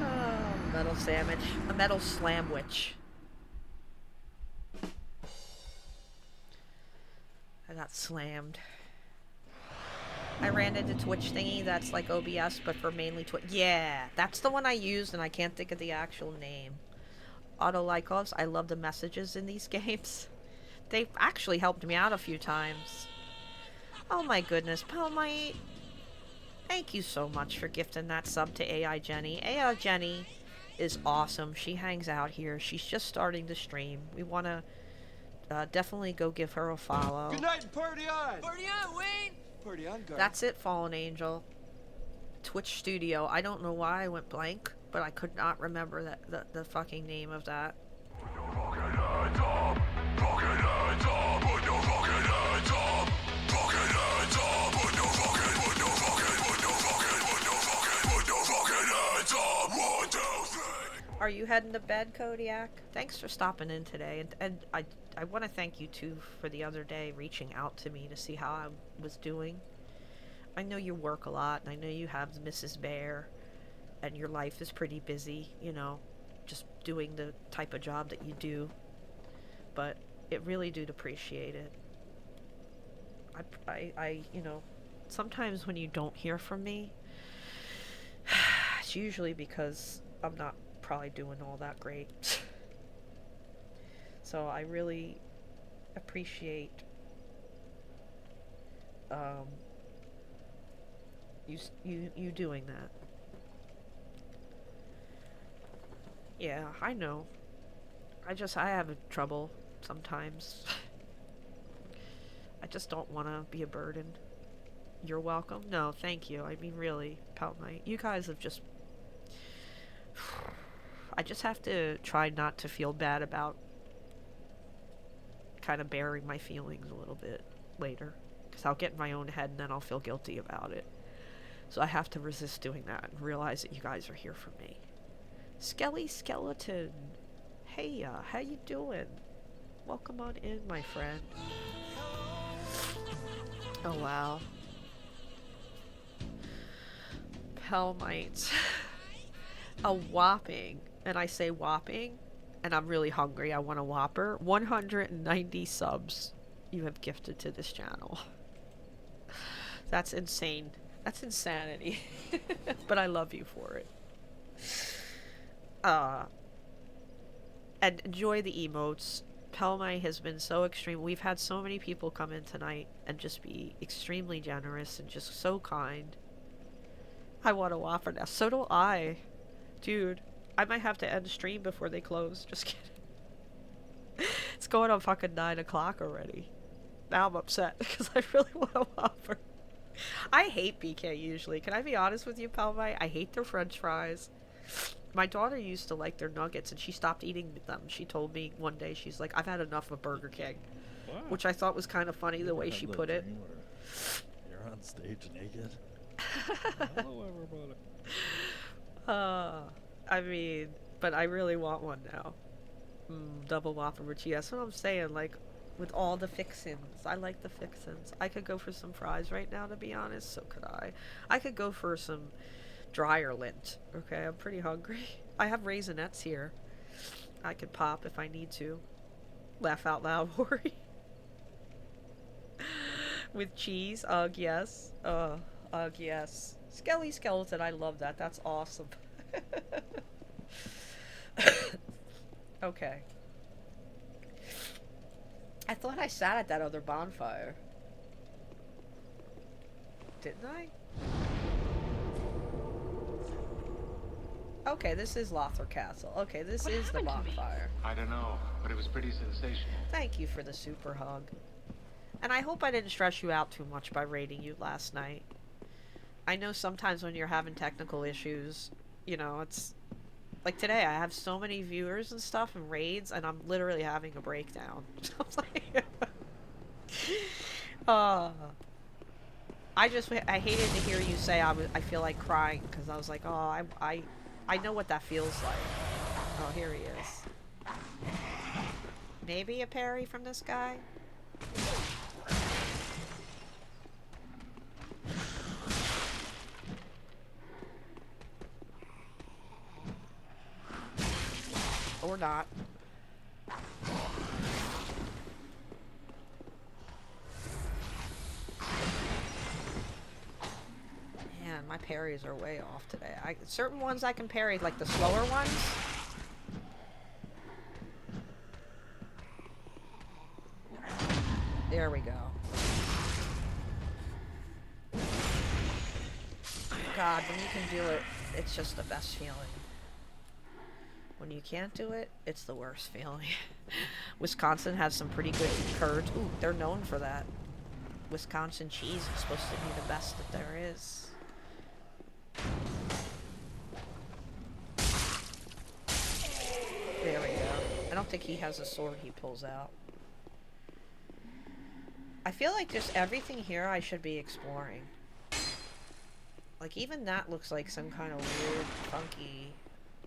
Oh, metal sandwich. A metal slamwich. I got slammed. I ran into Twitch thingy that's like OBS, but for mainly Twitch. Yeah, that's the one I used, and I can't think of the actual name. Auto Lykovs, I love the messages in these games. They've actually helped me out a few times. Oh my goodness, Palmite. Thank you so much for gifting that sub to AI Jenny. AI Jenny is awesome. She hangs out here. She's just starting to stream. We want to definitely go give her a follow. Good night and party on! Party on, Wayne! Party on, guard. That's it, Fallen Angel. Twitch Studio. I don't know why I went blank, but I could not remember that the fucking name of that. Are you heading to bed, Kodiak? Thanks for stopping in today, and I want to thank you too for the other day reaching out to me to see how I was doing. I know you work a lot, and I know you have Mrs. Bear, and your life is pretty busy, you know, just doing the type of job that you do, but it really do appreciate it. I you know, sometimes when you don't hear from me, it's usually because I'm not probably doing all that great. So I really appreciate you doing that. Yeah, I know. I have trouble sometimes. I just don't want to be a burden. You're welcome. No, thank you. I mean, really, Palmite. You guys have just... I just have to try not to feel bad about kind of bearing my feelings a little bit later. Because I'll get in my own head and then I'll feel guilty about it. So I have to resist doing that and realize that you guys are here for me. Skelly Skeleton. Hey, how you doing? Welcome on in, my friend. Oh, wow. Palmite. A whopping, and I say whopping, and I'm really hungry, I want a Whopper, 190 subs you have gifted to this channel. That's insane. That's insanity. But I love you for it. And enjoy the emotes. Palmite has been so extreme. We've had so many people come in tonight and just be extremely generous and just so kind. I want a Whopper now. So do I. Dude, I might have to end the stream before they close. Just kidding. It's going on fucking 9 o'clock already. Now I'm upset because I really want a Whopper. I hate BK usually. Can I be honest with you, Palmite? I hate their french fries. My daughter used to like their nuggets and she stopped eating them. She told me one day, she's like, I've had enough of Burger King. which I thought was kind of funny the way she put it. You're on stage naked. Hello, everybody. I mean, but I really want one now. Double Whopper with cheese. That's what I'm saying. Like, with all the fixins, I like the fixins. I could go for some fries right now, to be honest. So could I. I could go for some dryer lint. Okay, I'm pretty hungry. I have Raisinets here. I could pop if I need to. Laugh out loud, Hori. With cheese. Ugh, yes. Ugh, yes. Skelly Skeleton, I love that. That's awesome. Okay. I thought I sat at that other bonfire. Didn't I? Okay, this is Lothar Castle. Okay, this is the bonfire. I don't know, but it was pretty sensational. Thank you for the super hug. And I hope I didn't stress you out too much by raiding you last night. I know sometimes when you're having technical issues, you know, it's... Like today, I have so many viewers and stuff and raids, and I'm literally having a breakdown. I hated to hear you say I feel like crying, because I was like, oh, I know what that feels like. Oh, here he is. Maybe a parry from this guy? Or not. Man, my parries are way off today. Certain ones I can parry, like the slower ones. There we go. God, when you can do it, it's just the best feeling. When you can't do it, it's the worst feeling. Wisconsin has some pretty good curds. Ooh, they're known for that. Wisconsin cheese is supposed to be the best that there is. There we go. I don't think he has a sword he pulls out. I feel like just everything here I should be exploring. Like, even that looks like some kind of weird, funky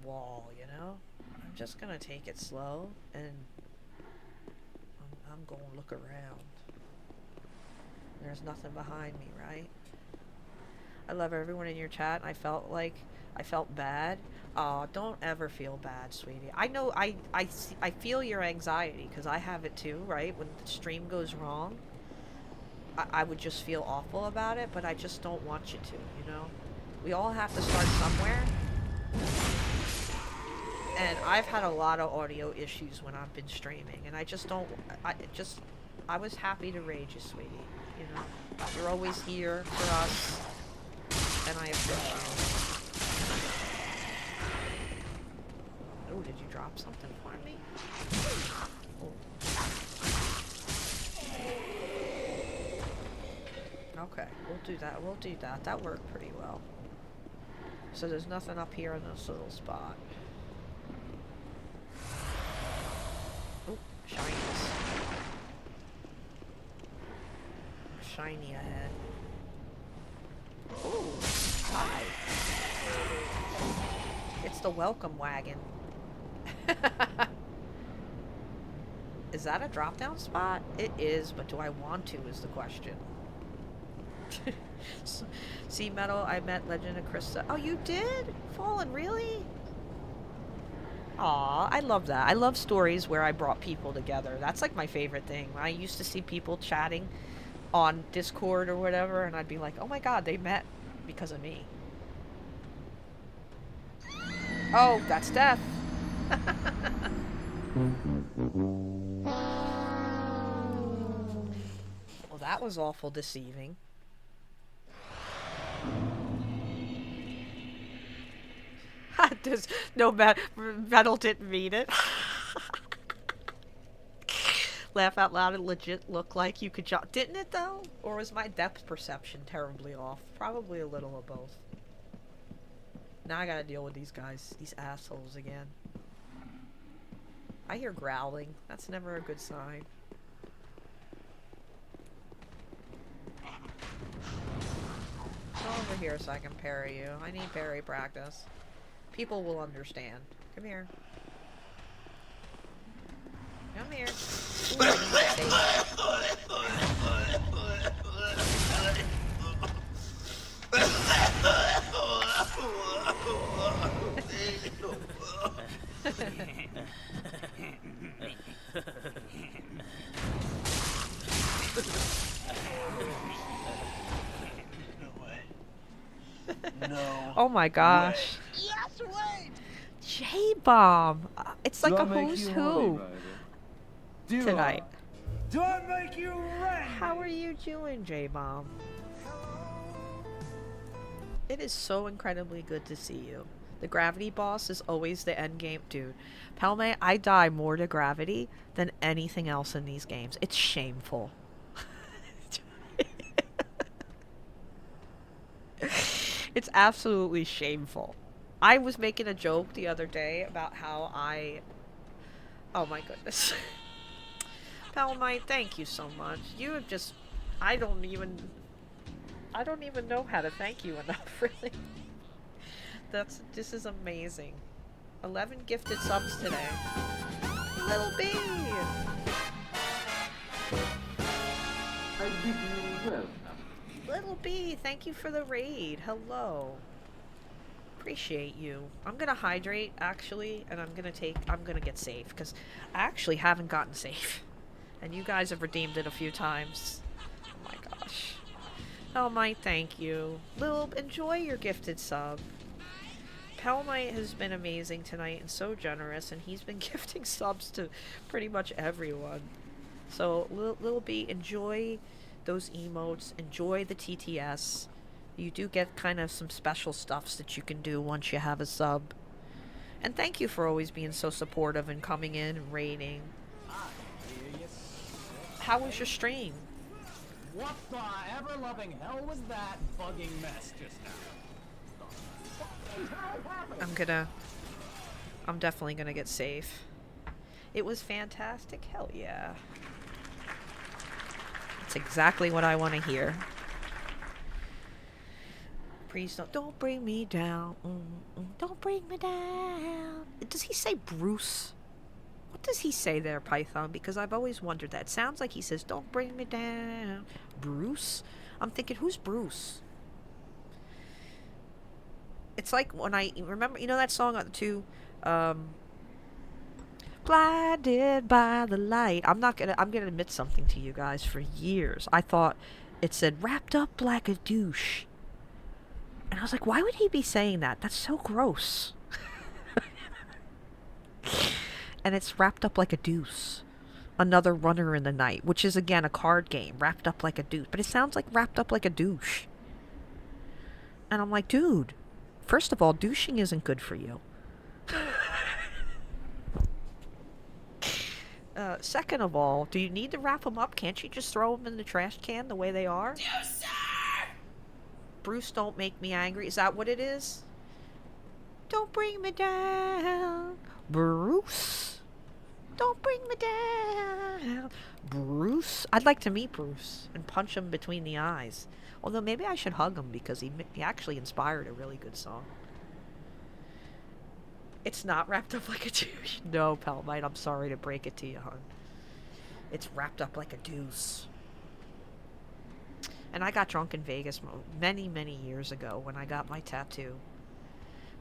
wall, you know? I'm just gonna take it slow, and I'm gonna look around. There's nothing behind me, right? I love everyone in your chat. I felt bad. Oh, don't ever feel bad, sweetie. I know, I feel your anxiety, because I have it too, right? When the stream goes wrong, I would just feel awful about it, but I just don't want you to, you know? We all have to start somewhere. And I've had a lot of audio issues when I've been streaming, and I just don't, I was happy to raid you, sweetie, you know? You're always here for us, and I appreciate it. Oh, did you drop something for me? Oh. Okay, we'll do that. That worked pretty well. So there's nothing up here in this little spot. Oh, shinies. Shiny ahead. Ooh, hi. It's the welcome wagon. Is that a drop-down spot? It is, but do I want to is the question. See, Metal, I met Legend of Krista. Oh, you did? Fallen, really? Aw, I love that. I love stories where I brought people together. That's like my favorite thing. I used to see people chatting on Discord or whatever, and I'd be like, oh my god, they met because of me. Oh, that's death. Well, that was awful deceiving. Does no Metal didn't mean it. Laugh out loud and legit look like you could jump. Didn't it though? Or was my depth perception terribly off? Probably a little of both. Now I gotta deal with these guys, these assholes again. I hear growling. That's never a good sign. here so I can parry you. I need parry practice. People will understand. Come here. Come here. Ooh, I need No. Oh my gosh. Yes, wait! J-Bomb! It's like Do I a make who's you who horny, baby? tonight. Do I make you ready? How are you doing, J-Bomb? It is so incredibly good to see you. The gravity boss is always the end game. Dude, Palme, I die more to gravity than anything else in these games. It's shameful. It's absolutely shameful. I was making a joke the other day about how oh my goodness. Palmite, thank you so much. You have just... I don't even know how to thank you enough, really. This is amazing. 11 gifted subs today. Little B! I bid you welcome. Little B, thank you for the raid. Hello. Appreciate you. I'm gonna hydrate, actually, and I'm gonna get safe, because I actually haven't gotten safe. And you guys have redeemed it a few times. Oh my gosh. Pelmite, thank you. Lil, enjoy your gifted sub. Pelmite has been amazing tonight and so generous, and he's been gifting subs to pretty much everyone. So, Lil B, enjoy those emotes, enjoy the TTS. You do get kind of some special stuffs that you can do once you have a sub. And thank you for always being so supportive and coming in and raiding. How was your stream? What the ever-loving hell was that bugging mess just now? I'm definitely gonna get safe. It was fantastic. Hell yeah. That's exactly what I want to hear. Please don't bring me down. Don't bring me down. Does he say Bruce? What does he say there, Python? Because I've always wondered that. It sounds like he says, don't bring me down. Bruce? I'm thinking, who's Bruce? It's like when I remember, you know that song on two, blinded by the light. I'm gonna admit something to you guys. For years, I thought it said wrapped up like a douche. And I was like, why would he be saying that? That's so gross. And it's wrapped up like a deuce. Another runner in the night, which is again a card game, wrapped up like a deuce. But it sounds like wrapped up like a douche. And I'm like, dude, first of all, douching isn't good for you. Second of all, do you need to wrap them up? Can't you just throw them in the trash can the way they are? Yes, sir! Bruce, don't make me angry. Is that what it is? Don't bring me down, Bruce. Don't bring me down, Bruce. I'd like to meet Bruce and punch him between the eyes. Although maybe I should hug him because he actually inspired a really good song. It's not wrapped up like a douche. No, Palmite, I'm sorry to break it to you, hon. It's wrapped up like a deuce. And I got drunk in Vegas many, many years ago when I got my tattoo.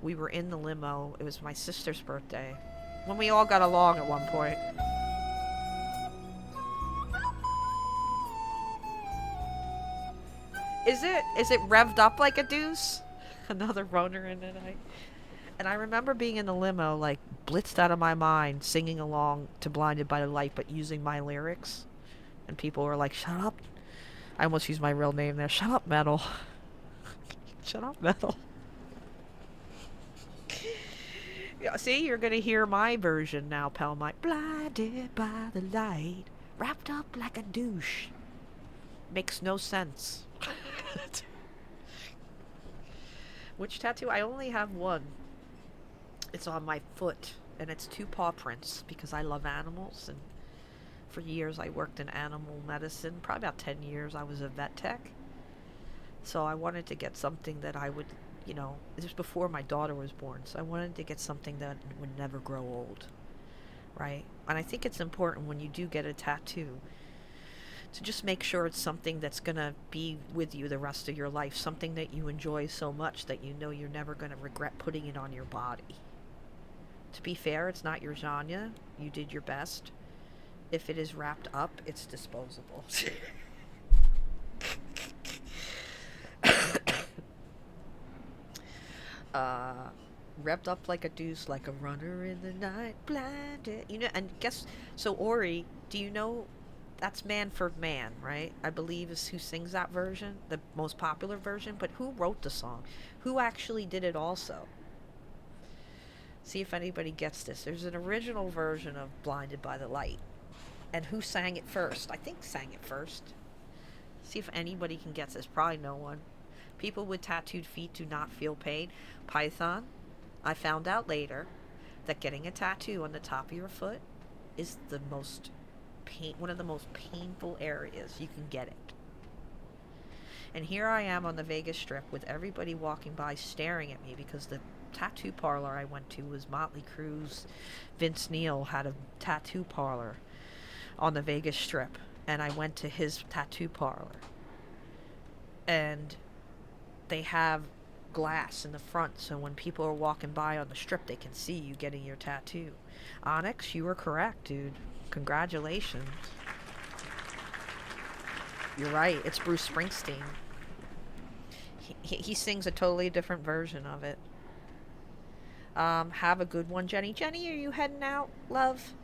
We were in the limo. It was my sister's birthday. When we all got along at one point. Is it revved up like a deuce? Another runner in the night. And I remember being in the limo, like, blitzed out of my mind, singing along to Blinded by the Light, but using my lyrics. And people were like, shut up. I almost used my real name there. Shut up, Metal. Shut up, Metal. Yeah, see, you're gonna hear my version now, Palmite. Blinded by the light, wrapped up like a douche. Makes no sense. Which tattoo? I only have one. It's on my foot, and it's 2 paw prints because I love animals, and for years I worked in animal medicine. Probably about 10 years I was a vet tech. So I wanted to get something that I would, you know, this was before my daughter was born, so I wanted to get something that would never grow old, right? And I think it's important when you do get a tattoo to just make sure it's something that's going to be with you the rest of your life, something that you enjoy so much that you know you're never going to regret putting it on your body. To be fair, it's not your genre. You did your best. If it is wrapped up, it's disposable. Wrapped up like a deuce, like a runner in the night, blinded. You know, and guess, so Ori, do you know, that's Manford Mann, right? I believe is who sings that version, the most popular version, but who wrote the song? Who actually did it also? See if anybody gets this. There's an original version of Blinded by the Light. And who sang it first? I think sang it first. See if anybody can guess this. Probably no one. People with tattooed feet do not feel pain. Python, I found out later that getting a tattoo on the top of your foot is the most one of the most painful areas you can get it. And here I am on the Vegas Strip with everybody walking by staring at me because the tattoo parlor I went to was Motley Crue's. Vince Neil had a tattoo parlor on the Vegas Strip, and I went to his tattoo parlor, and they have glass in the front, so when people are walking by on the strip, they can see you getting your tattoo. Onyx, you were correct, dude. Congratulations. You're right. It's Bruce Springsteen. He sings a totally different version of it. Have a good one, Jenny. Jenny, are you heading out, love?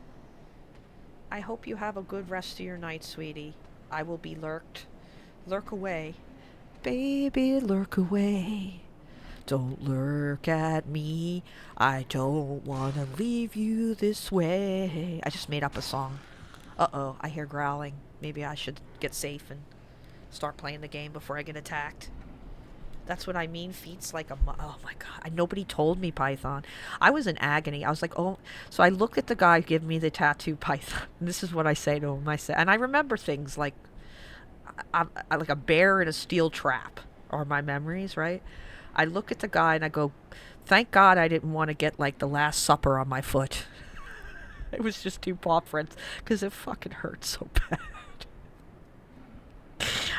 I hope you have a good rest of your night, sweetie. I will be lurked. Lurk away. Baby, lurk away. Don't lurk at me. I don't want to leave you this way. I just made up a song. Uh-oh, I hear growling. Maybe I should get safe and start playing the game before I get attacked. That's what I mean. Feet's like a... Oh, my God. Nobody told me, Python. I was in agony. I was like, oh... So I look at the guy giving me the tattoo, Python. And this is what I say to him. And I remember things like... I like a bear in a steel trap are my memories, right? I look at the guy and I go, thank God I didn't want to get like the Last Supper on my foot. It was just too paw prints because it fucking hurt so bad.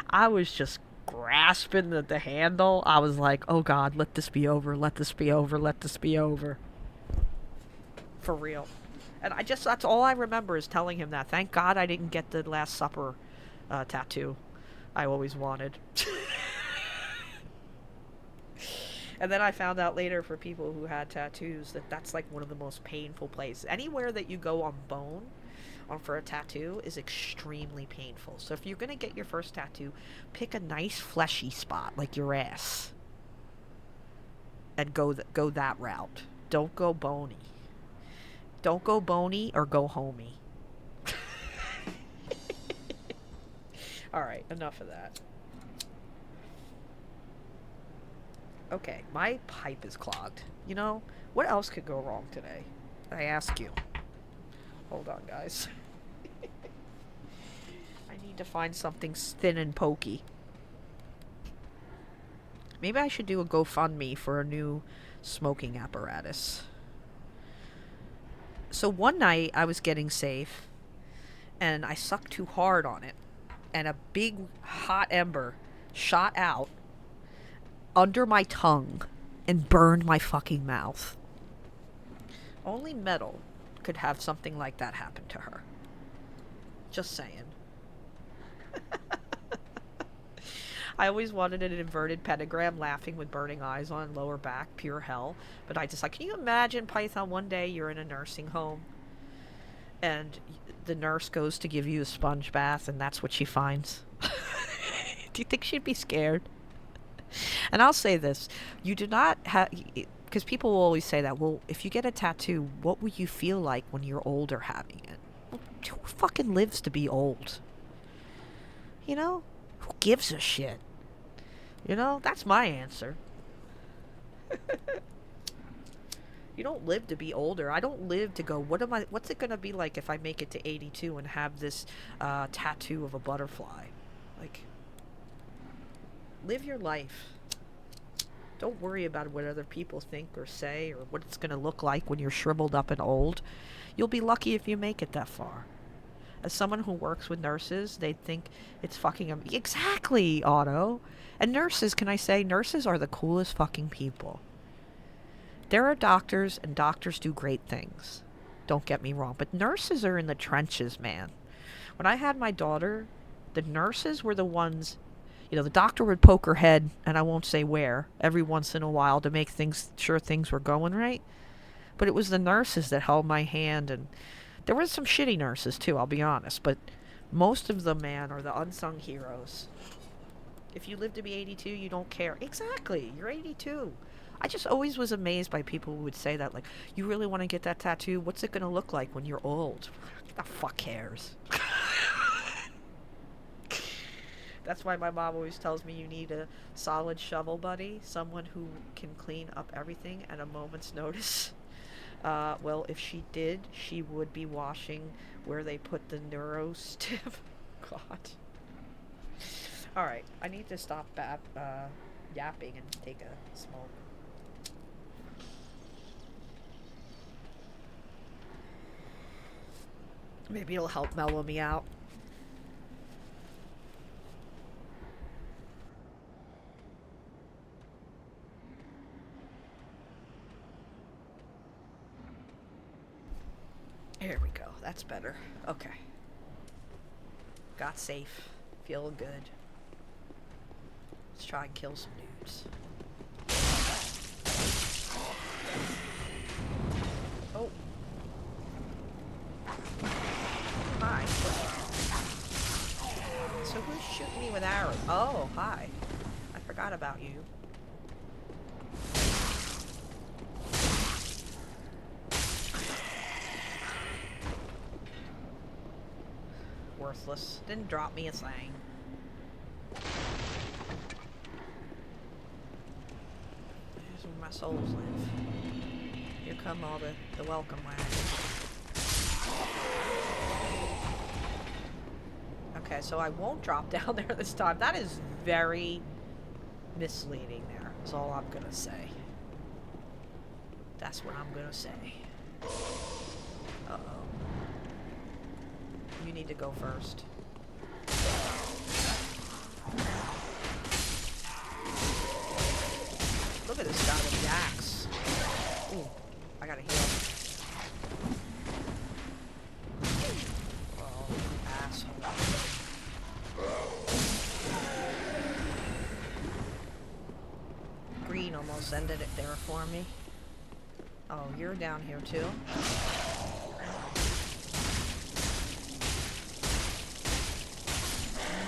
I was just grasping the handle. I was like, oh God, let this be over, let this be over, let this be over. For real. And that's all I remember is telling him that. Thank God I didn't get the Last Supper tattoo I always wanted. And then I found out later for people who had tattoos that that's like one of the most painful places. Anywhere that you go on bone for a tattoo is extremely painful. So if you're going to get your first tattoo, pick a nice fleshy spot like your ass and go that route. Don't go bony. Don't go bony or go homey. Alright, enough of that. Okay, my pipe is clogged. You know, what else could go wrong today? I ask you. Hold on, guys. I need to find something thin and pokey. Maybe I should do a GoFundMe for a new smoking apparatus. So one night I was getting safe, and I sucked too hard on it, and a big hot ember shot out under my tongue and burned my fucking mouth. Only metal could have something like that happen to her. Just saying. I always wanted an inverted pentagram laughing with burning eyes on lower back, pure hell. But I just like, can you imagine, Python, one day you're in a nursing home and the nurse goes to give you a sponge bath and that's what she finds? Do you think she'd be scared? And I'll say this, you do not have, because people will always say that, well, if you get a tattoo, what would you feel like when you're older having it? Well, who fucking lives to be old? You know? Who gives a shit? You know? That's my answer. You don't live to be older. I don't live to go, what's it gonna be like if I make it to 82 and have this tattoo of a butterfly? Like, Live your life. Don't worry about what other people think or say or what it's going to look like when you're shriveled up and old. You'll be lucky if you make it that far. As someone who works with nurses, they think it's fucking... Exactly, Otto! And nurses, can I say, nurses are the coolest fucking people. There are doctors, and doctors do great things. Don't get me wrong, but nurses are in the trenches, man. When I had my daughter, the nurses were the ones... You know, the doctor would poke her head, and I won't say where, every once in a while to make sure things were going right. But it was the nurses that held my hand, and there were some shitty nurses too, I'll be honest, but most of them, man, are the unsung heroes. If you live to be 82, you don't care. Exactly, you're 82. I just always was amazed by people who would say that, like, you really want to get that tattoo? What's it going to look like when you're old? Who the fuck cares? That's why my mom always tells me you need a solid shovel buddy, someone who can clean up everything at a moment's notice. Well, if she did, she would be washing where they put the neurostim. God. Alright, I need to stop yapping and take a smoke. Maybe it'll help mellow me out. There we go. That's better. Okay. Got safe. Feeling good. Let's try and kill some dudes. Oh. Hi. So who's shooting me with arrows? Oh, hi. I forgot about you. Worthless. Didn't drop me a thing. Here's where my souls live. Here come all the welcome wagons. Okay, so I won't drop down there this time. That is very misleading there, is all I'm gonna say. That's what I'm gonna say. Uh-oh. You need to go first. Look at this guy with the axe. Ooh, I gotta heal. Oh, asshole. Green almost ended it there for me. Oh, you're down here too?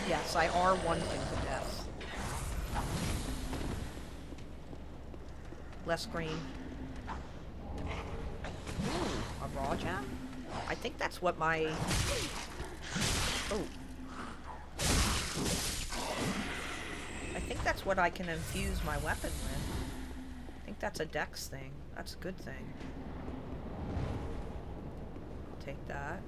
Yes, I are one thing to death. Less green. Ooh, a raw gem? I think that's what my... Oh. I think that's what I can infuse my weapon with. I think that's a dex thing. That's a good thing. Take that.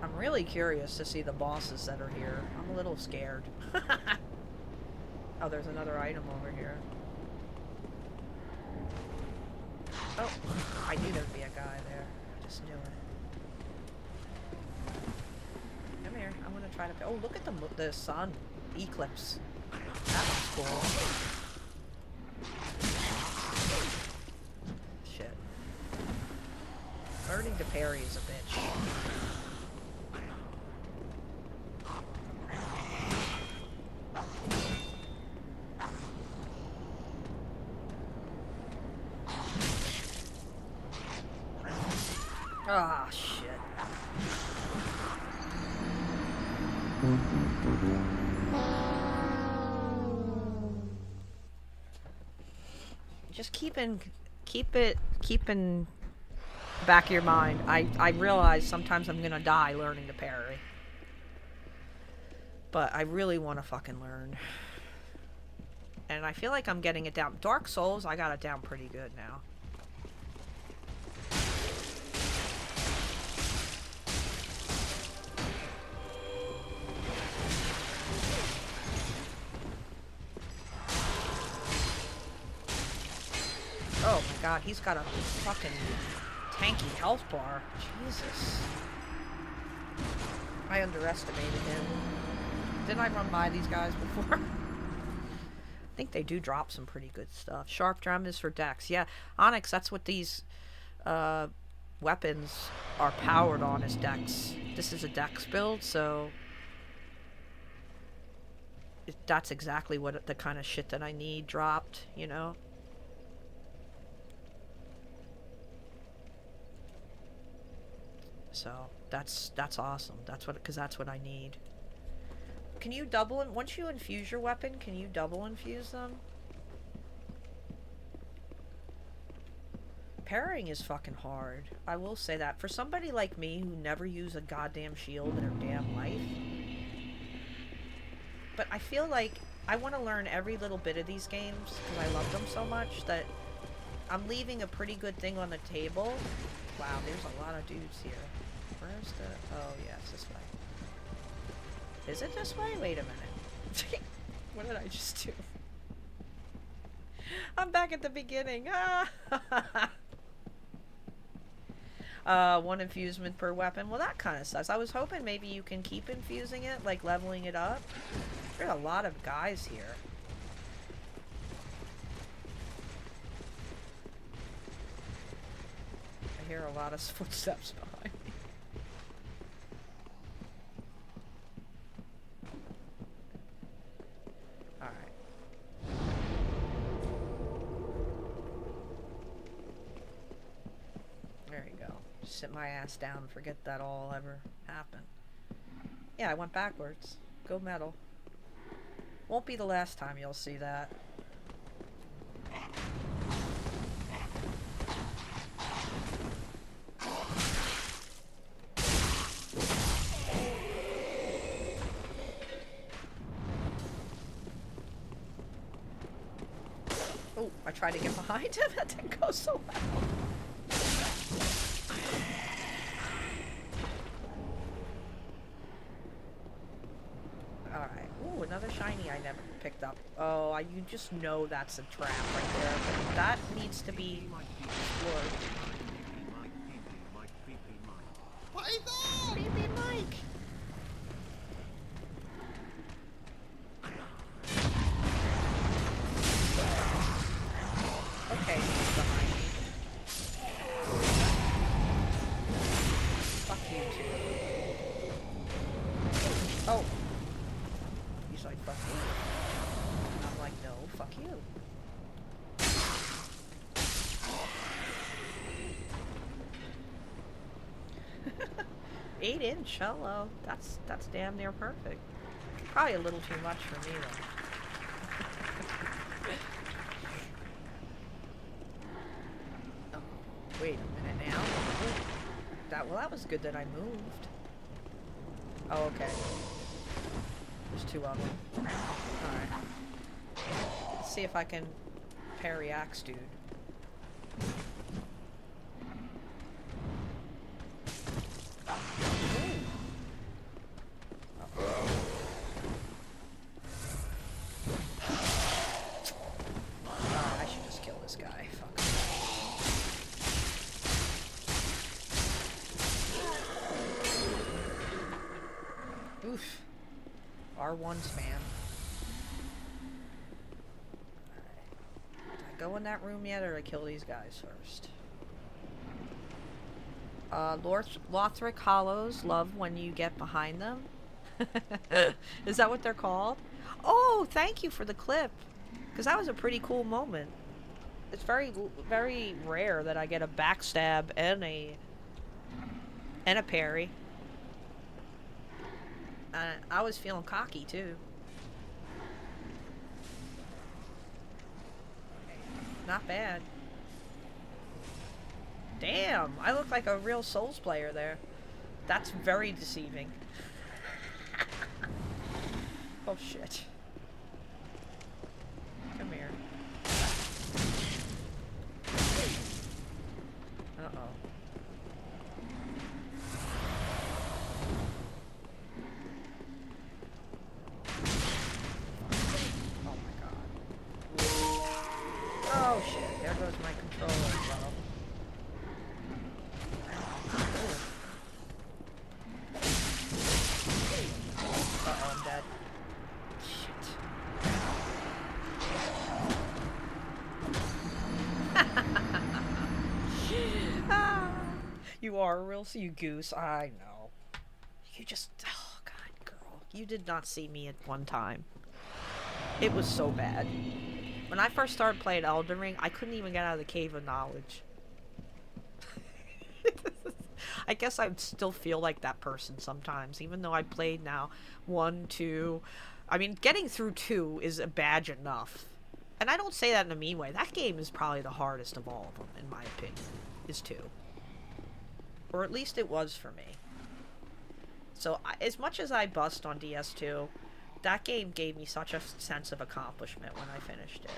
I'm really curious to see the bosses that are here. I'm a little scared. Oh, there's another item over here. Oh, I knew there'd be a guy there. I just knew it. Come here. I'm gonna try to... Oh, look at the sun. Eclipse. That was cool. Shit. Learning to parry is a bitch. Ah, shit. Just keep in back of your mind. I realize sometimes I'm gonna die learning to parry. But I really want to fucking learn. And I feel like I'm getting it down. Dark Souls, I got it down pretty good now. Oh my god, he's got a fucking tanky health bar. Jesus. I underestimated him. Didn't I run by these guys before? I think they do drop some pretty good stuff. Sharp drum is for Dex. Yeah, Onyx, that's what these weapons are powered on, is Dex. This is a Dex build, so that's exactly what the kind of shit that I need dropped, you know? So that's awesome. Because that's what I need. Can you double once you infuse your weapon? Can you double infuse them? Parrying is fucking hard. I will say that for somebody like me who never use a goddamn shield in her damn life. But I feel like I want to learn every little bit of these games because I love them so much that I'm leaving a pretty good thing on the table. Wow, there's a lot of dudes here. Where's the... Oh, yeah, it's this way. Is it this way? Wait a minute. What did I just do? I'm back at the beginning. One infusement per weapon. Well, that kind of sucks. I was hoping maybe you can keep infusing it, like leveling it up. There are a lot of guys here. I hear a lot of footsteps behind me. Sit my ass down and forget that all ever happened. Yeah, I went backwards. Go metal. Won't be the last time you'll see that. Oh, I tried to get behind him. That didn't go so well. Another shiny I never picked up. Oh, you just know that's a trap right there. But that needs to be explored. Python! Baby Mike! Okay, he's behind me. Fuck you too. Oh. He's like, fuck you. I'm like, no, fuck you. 8-inch, hello. That's damn near perfect. Probably a little too much for me though. Oh, wait a minute now. That was good that I moved. Oh, okay. There's two of them. Alright. Let's see if I can parry Axe Dude. I should just kill this guy. Fuck. Oof. R1 spam. Did I go in that room yet, or did I kill these guys first? Lothric Hollows love when you get behind them. Is that what they're called? Oh, thank you for the clip. Because that was a pretty cool moment. It's very, very rare that I get a backstab and a parry. I was feeling cocky too. Not bad. Damn, I look like a real Souls player there. That's very deceiving. Oh shit. Come here. Uh-oh. Oh shit, there goes my controller, bro. Uh-oh, I'm dead. Shit. Ah, you are a real you goose. I know. You just... Oh, God, girl. You did not see me at one time. It was so bad. When I first started playing Elden Ring, I couldn't even get out of the Cave of Knowledge. I guess I still feel like that person sometimes, even though I played now 1, 2... I mean, getting through 2 is a badge enough. And I don't say that in a mean way. That game is probably the hardest of all of them, in my opinion, is 2. Or at least it was for me. So, as much as I bust on DS2, that game gave me such a sense of accomplishment when I finished it.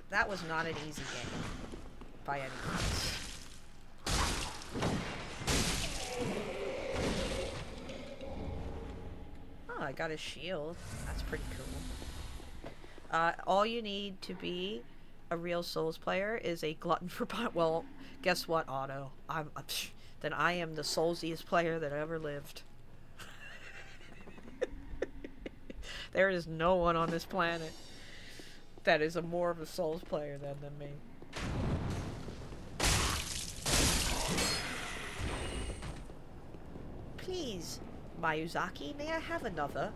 That was not an easy game, by any means. Oh, I got a shield. That's pretty cool. All you need to be a real Souls player is a glutton for well, guess what, Otto? Then I am the Soulsiest player that ever lived. There is no one on this planet that is more of a Souls player than me. Please, Mayuzaki, may I have another?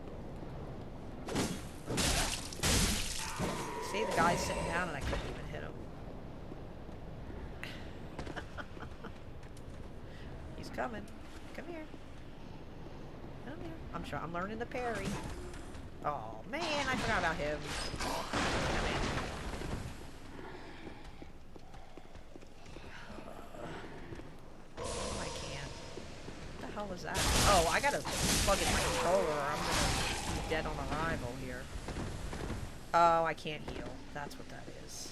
See, the guy's sitting down and I couldn't even hit him. He's coming. Come here. Come here. I'm sure I'm learning the parry. Oh, man, I forgot about him. Come in. Oh, I can't. What the hell was that? Oh, I gotta plug in my controller or I'm gonna be dead on arrival here. Oh, I can't heal. That's what that is.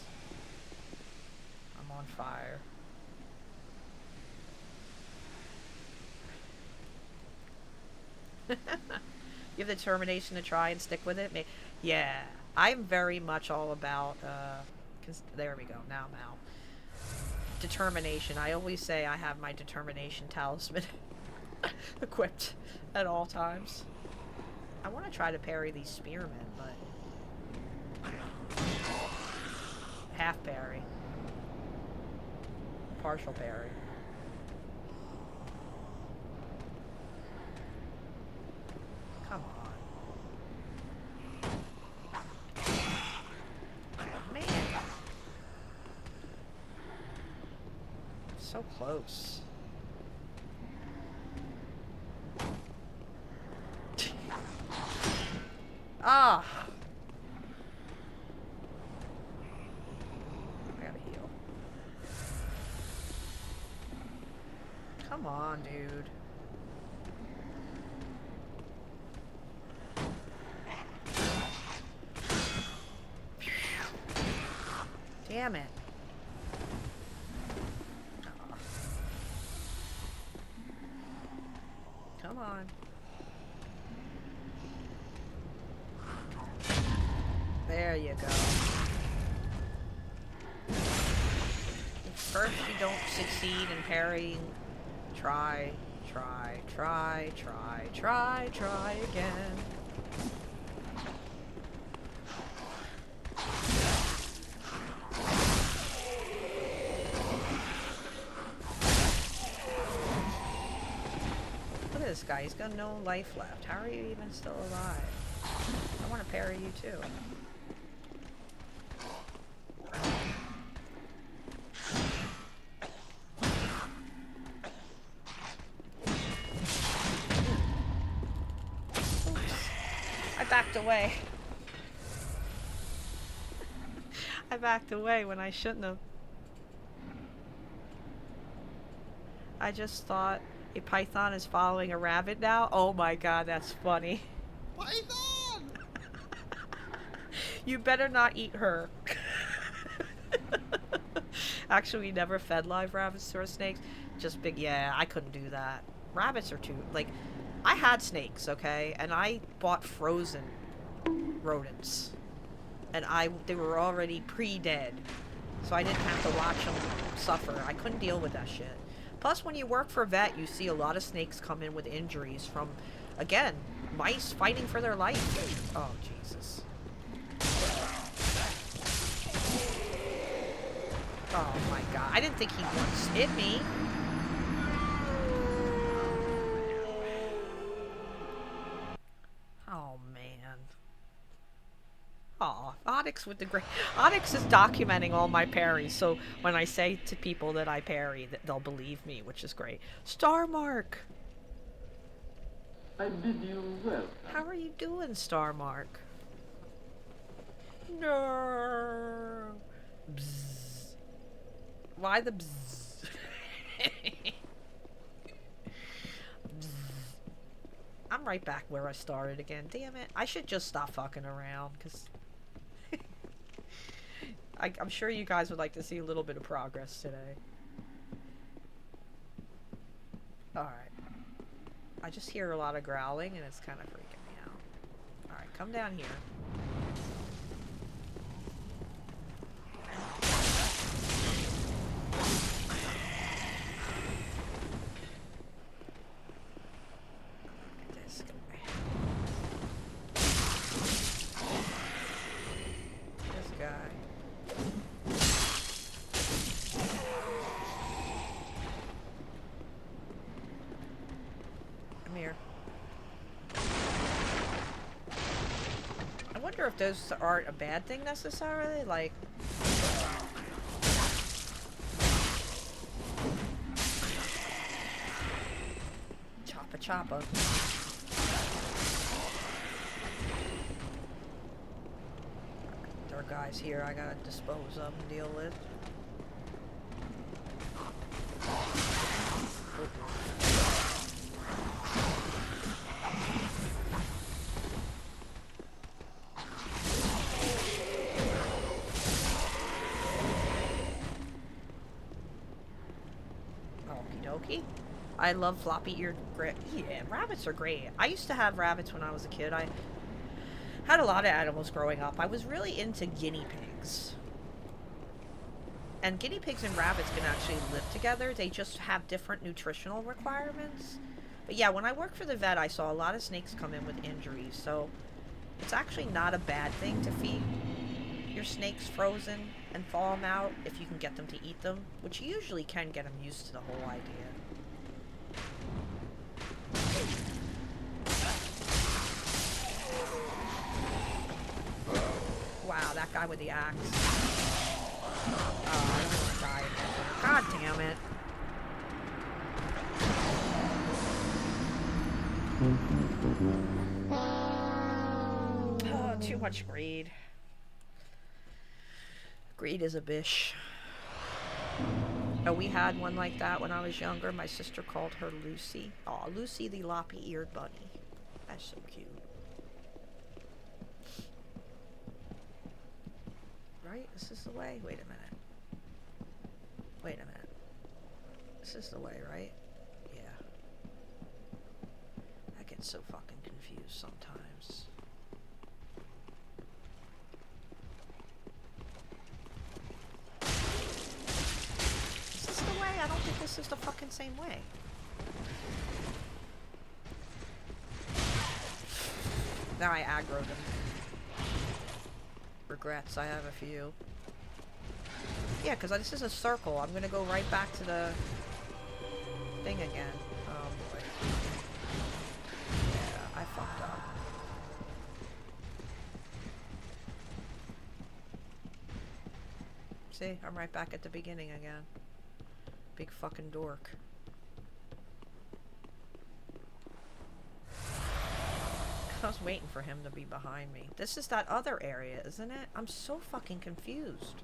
I'm on fire. You have the determination to try and stick with it? Yeah, I'm very much all about, there we go, now I'm out. Determination. I always say I have my determination talisman equipped at all times. I want to try to parry these spearmen, but... half parry. Partial parry. Come on. Man. So close. Ah! I gotta heal. Come on, dude. Damn it. Oh. Come on. There you go. If first you don't succeed in parrying, try again. Look at this guy, he's got no life left. How are you even still alive? I want to parry you too. Backed away. I backed away when I shouldn't have. I just thought a python is following a rabbit now. Oh my god, that's funny. Python! You better not eat her. Actually, we never fed live rabbits to our snakes. Just big, yeah, I couldn't do that. Rabbits are too, like, I had snakes, okay? And I bought frozen rodents. And they were already pre-dead. So I didn't have to watch them suffer. I couldn't deal with that shit. Plus, when you work for a vet, you see a lot of snakes come in with injuries from, again, mice fighting for their life. Oh, Jesus. Oh my god. I didn't think he once hit me. Oh, man. Aw, Onyx with the great... Onyx is documenting all my parries, so when I say to people that I parry, they'll believe me, which is great. Starmark! I bid you welcome. How are you doing, Starmark? No. Bzz. Why the bzz? Bzz. I'm right back where I started again. Damn it. I should just stop fucking around, because... I'm sure you guys would like to see a little bit of progress today. Alright. I just hear a lot of growling, and it's kind of freaking me out. Alright, come down here. This guy. This guy. Come here. I wonder if those aren't a bad thing necessarily, like... Choppa choppa. There are guys here I gotta dispose of and deal with. I love floppy-eared yeah, rabbits are great. I used to have rabbits when I was a kid. I had a lot of animals growing up. I was really into guinea pigs. And guinea pigs and rabbits can actually live together. They just have different nutritional requirements. But yeah, when I worked for the vet, I saw a lot of snakes come in with injuries. So it's actually not a bad thing to feed your snakes frozen and thaw them out if you can get them to eat them, which you usually can get them used to the whole idea. Wow, that guy with the axe. Oh, I don't want to die again. God damn it. Oh, too much greed. Greed is a bish. Oh, we had one like that when I was younger. My sister called her Lucy. Aw, Lucy the loppy-eared bunny. That's so cute. Right? This is the way? Wait a minute. Wait a minute. This is the way, right? Yeah. I get so fucking confused sometimes. Is this the way? I don't think this is the fucking same way. Now I aggro them. Regrets, I have a few. Yeah, because this is a circle. I'm gonna go right back to the thing again. Oh boy. Yeah, I fucked up. See, I'm right back at the beginning again. Big fucking dork. I was waiting for him to be behind me. This is that other area, isn't it? I'm so fucking confused.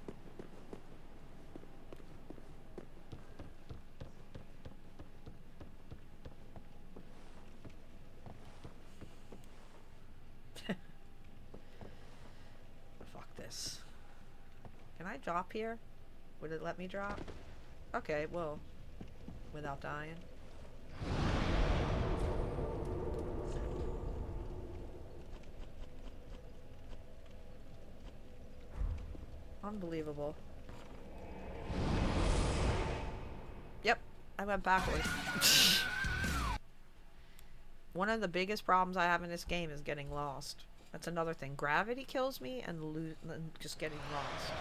Fuck this. Can I drop here? Would it let me drop? Okay, well, without dying. Unbelievable. Yep, I went backwards. One of the biggest problems I have in this game is getting lost. That's another thing. Gravity kills me and just getting lost.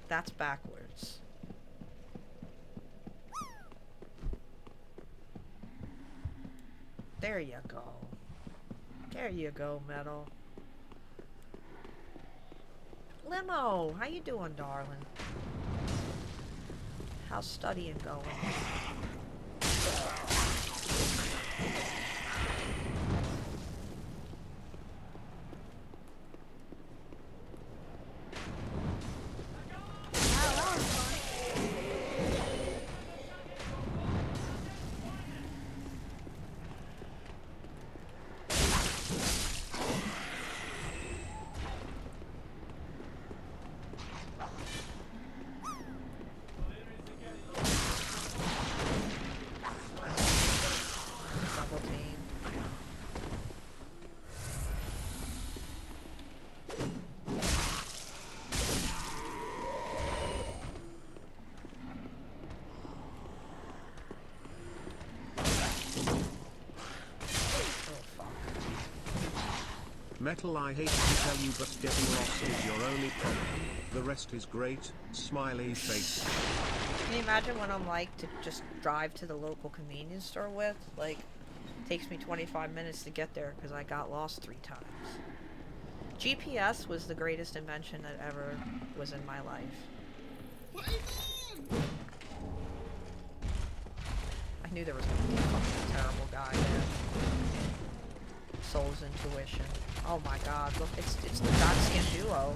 That's backwards. There you go. There you go, Metal. Limo, how you doing, darling? How's studying going? Metal, I hate to tell you, but getting lost is your only problem. The rest is great. Smiley face. Can you imagine what I'm like to just drive to the local convenience store with? Like, it takes me 25 minutes to get there because I got lost 3 times. GPS was the greatest invention that ever was in my life. I knew there was going to be a fucking terrible guy there. Soul's Intuition. Oh my god, look, it's the Godskin duo.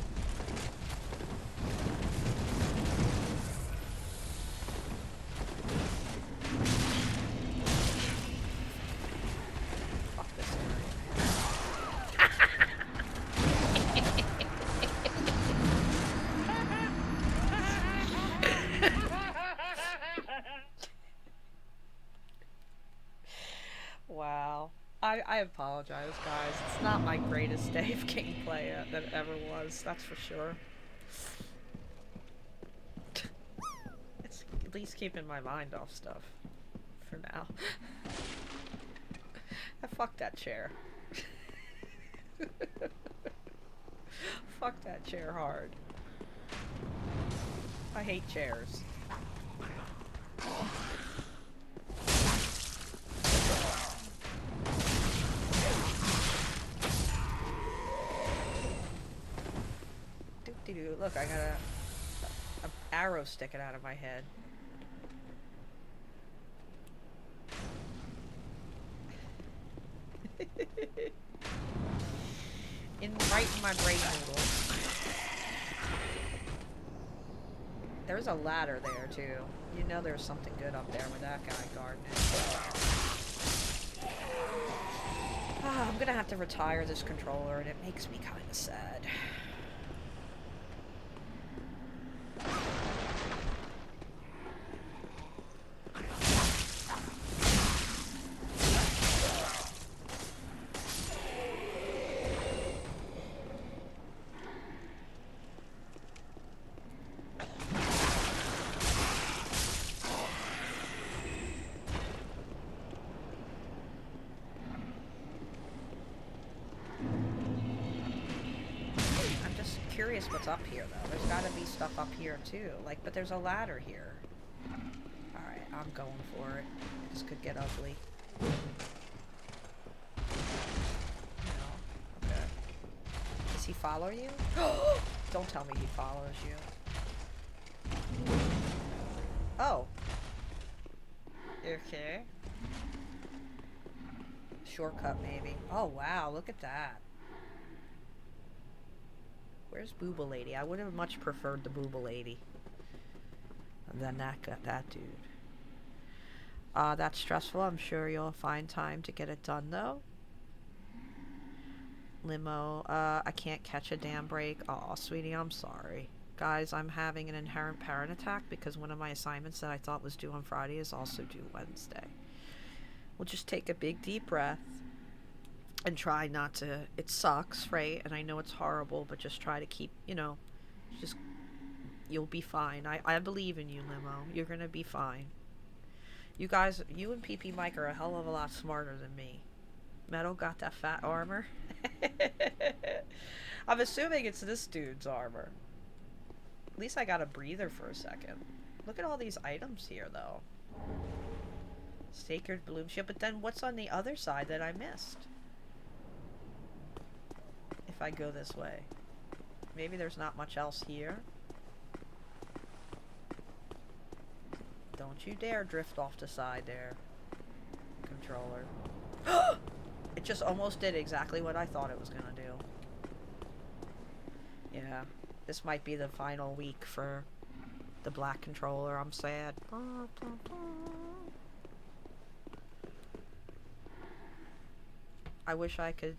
Fuck this Wow. I apologize, guys. It's not my greatest day of gameplay that it ever was, that's for sure. It's at least keeping my mind off stuff. For now. Fuck that chair. Fuck that chair hard. I hate chairs. Look, I got a arrow sticking out of my head. Right in my brain noodle. There's a ladder there too. You know there's something good up there with that guy guarding it. I'm gonna have to retire this controller, and it makes me kind of sad. Curious what's up here though. There's gotta be stuff up here too. Like, but there's a ladder here. Alright, I'm going for it. This could get ugly. No. Okay. Does he follow you? Don't tell me he follows you. Oh. Okay. Shortcut maybe. Oh wow, look at that. Where's Booba Lady? I would have much preferred the Booba Lady than that dude. That's stressful. I'm sure you'll find time to get it done, though. Limo. I can't catch a damn break. Aw, sweetie, I'm sorry. Guys, I'm having an inherent parent attack because one of my assignments that I thought was due on Friday is also due Wednesday. We'll just take a big deep breath. And try not to, it sucks, right? And I know it's horrible, but just try to keep, you know, just, you'll be fine. I believe in you, Limo. You're gonna be fine. You guys, you and PP Mike are a hell of a lot smarter than me. Metal got that fat armor. I'm assuming it's this dude's armor. At least I got a breather for a second. Look at all these items here, though. Sacred Bloom Shield, but then what's on the other side that I missed? If I go this way. Maybe there's not much else here. Don't you dare drift off the side there, controller. It just almost did exactly what I thought it was gonna do. Yeah, this might be the final week for the black controller. I'm sad. I wish I could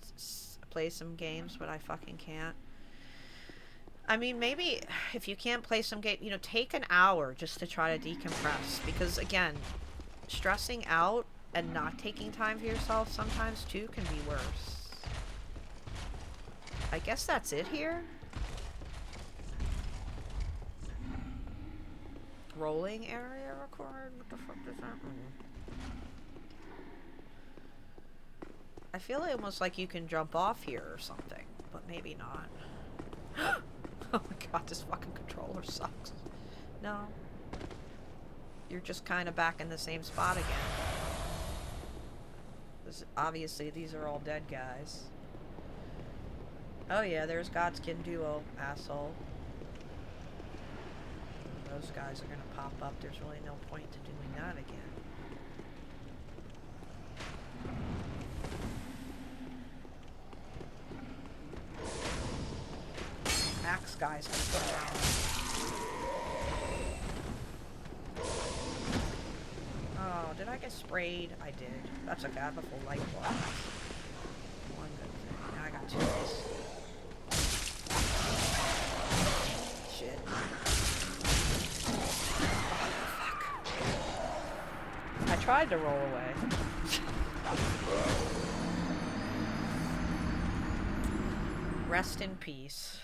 play some games, but I fucking can't. I mean, maybe if you can't play some game, you know, take an hour just to try to decompress. Because, again, stressing out and not taking time for yourself sometimes, too, can be worse. I guess that's it here. Rolling area record? What the fuck does that mean? I feel almost like you can jump off here or something, but maybe not. Oh my god, this fucking controller sucks. No. You're just kind of back in the same spot again. Obviously, these are all dead guys. Oh yeah, there's Godskin Duo, asshole. Those guys are gonna pop up. There's really no point to doing that again. Axe guy's gonna put around. Oh, did I get sprayed? I did. That's okay. I have a full light bar. One good thing. Now I got two of these. Shit. Oh, fuck. I tried to roll away. Rest in peace.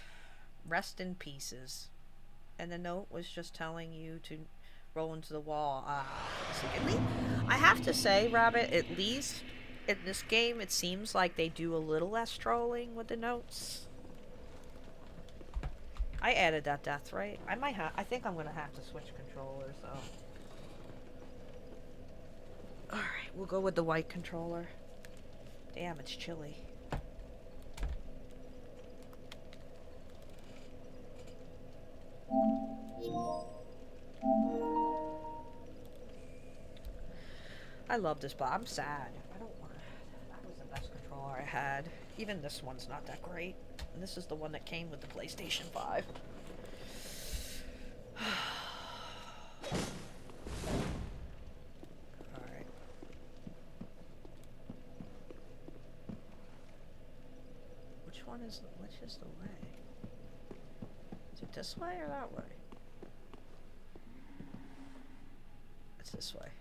Rest in pieces. And the note was just telling you to roll into the wall. I have to say, Rabbit, at least in this game, it seems like they do a little less trolling with the notes. I added that death, right? I think I'm gonna have to switch controllers, though. Alright, we'll go with the white controller. Damn, it's chilly. I love this, but I'm sad. I don't want to. That was the best controller I had. Even this one's not that great. And this is the one that came with the PlayStation 5. Alright. Which is the way? Is it this way or that way? It's this way.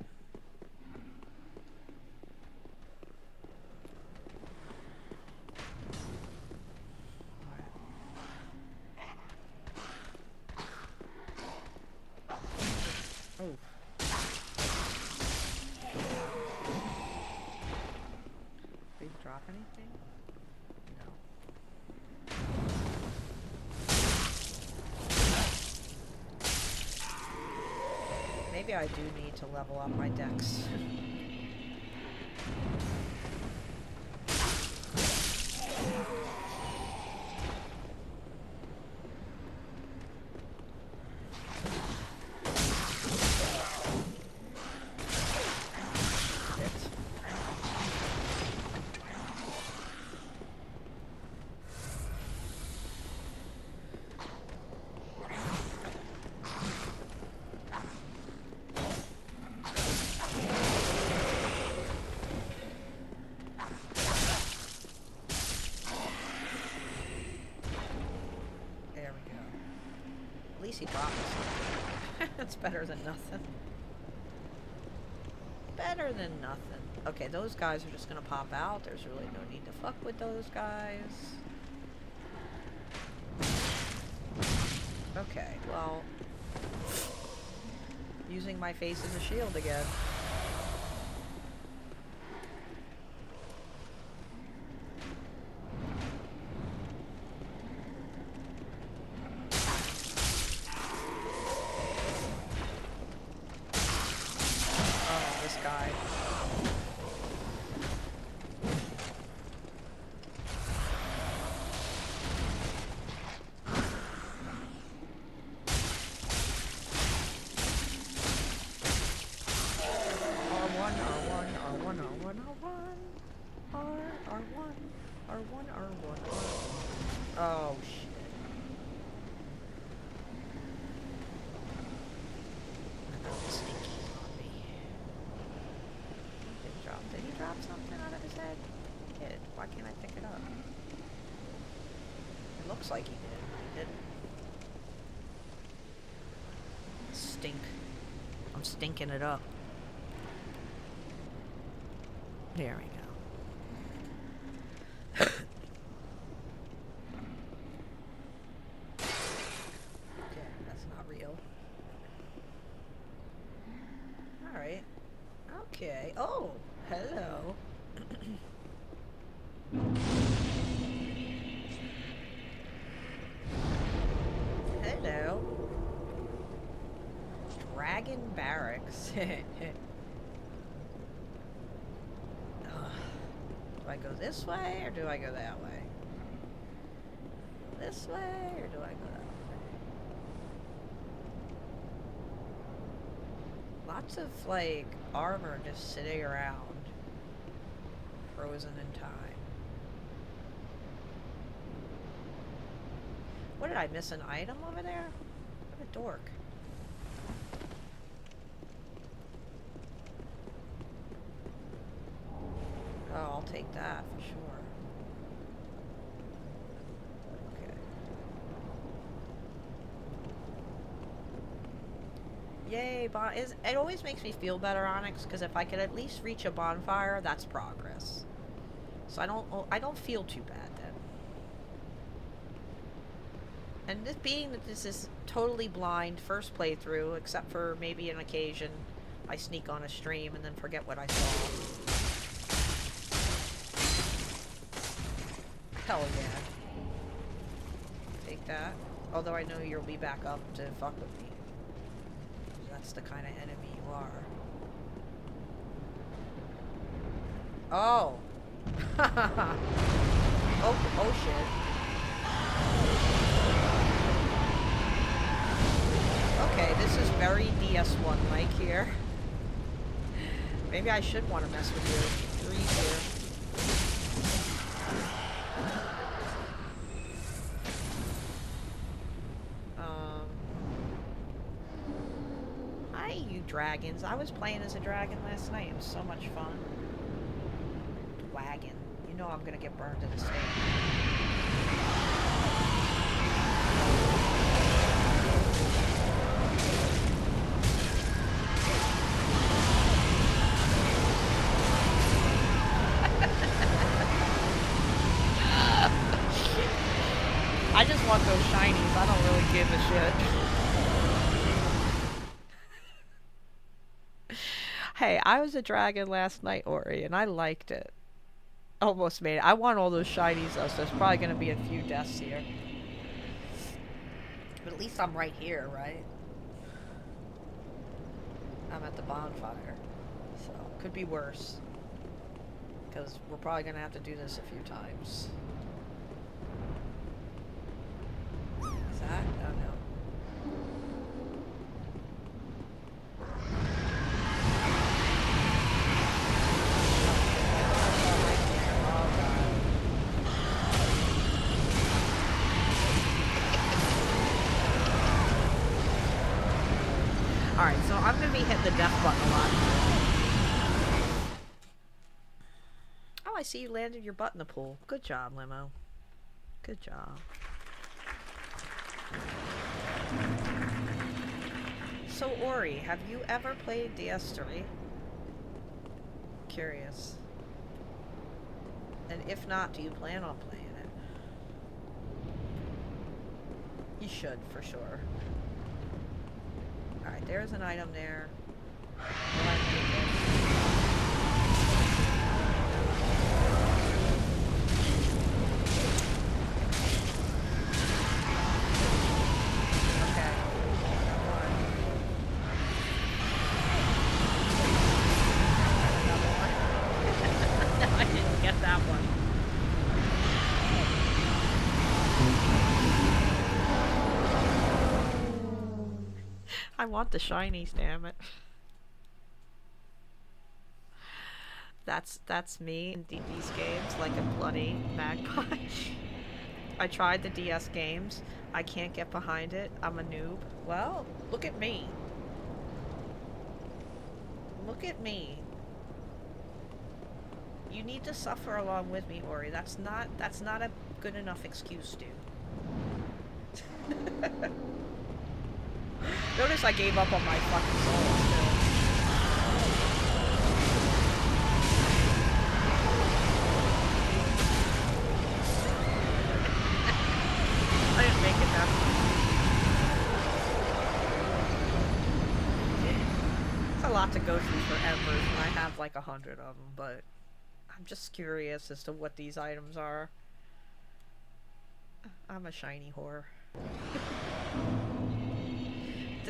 Oh. Did you drop anything? No. Maybe I do need to level up my decks. He dropped something. That's better than nothing. better than nothing. Okay, those guys are just gonna pop out. There's really no need to fuck with those guys. Okay, well... using my face as a shield again. Oh, this guy. Oh, shit. Stinky's on me. Did he drop something out of his head? He did. Why can't I pick it up? It looks like he did, but he didn't. Stink. I'm stinking it up. There we go. Okay. Oh, hello. Hello. Dragon Barracks. Do I go this way or do I go that way? This way or do I go that way? Lots of, like, armor just sitting around. Frozen in time. What, did I miss an item over there? What a dork. Oh, I'll take that for sure. Yay, it always makes me feel better, Onyx, because if I could at least reach a bonfire, that's progress. So I don't feel too bad then. And this being that this is totally blind first playthrough, except for maybe an occasion I sneak on a stream and then forget what I saw. Hell yeah. Take that. Although I know you'll be back up to fuck with me. That's the kind of enemy you are. Oh. oh shit. Okay, this is very DS1-like here. Maybe I should want to mess with you. You're easier. Hi, you dragons. I was playing as a dragon last night. It was so much fun. Wagon. You know I'm gonna get burned at the stake. I just want those shinies. I don't really give a shit. Hey, I was a dragon last night, Ori, and I liked it. Almost made it. I want all those shinies, though, so there's probably going to be a few deaths here. But at least I'm right here, right? I'm at the bonfire. So, could be worse. Because we're probably going to have to do this a few times. Is that? Oh, no. Alright, so I'm going to be hitting the death button a lot. Oh, I see you landed your butt in the pool. Good job, Limo. Good job. So, Ori, have you ever played DS3? curious. And if not, do you plan on playing it? You should, for sure. Alright, there's an item there. Will I take it? Okay. One. Another one. No, I didn't get that one. I want the shinies, damn it. That's me in these games, like a bloody magpie. I tried the DS games. I can't get behind it. I'm a noob. Well, look at me. Look at me. You need to suffer along with me, Ori. That's not a good enough excuse, dude. Notice I gave up on my fucking souls, too. I didn't make it that far. It's a lot to go through for embers, and I have like 100 of them, but I'm just curious as to what these items are. I'm a shiny whore.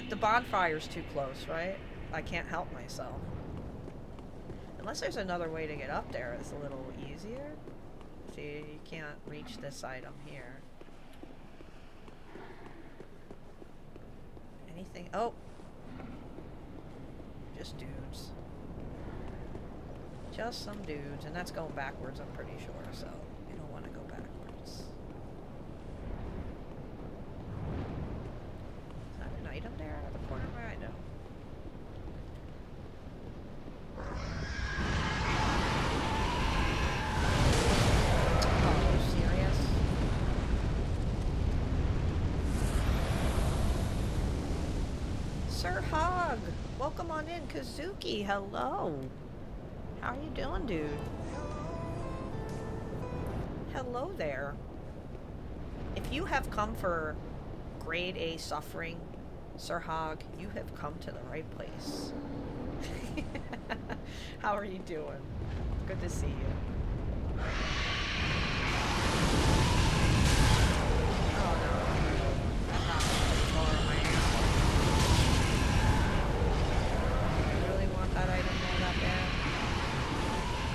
The bonfire's too close, right? I can't help myself. Unless there's another way to get up there, it's a little easier. See, you can't reach this item here. Anything? Oh! Just dudes. Just some dudes, and that's going backwards, I'm pretty sure, so you don't want to go backwards. Is that an item there at the corner where I know? Oh, are you serious? Sir Hog! Welcome on in, Kazuki, hello! How are you doing, dude? Hello there. If you have come for grade A suffering, Sir Hog, you have come to the right place. How are you doing? Good to see you. Oh no. That's not far on my ass. You really want that item more that bad?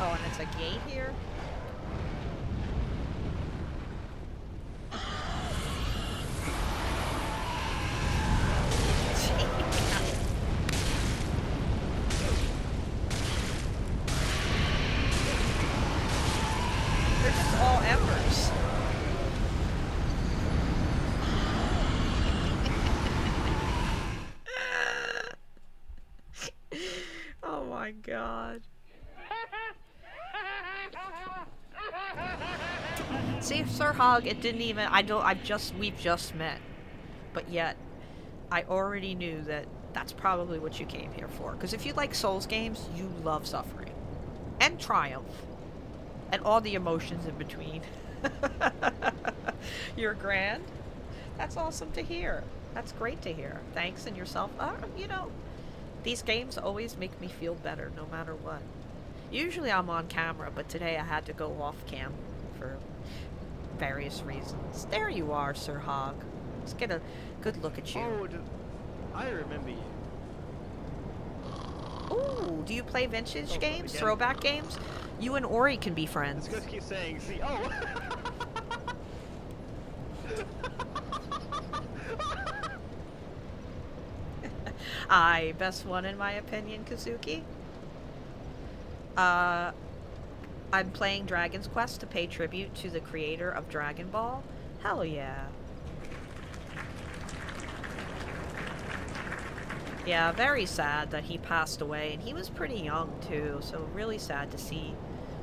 Oh, and it's a gate here? They're just all embers. Oh my god. See, Sir Hog, it didn't even, we've just met. But yet, I already knew that that's probably what you came here for. Because if you like Souls games, you love suffering. And triumph. And all the emotions in between. You're grand? That's awesome to hear. That's great to hear. Thanks, and yourself. You know, these games always make me feel better, no matter what. Usually I'm on camera, but today I had to go off cam for various reasons. There you are, Sir Hog. Let's get a good look at you. Oh, I remember you. Ooh, do you play vintage games? Throwback games? You and Ori can be friends. Let's keep saying, see, oh! Aye, best one in my opinion, Kazuki. I'm playing Dragon's Quest to pay tribute to the creator of Dragon Ball. Hell yeah. Yeah, very sad that he passed away, and he was pretty young too, so really sad to see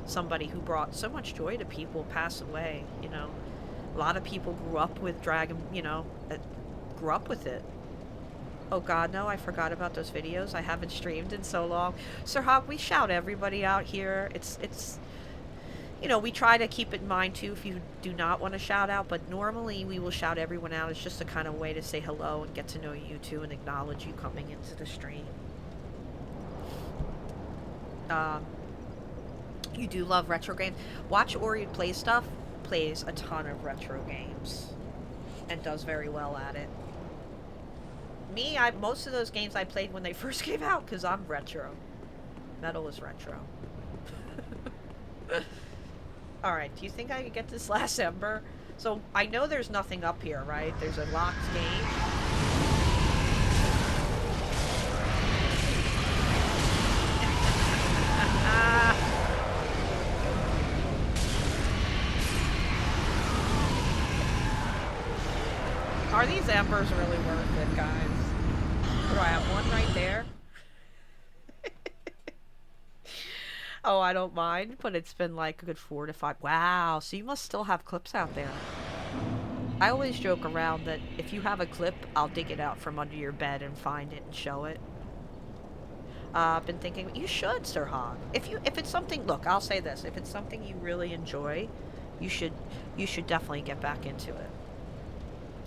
somebody who brought so much joy to people pass away, you know. A lot of people grew up with Dragon, you know, grew up with it. Oh god, no, I forgot about those videos. I haven't streamed in so long. Sir Hawk, we shout everybody out here. It's you know, we try to keep it in mind too if you do not want to shout out, but normally we will shout everyone out. It's just a kind of way to say hello and get to know you too and acknowledge you coming into the stream. You do love retro games. Watch Ori play stuff. Plays a ton of retro games and does very well at it. Me, most of those games I played when they first came out because I'm retro. Metal is retro. Alright, do you think I could get this last Ember? So, I know there's nothing up here, right? There's a locked game. Are these Embers really worth it, guys? What do I have? One right there? Oh, I don't mind, but it's been like a good 4 to 5. Wow, so you must still have clips out there. I always joke around that if you have a clip, I'll dig it out from under your bed and find it and show it. I've been thinking, you should, Sir Hog. If it's something, look, I'll say this, if it's something you really enjoy, you should definitely get back into it.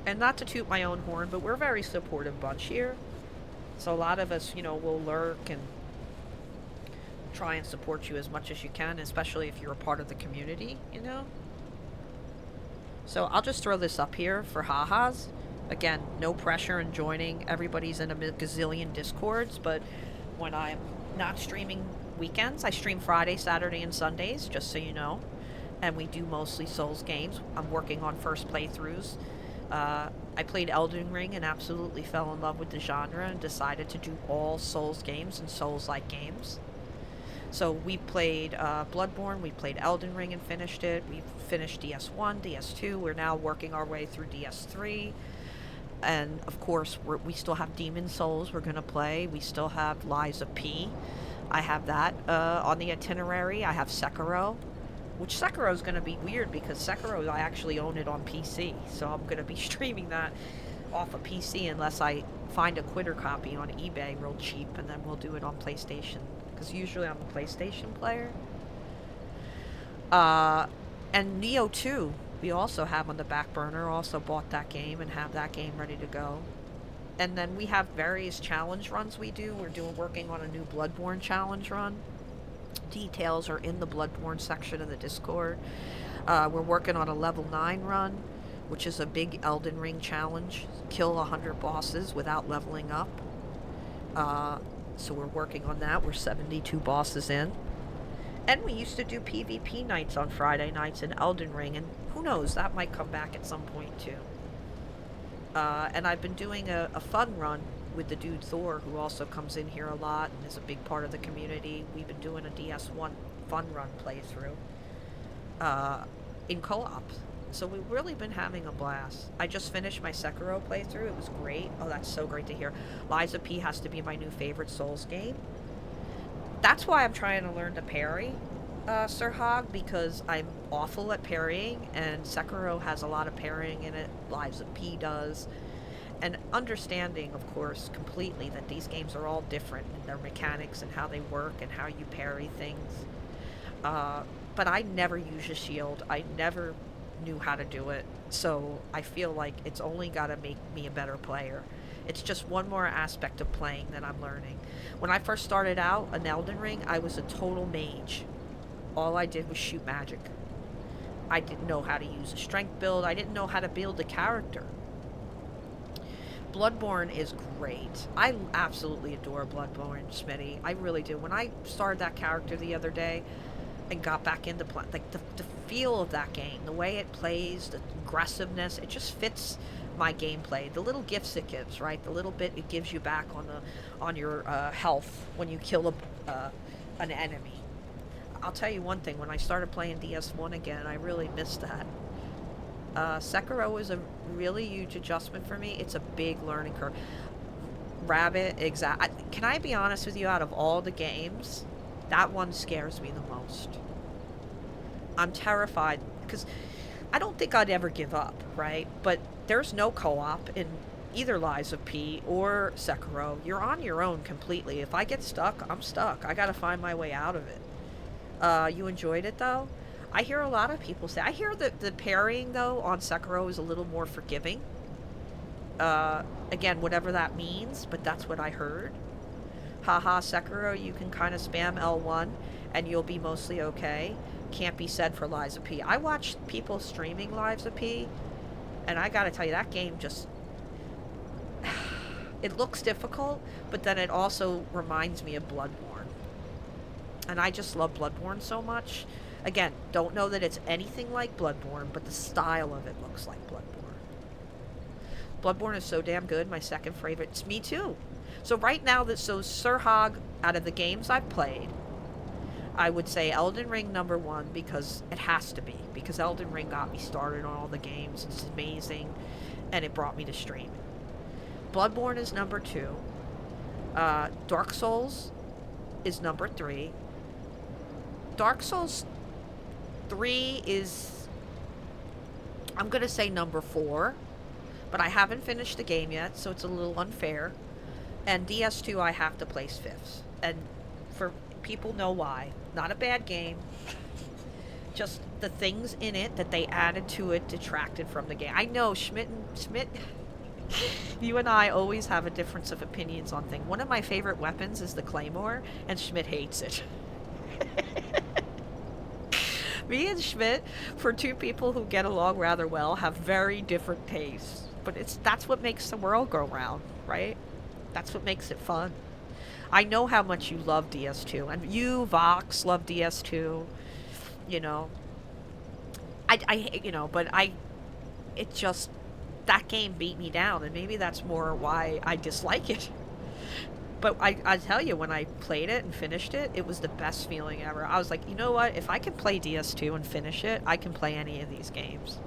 And not to toot my own horn, but we're a very supportive bunch here. So a lot of us, you know, will lurk and try and support you as much as you can, especially if you're a part of the community, you know? So I'll just throw this up here for ha-has. Again, no pressure in joining. Everybody's in a gazillion Discords, but when I'm not streaming weekends, I stream Friday, Saturday, and Sundays, just so you know. And we do mostly Souls games. I'm working on first playthroughs. I played Elden Ring and absolutely fell in love with the genre and decided to do all Souls games and Souls-like games. So we played Bloodborne, we played Elden Ring and finished it. We finished DS1, DS2. We're now working our way through DS3. And, of course, we still have Demon Souls we're going to play. We still have Lies of P. I have that on the itinerary. I have Sekiro, which Sekiro is going to be weird because Sekiro, I actually own it on PC. So I'm going to be streaming that off a PC unless I find a quitter copy on eBay real cheap, and then we'll do it on PlayStation. Because usually I'm a PlayStation player. And Neo 2, we also have on the back burner. Also bought that game and have that game ready to go. And then we have various challenge runs we do. We're working on a new Bloodborne challenge run. Details are in the Bloodborne section of the Discord. We're working on a level 9 run, which is a big Elden Ring challenge. Kill 100 bosses without leveling up. So we're working on that. We're 72 bosses in. And we used to do PvP nights on Friday nights in Elden Ring, and who knows, that might come back at some point too. And I've been doing a fun run with the dude Thor, who also comes in here a lot and is a big part of the community. We've been doing a DS1 fun run playthrough in co-op. So we've really been having a blast. I just finished my Sekiro playthrough. It was great. Oh, that's so great to hear. Lies of P has to be my new favorite Souls game. That's why I'm trying to learn to parry, Sir Hog, because I'm awful at parrying, and Sekiro has a lot of parrying in it. Lies of P does. And understanding, of course, completely that these games are all different in their mechanics and how they work and how you parry things. But I never use a shield. I never knew how to do it, so I feel like it's only got to make me a better player. It's just one more aspect of playing that I'm learning. When I first started out in Elden Ring, I was a total mage. All I did was shoot magic. I didn't know how to use a strength build. I didn't know how to build a character. Bloodborne is great. I absolutely adore Bloodborne, Smitty. I really do. When I started that character the other day and got back into play, like the feel of that game, the way it plays, the aggressiveness, it just fits my gameplay. The little gifts it gives, right? The little bit it gives you back on your health when you kill an enemy. I'll tell you one thing, when I started playing DS1 again, I really missed that. Sekiro is a really huge adjustment for me. It's a big learning curve. Rabbit, can I be honest with you, out of all the games, that one scares me the most. I'm terrified, because I don't think I'd ever give up, right? But there's no co-op in either Lies of P or Sekiro, you're on your own completely. If I get stuck, I'm stuck. I gotta find my way out of it. You enjoyed it though? I hear a lot of people say, I hear that the parrying though on Sekiro is a little more forgiving. Again, whatever that means, but that's what I heard. Haha, Sekiro, you can kind of spam L1 and you'll be mostly okay. Can't be said for Lies of P. I watched people streaming Lies of P, and I gotta tell you, that game just... it looks difficult, but then it also reminds me of Bloodborne. And I just love Bloodborne so much. Again, don't know that it's anything like Bloodborne, but the style of it looks like Bloodborne. Bloodborne is so damn good, my second favorite. It's me too. So right now, so Sir Hog, out of the games I've played, I would say Elden Ring #1 because it has to be. Because Elden Ring got me started on all the games. It's amazing. And it brought me to streaming. Bloodborne is #2. Dark Souls is #3. Dark Souls 3 is, I'm going to say #4. But I haven't finished the game yet, so it's a little unfair. And DS2 I have to place 5th. And for people know why. Not a bad game. Just the things in it that they added to it detracted from the game. I know Schmidt, you and I always have a difference of opinions on things. One of my favorite weapons is the Claymore, and Schmidt hates it. Me and Schmidt, for two people who get along rather well, have very different tastes. But that's what makes the world go round, right? That's what makes it fun. I know how much you love DS2, and you, Vox, love DS2. You know, it just, that game beat me down, and maybe that's more why I dislike it. But I tell you, when I played it and finished it, it was the best feeling ever. I was like, you know what? If I can play DS2 and finish it, I can play any of these games.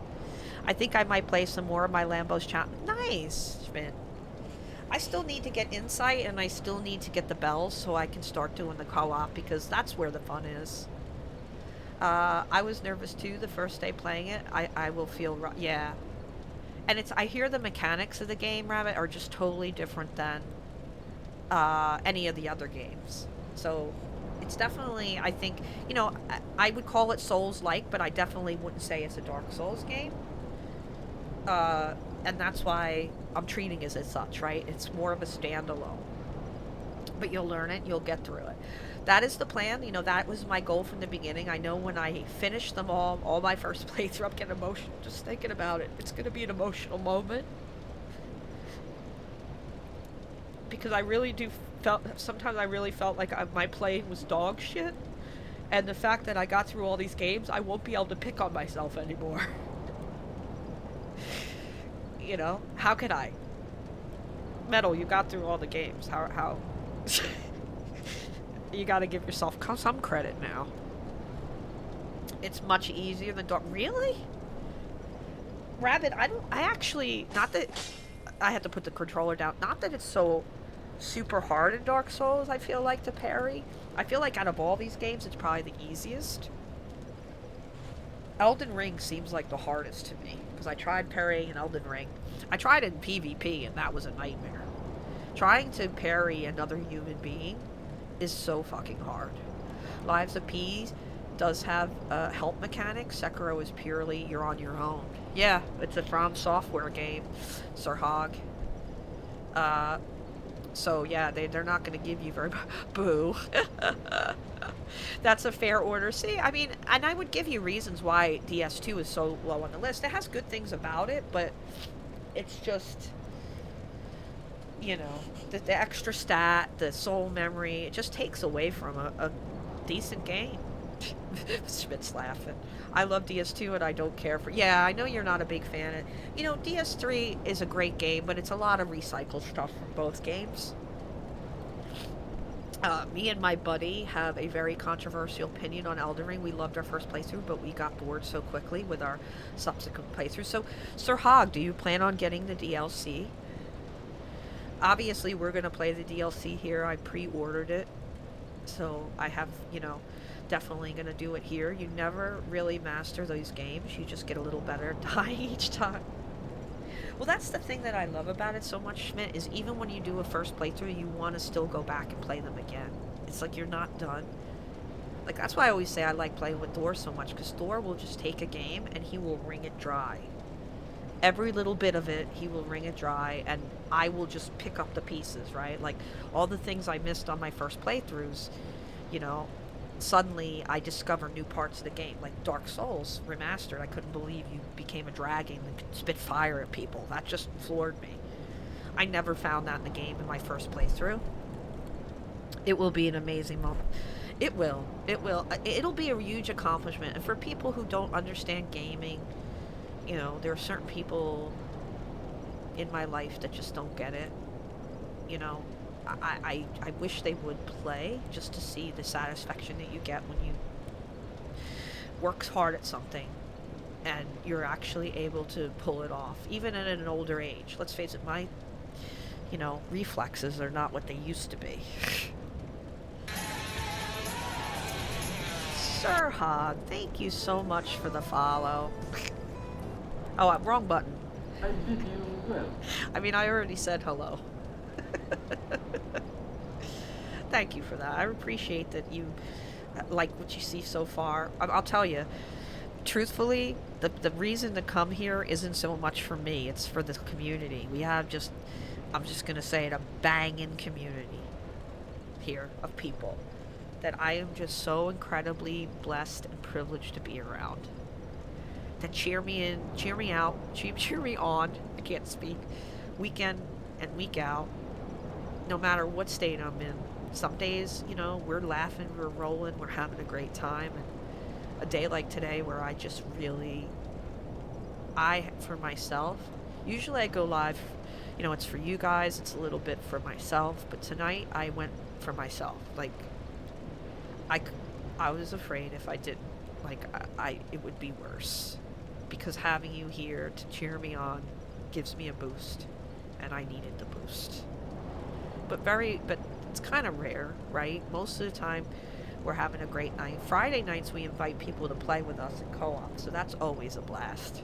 I think I might play some more of my Lambo's Challenge. Nice, Schmidt. I still need to get Insight, and I still need to get the bells so I can start doing the co-op, because that's where the fun is. I was nervous too the first day playing it. I will feel... yeah. And I hear the mechanics of the game, Rabbit, are just totally different than any of the other games. So it's definitely, I think, you know, I would call it Souls-like, but I definitely wouldn't say it's a Dark Souls game. And that's why I'm treating it as such, right? It's more of a standalone. But you'll learn it, you'll get through it. That is the plan. You know, that was my goal from the beginning. I know when I finish them all my first playthrough, I'm getting emotional just thinking about it. It's going to be an emotional moment. Because I really sometimes I really felt like my playing was dog shit. And the fact that I got through all these games, I won't be able to pick on myself anymore. You know, how could I? Metal, you got through all the games. How? You gotta give yourself some credit now. It's much easier than Dark... Really? Rabbit, I actually... Not that... I had to put the controller down. Not that it's so super hard in Dark Souls, I feel like, to parry. I feel like out of all these games, it's probably the easiest. Elden Ring seems like the hardest to me, because I tried parrying in Elden Ring. I tried it in PvP, and that was a nightmare. Trying to parry another human being is so fucking hard. Lies of P does have help mechanics. Sekiro is purely you're on your own. Yeah, it's a From Software game, Sir Hog. So yeah, they're not going to give you very... Boo. That's a fair order. See, I mean, and I would give you reasons why DS2 is so low on the list. It has good things about it, but it's just, you know, the extra stat, the soul memory, it just takes away from a decent game. Schmidt's laughing. I love DS2 and I don't care for... Yeah, I know you're not a big fan. You know, DS3 is a great game, but it's a lot of recycled stuff from both games. Me and my buddy have a very controversial opinion on Elden Ring. We loved our first playthrough, but we got bored so quickly with our subsequent playthroughs. So, Sir Hog, do you plan on getting the DLC? Obviously, we're going to play the DLC here. I pre-ordered it. So, I have, you know, definitely going to do it here. You never really master those games. You just get a little better dying each time. Well, that's the thing that I love about it so much, Schmidt, is even when you do a first playthrough, you want to still go back and play them again. It's like you're not done. Like, that's why I always say I like playing with Thor so much, because Thor will just take a game and he will wring it dry. Every little bit of it, he will wring it dry, and I will just pick up the pieces, right? Like, all the things I missed on my first playthroughs, you know, suddenly I discover new parts of the game. Like Dark Souls Remastered, I couldn't believe you became a dragon and could spit fire at people. That just floored me. I never found that in the game in my first playthrough. It will be an amazing moment. It will. It will. It'll be a huge accomplishment. And for people who don't understand gaming, you know, there are certain people in my life that just don't get it. You know, I wish they would play just to see the satisfaction that you get when you work hard at something and you're actually able to pull it off, even at an older age. Let's face it, my, you know, reflexes are not what they used to be. Sir Hog, thank you so much for the follow. Oh, wrong button. I bid you well. I mean, I already said hello. Thank you for that. I appreciate that you like what you see so far. I'll tell you, truthfully, the reason to come here isn't so much for me. It's for the community. We have just, I'm just going to say it, a banging community here of people that I am just so incredibly blessed and privileged to be around. That cheer me in, cheer me out, cheer me on, I can't speak, week in and week out, no matter what state I'm in. Some days, you know, we're laughing, we're rolling, we're having a great time, and a day like today where I just really, for myself, usually I go live, you know, it's for you guys, it's a little bit for myself, but tonight I went for myself. Like, I was afraid if I didn't, like, it would be worse, because having you here to cheer me on gives me a boost, and I needed the boost. But it's kind of rare, right? Most of the time, we're having a great night. Friday nights, we invite people to play with us in co-op, so that's always a blast.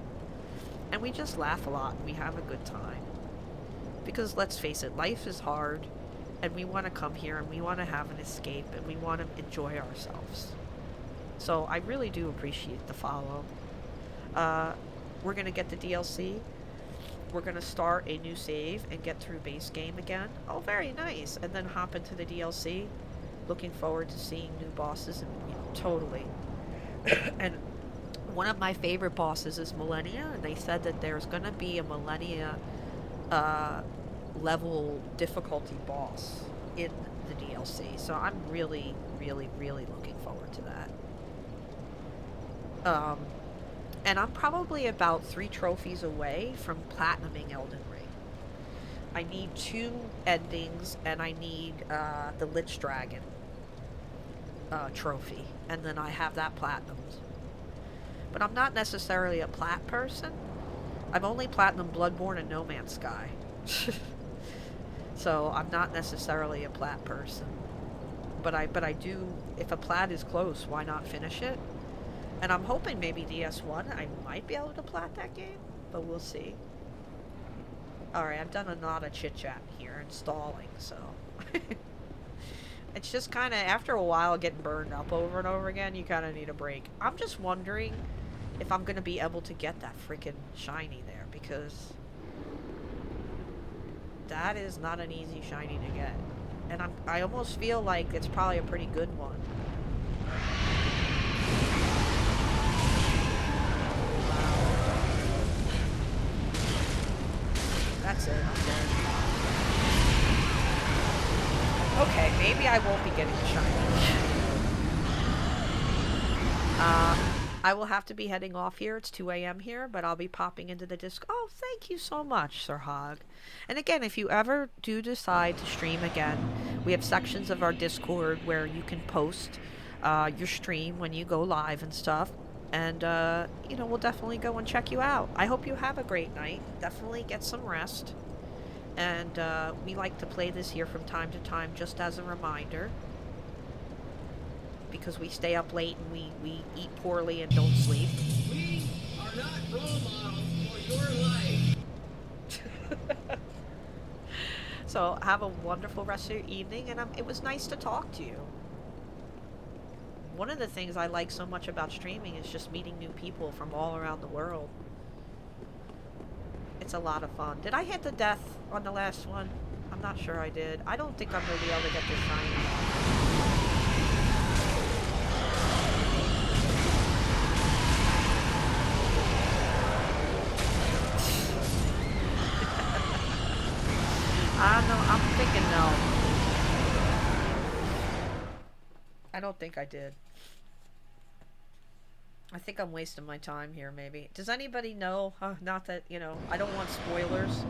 And we just laugh a lot, and we have a good time. Because let's face it, life is hard, and we want to come here, and we want to have an escape, and we want to enjoy ourselves. So I really do appreciate the follow. We're going to get the DLC. We're going to start a new save and get through base game again. Oh, very nice. And then hop into the DLC. Looking forward to seeing new bosses. And, you know, totally. And one of my favorite bosses is Millennia. And they said that there's going to be a Millennia level difficulty boss in the DLC. So I'm really, really, really looking forward to that. And I'm probably about 3 trophies away from platinuming Elden Ring. I need 2 endings, and I need the Lich Dragon trophy, and then I have that platinumed. But I'm not necessarily a plat person. I've only platinumed Bloodborne and No Man's Sky. So I'm not necessarily a plat person. But I do, if a plat is close, why not finish it? And I'm hoping maybe DS1, I might be able to plat that game, but we'll see. Alright, I've done a lot of chit-chat here and stalling, so... It's just kind of, after a while, getting burned up over and over again, you kind of need a break. I'm just wondering if I'm going to be able to get that freaking shiny there, because... that is not an easy shiny to get. And I almost feel like it's probably a pretty good one. That's it, I'm dead. Okay, maybe I won't be getting a shiny. I will have to be heading off here. It's 2 a.m. here, but I'll be popping into the Discord. Oh, thank you so much, Sir Hog. And again, if you ever do decide to stream again, we have sections of our Discord where you can post your stream when you go live and stuff. And, you know, we'll definitely go and check you out. I hope you have a great night. Definitely get some rest. And we like to play this here from time to time just as a reminder. Because we stay up late and we eat poorly and don't sleep. We are not role models for your life. So have a wonderful rest of your evening, and it was nice to talk to you. One of the things I like so much about streaming is just meeting new people from all around the world. It's a lot of fun. Did I hit the death on the last one? I'm not sure I did. I don't think I'm going to be able to get this shiny. I'm thinking no. I don't think I did. I think I'm wasting my time here, maybe. Does anybody know? Not that, you know, I don't want spoilers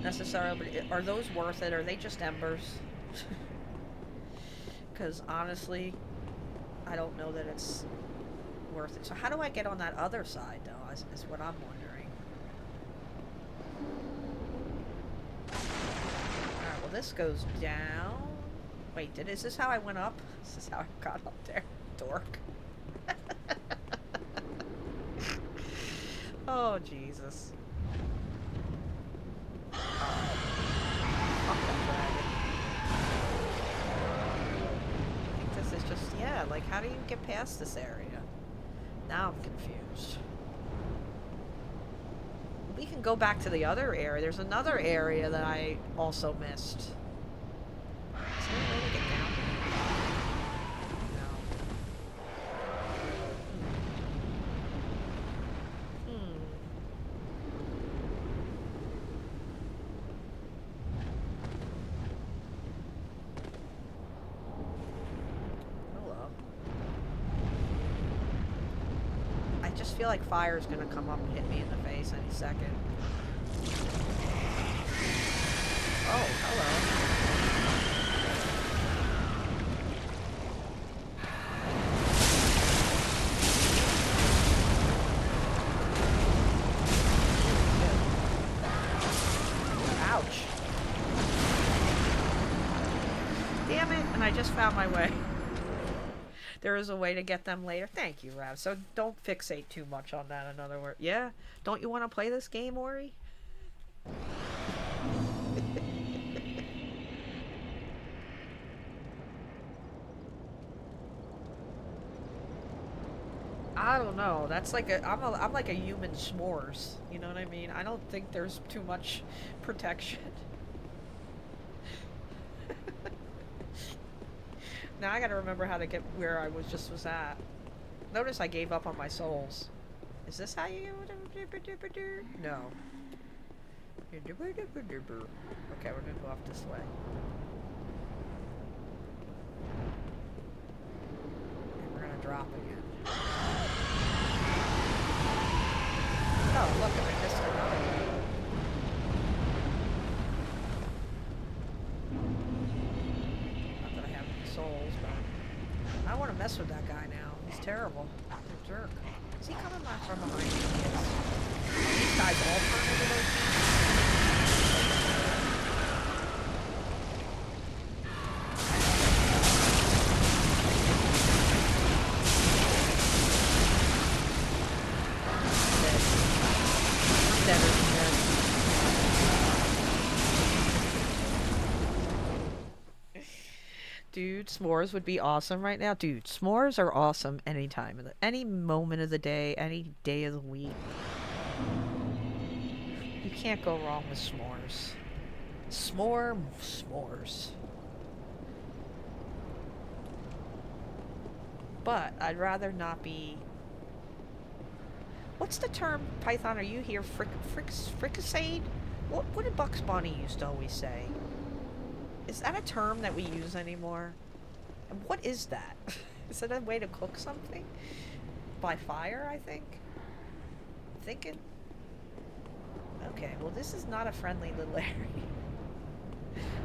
necessarily, but are those worth it? Are they just embers? Because honestly, I don't know that it's worth it. So how do I get on that other side, though, is what I'm wondering. Alright, well this goes down. Wait, is this how I went up? This is how I got up there. Dork. Oh, Jesus. Fuck that dragon. I think this is just, yeah, like, how do you get past this area? Now I'm confused. We can go back to the other area. There's another area that I also missed. Is there a way to get down? I feel like fire is gonna come up and hit me in the face any second. Oh, hello. Ouch. Damn it, and I just found my way. There is a way to get them later. Thank you, Rav. So don't fixate too much on that, in other words. Yeah? Don't you want to play this game, Ori? I don't know. That's like I'm like a human s'mores. You know what I mean? I don't think there's too much protection. Now I gotta remember how to get where I was at. Notice I gave up on my souls. Is this how you... No. Okay, we're gonna go off this way. And we're gonna drop again. Oh, look, I missed another one. Souls, but I want to mess with that guy now. He's terrible. He's a jerk. Is he coming back from behind me? Yes. These guys all turn into those I'm dead. I'm dead. Dude, s'mores would be awesome right now. Dude, s'mores are awesome any time of any moment of the day, any day of the week. You can't go wrong with s'mores. S'mores. But I'd rather not be... What's the term, Python? Are you here? Fricasseed? What did Bugs Bunny used to always say? Is that a term that we use anymore? And what is that? Is it a way to cook something? By fire, I think? I'm thinking. Okay, well this is not a friendly little area.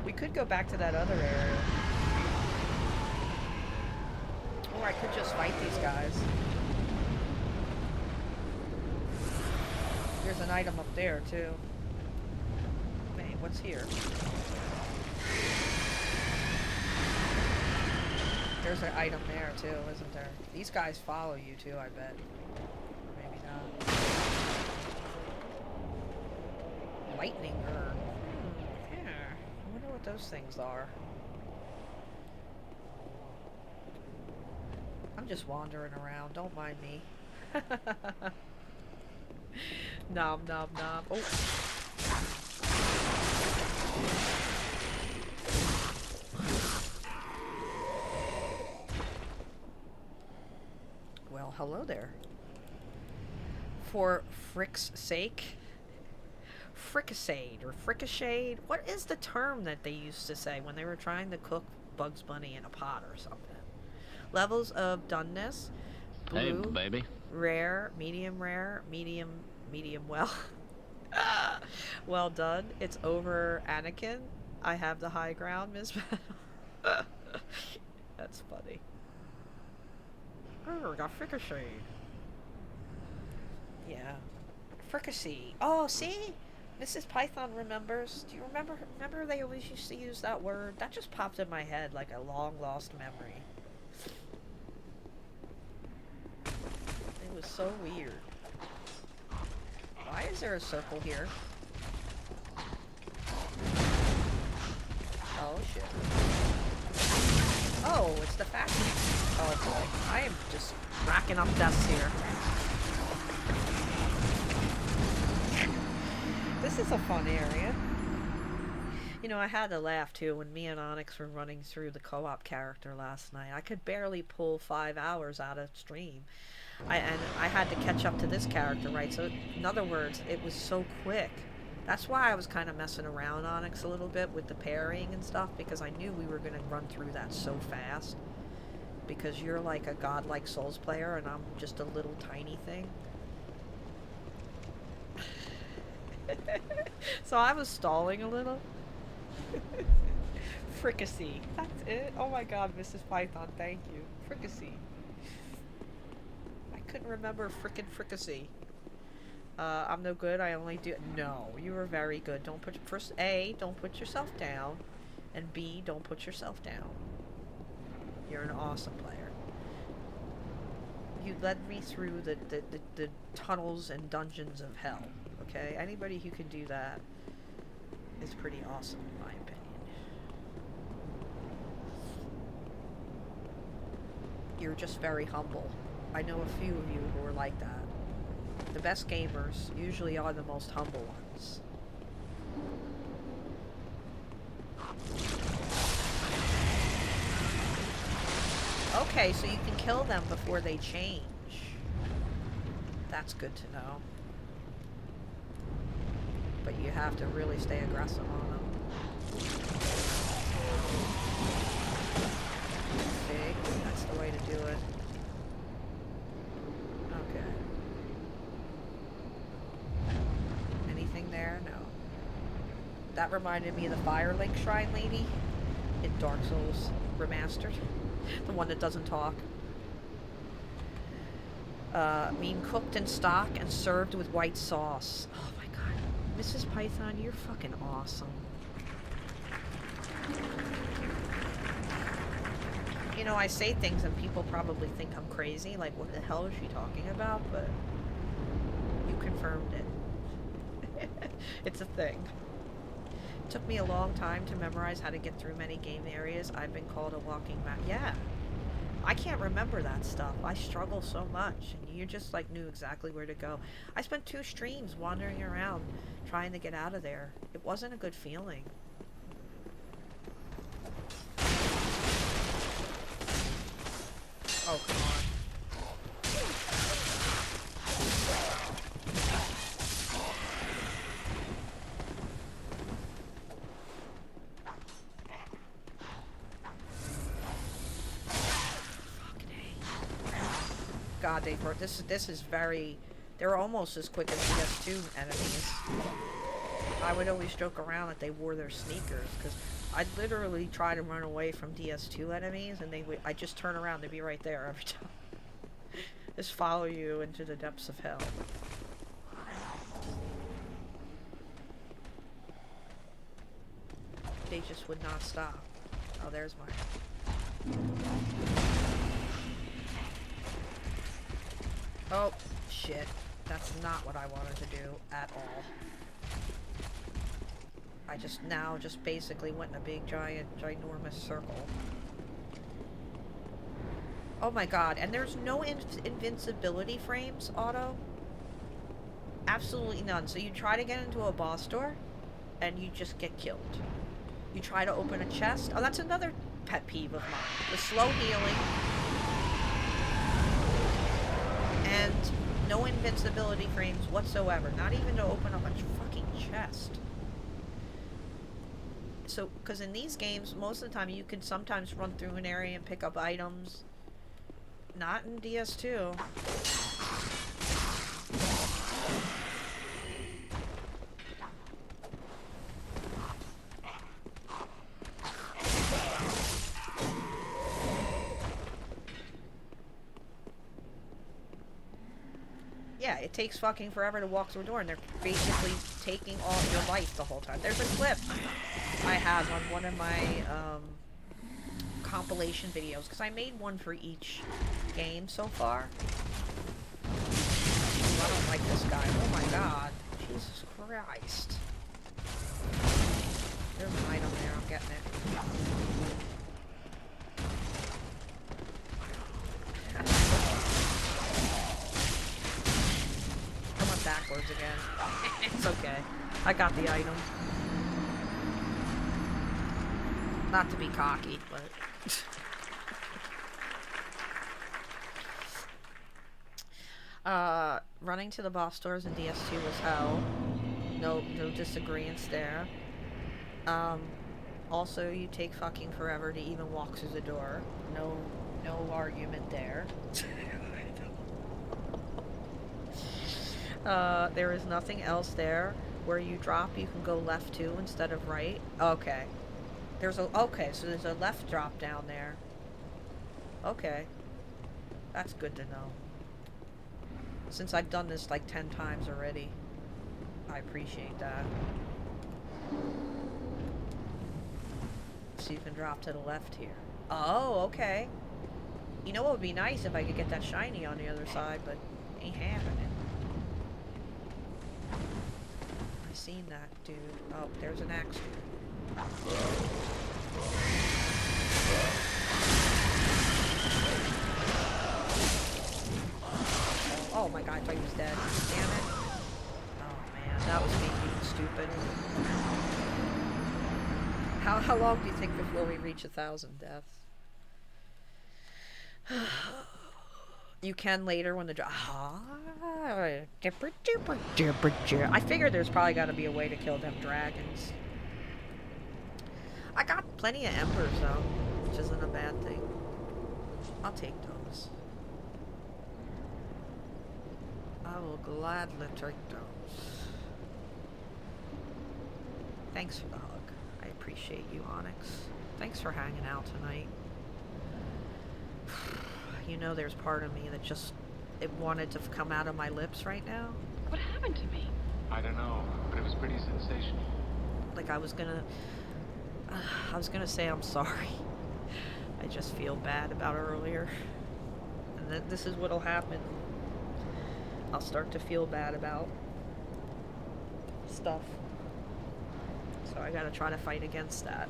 We could go back to that other area. Or I could just fight these guys. There's an item up there, too. Wait, what's here? There's an item there too, isn't there? These guys follow you too, I bet. Maybe not. lightning or... yeah, I wonder what those things are. I'm just wandering around, don't mind me. Nom nom nom. Oh. Well, hello there. For frick's sake. Fricasseed or fricasseed. What is the term that they used to say when they were trying to cook Bugs Bunny in a pot or something? Levels of doneness. Blue, hey, baby. Rare, medium, medium well. Well done. It's over, Anakin. I have the high ground, Miss Battle. That's funny. Oh, we got fricasseed. Yeah. Fricassee. Oh, see? Mrs. Python remembers. Do you remember? Remember they always used to use that word? That just popped in my head like a long-lost memory. It was so weird. Why is there a circle here? Oh, shit. Oh, it's the factory. Oh, boy. I am just racking up deaths here. This is a fun area. You know, I had to laugh, too, when me and Onyx were running through the co-op character last night. I could barely pull 5 hours out of stream. And I had to catch up to this character, right? So, in other words, it was so quick. That's why I was kind of messing around, Onyx, a little bit with the pairing and stuff, because I knew we were going to run through that so fast. Because you're like a godlike Souls player, and I'm just a little tiny thing. So I was stalling a little. Fricassee. That's it? Oh my god, Mrs. Python, thank you. Fricassee. I couldn't remember frickin' fricassee. I'm no good, I only do... No, you were very good. Don't put... First, A, don't put yourself down. And B, don't put yourself down. You're an awesome player. You led me through the tunnels and dungeons of hell. Okay? Anybody who can do that is pretty awesome, in my opinion. You're just very humble. I know a few of you who are like that. The best gamers usually are the most humble ones. Okay, so you can kill them before they change. That's good to know. But you have to really stay aggressive on them. See? That's the way to do it. Okay. Anything there? No. That reminded me of the Firelink Shrine Lady in Dark Souls Remastered. The one that doesn't talk. Mean cooked in stock and served with white sauce. Oh my god. Mrs. Python, you're fucking awesome. You know, I say things and people probably think I'm crazy. Like, what the hell is she talking about? But you confirmed it. It's a thing. It took me a long time to memorize how to get through many game areas. I've been called a walking map. Yeah. I can't remember that stuff. I struggle so much. And you just, like, knew exactly where to go. I spent 2 streams wandering around trying to get out of there. It wasn't a good feeling. Oh, come on. God, this is very... They're almost as quick as DS2 enemies. I would always joke around that they wore their sneakers, because I'd literally try to run away from DS2 enemies, and I'd just turn around, they'd be right there every time. Just follow you into the depths of hell. They just would not stop. Oh, there's mine. Oh, shit. That's not what I wanted to do at all. I just basically went in a big, ginormous circle. Oh my god, and there's no invincibility frames, Auto? Absolutely none. So you try to get into a boss door, and you just get killed. You try to open a chest. Oh, that's another pet peeve of mine. The slow healing. And no invincibility frames whatsoever. Not even to open up a fucking chest. So, because in these games, most of the time you can sometimes run through an area and pick up items. Not in DS2. Yeah, it takes fucking forever to walk through a door, and they're basically taking all your life the whole time. There's a clip I have on one of my compilation videos, because I made one for each game so far. Ooh, I don't like this guy. Oh my god. Jesus Christ. There's an item there. I'm getting it. I went backwards again. It's okay. I got the item. Not to be cocky, but... running to the boss doors in DS2 was hell. No disagreements there. Also, you take fucking forever to even walk through the door. No argument there. There is nothing else there. Where you drop, you can go left to instead of right. Okay. Okay, so there's a left drop down there. Okay. That's good to know. Since I've done this like 10 times already. I appreciate that. So you can drop to the left here. Oh, okay. You know what would be nice if I could get that shiny on the other side, but ain't happening. I seen that dude. Oh, there's an axe dude. Oh my god, I thought he was dead. Damn it. Oh man, that was me being stupid. How long do you think before we reach 1,000 deaths? You can later when the I figured there's probably got to be a way to kill them dragons. I got plenty of embers though, which isn't a bad thing. I'll take those. I will gladly take those. Thanks for the hug. I appreciate you, Onyx. Thanks for hanging out tonight. You know, there's part of me that just, it wanted to come out of my lips right now. What happened to me? I don't know, but it was pretty sensational. Like I was gonna say I'm sorry. I just feel bad about earlier. And then this is what'll happen. I'll start to feel bad about stuff. So I gotta try to fight against that.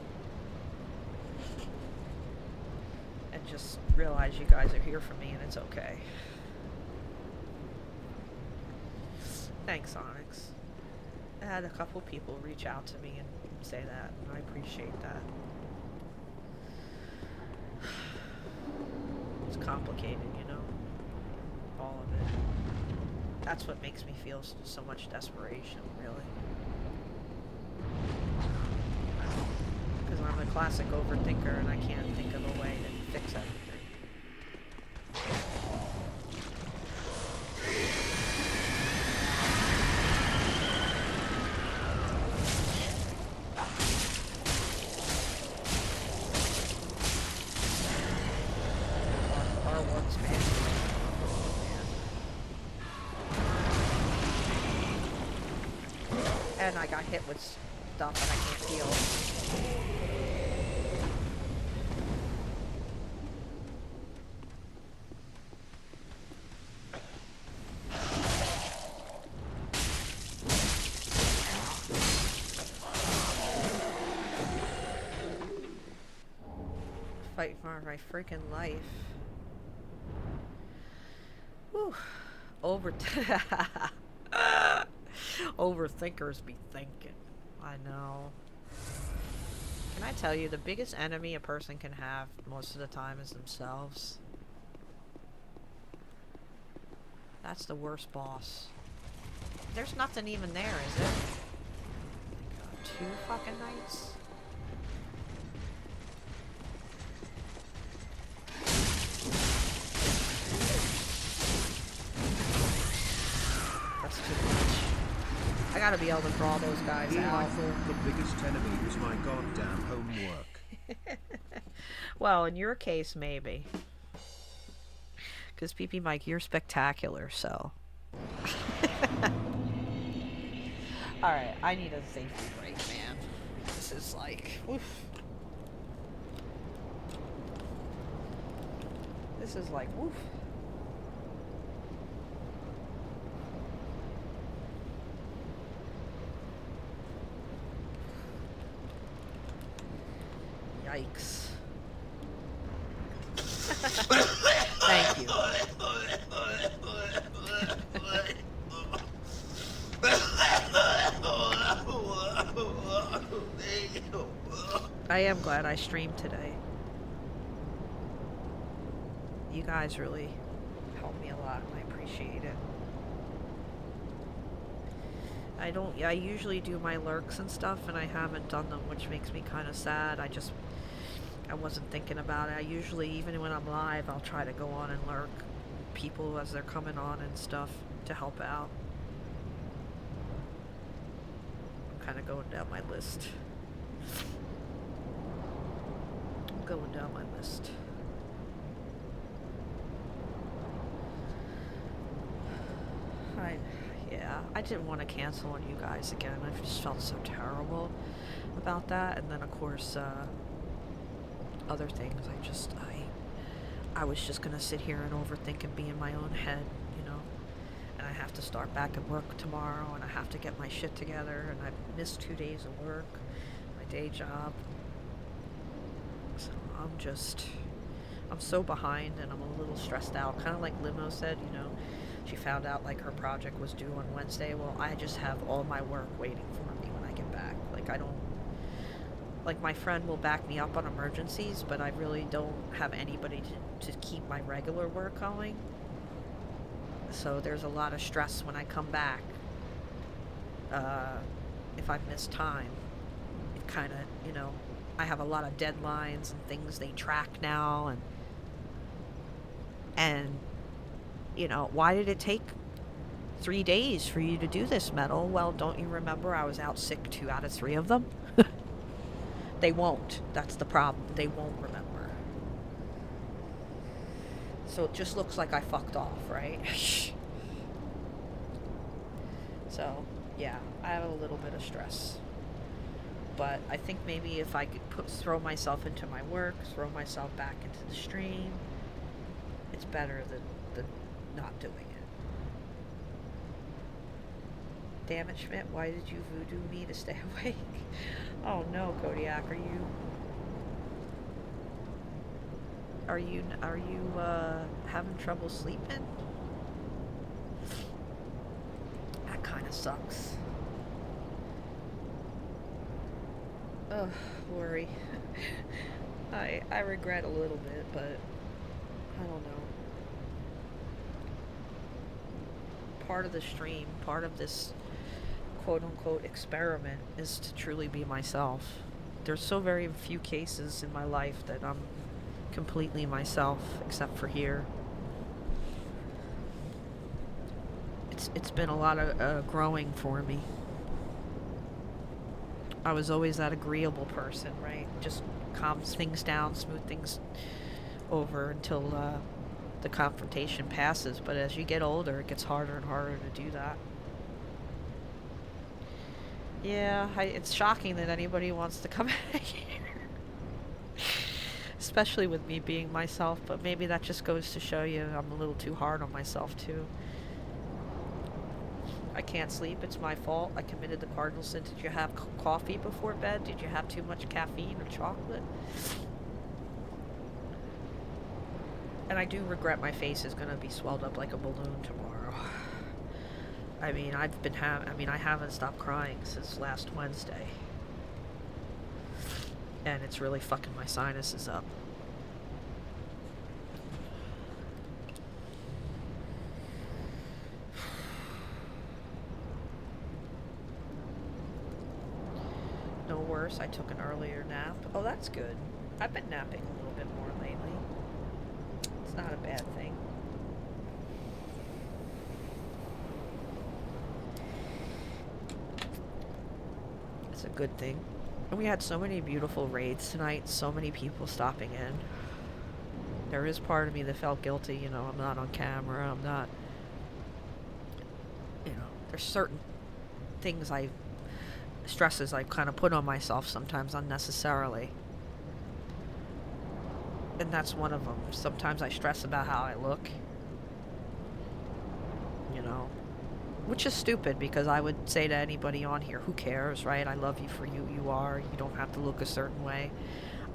And just realize you guys are here for me and it's okay. Thanks, Onyx. I had a couple people reach out to me and say that, and I appreciate that. It's complicated, you know? All of it. That's what makes me feel so much desperation, really. Because I'm a classic overthinker and I can't think of a way to fix everything. R1's man. And I got hit with stuff and I can't heal. fight for my freaking life. Whew. Overthinkers be thinking. I know. Can I tell you, the biggest enemy a person can have most of the time is themselves. That's the worst boss. There's nothing even there, is it? Oh my god, 2 fucking knights? That's too much. I gotta be able to draw those guys Here I out. thought the biggest enemy was my goddamn homework. Well, in your case, maybe. Because PP Mike, you're spectacular, so. Alright, I need a safety break, man. This is like, oof. This is like, woof. Yikes. Thank you. I am glad I streamed today. You guys really helped me a lot, and I appreciate it. I usually do my lurks and stuff, and I haven't done them, which makes me kind of sad. I wasn't thinking about it. I usually, even when I'm live, I'll try to go on and lurk people as they're coming on and stuff to help out. I'm kind of going down my list. I'm going down my list. Yeah, I didn't want to cancel on you guys again. I just felt so terrible about that. And then, of course, other things. I was just gonna sit here and overthink and be in my own head, you know. And I have to start back at work tomorrow, and I have to get my shit together. And I've missed 2 days of work, my day job. So I'm so behind, and I'm a little stressed out. Kind of like Limo said, you know. She found out like her project was due on Wednesday. Well, I just have all my work waiting for me when I get back. Like my friend will back me up on emergencies, but I really don't have anybody to keep my regular work going. So there's a lot of stress when I come back. If I've missed time, it kind of, you know, I have a lot of deadlines and things they track now, and you know, why did it take 3 days for you to do this, Metal? Well, don't you remember I was out sick 2 out of 3 of them? They won't. That's the problem. They won't remember. So it just looks like I fucked off, right? So, yeah, I have a little bit of stress. But I think maybe if I could throw myself into my work, throw myself back into the stream, it's better than not doing it. Damn it, Schmidt, why did you voodoo me to stay awake? Oh no, Kodiak, are you having trouble sleeping? That kind of sucks. Ugh, worry. I regret a little bit, but I don't know. Part of the stream, part of this quote-unquote experiment is to truly be myself. There's so very few cases in my life that I'm completely myself, except for here. It's been a lot of growing for me. I was always that agreeable person, right? Just calms things down, smooth things over until the confrontation passes, but as you get older, it gets harder and harder to do that. Yeah, it's shocking that anybody wants to come in here. Especially with me being myself, but maybe that just goes to show you I'm a little too hard on myself, too. I can't sleep, it's my fault. I committed the cardinal sin. Did you have coffee before bed? Did you have too much caffeine or chocolate? And I do regret my face is gonna be swelled up like a balloon tomorrow. I mean, I haven't stopped crying since last Wednesday. And it's really fucking my sinuses up. No worse, I took an earlier nap. Oh, that's good. I've been napping a little bit more lately. It's not a bad thing. It's a good thing. And we had so many beautiful raids tonight, so many people stopping in. There is part of me that felt guilty, you know, I'm not on camera, I'm not, you know, there's certain things stresses I kind of put on myself sometimes unnecessarily. And that's one of them. Sometimes I stress about how I look. You know. Which is stupid, because I would say to anybody on here, who cares, right? I love you for you are. You don't have to look a certain way.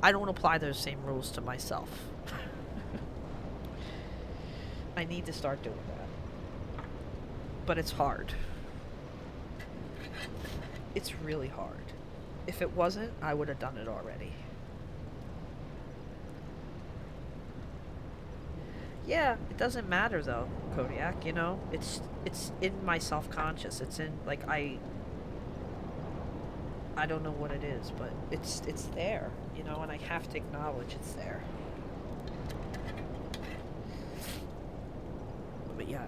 I don't apply those same rules to myself. I need to start doing that. But it's hard. It's really hard. If it wasn't, I would have done it already. Yeah, it doesn't matter though, Kodiak, you know? It's in my self-conscious. It's in, like, I don't know what it is, but it's there, you know, and I have to acknowledge it's there. But yeah.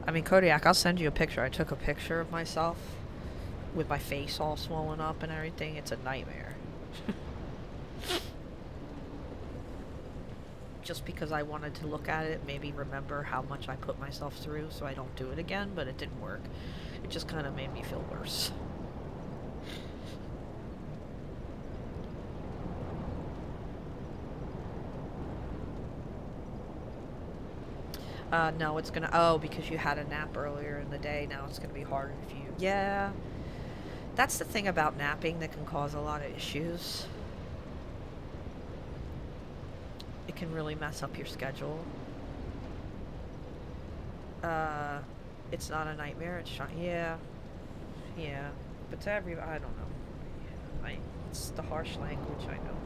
I mean, Kodiak, I'll send you a picture. I took a picture of myself with my face all swollen up and everything. It's a nightmare. Just because I wanted to look at it, maybe remember how much I put myself through so I don't do it again, but it didn't work. It just kind of made me feel worse. No, it's gonna, oh, because you had a nap earlier in the day, now it's gonna be harder if you, yeah. That's the thing about napping that can cause a lot of issues. It can really mess up your schedule. It's not a nightmare, it's yeah. Yeah. But to I don't know. It's the harsh language, I know.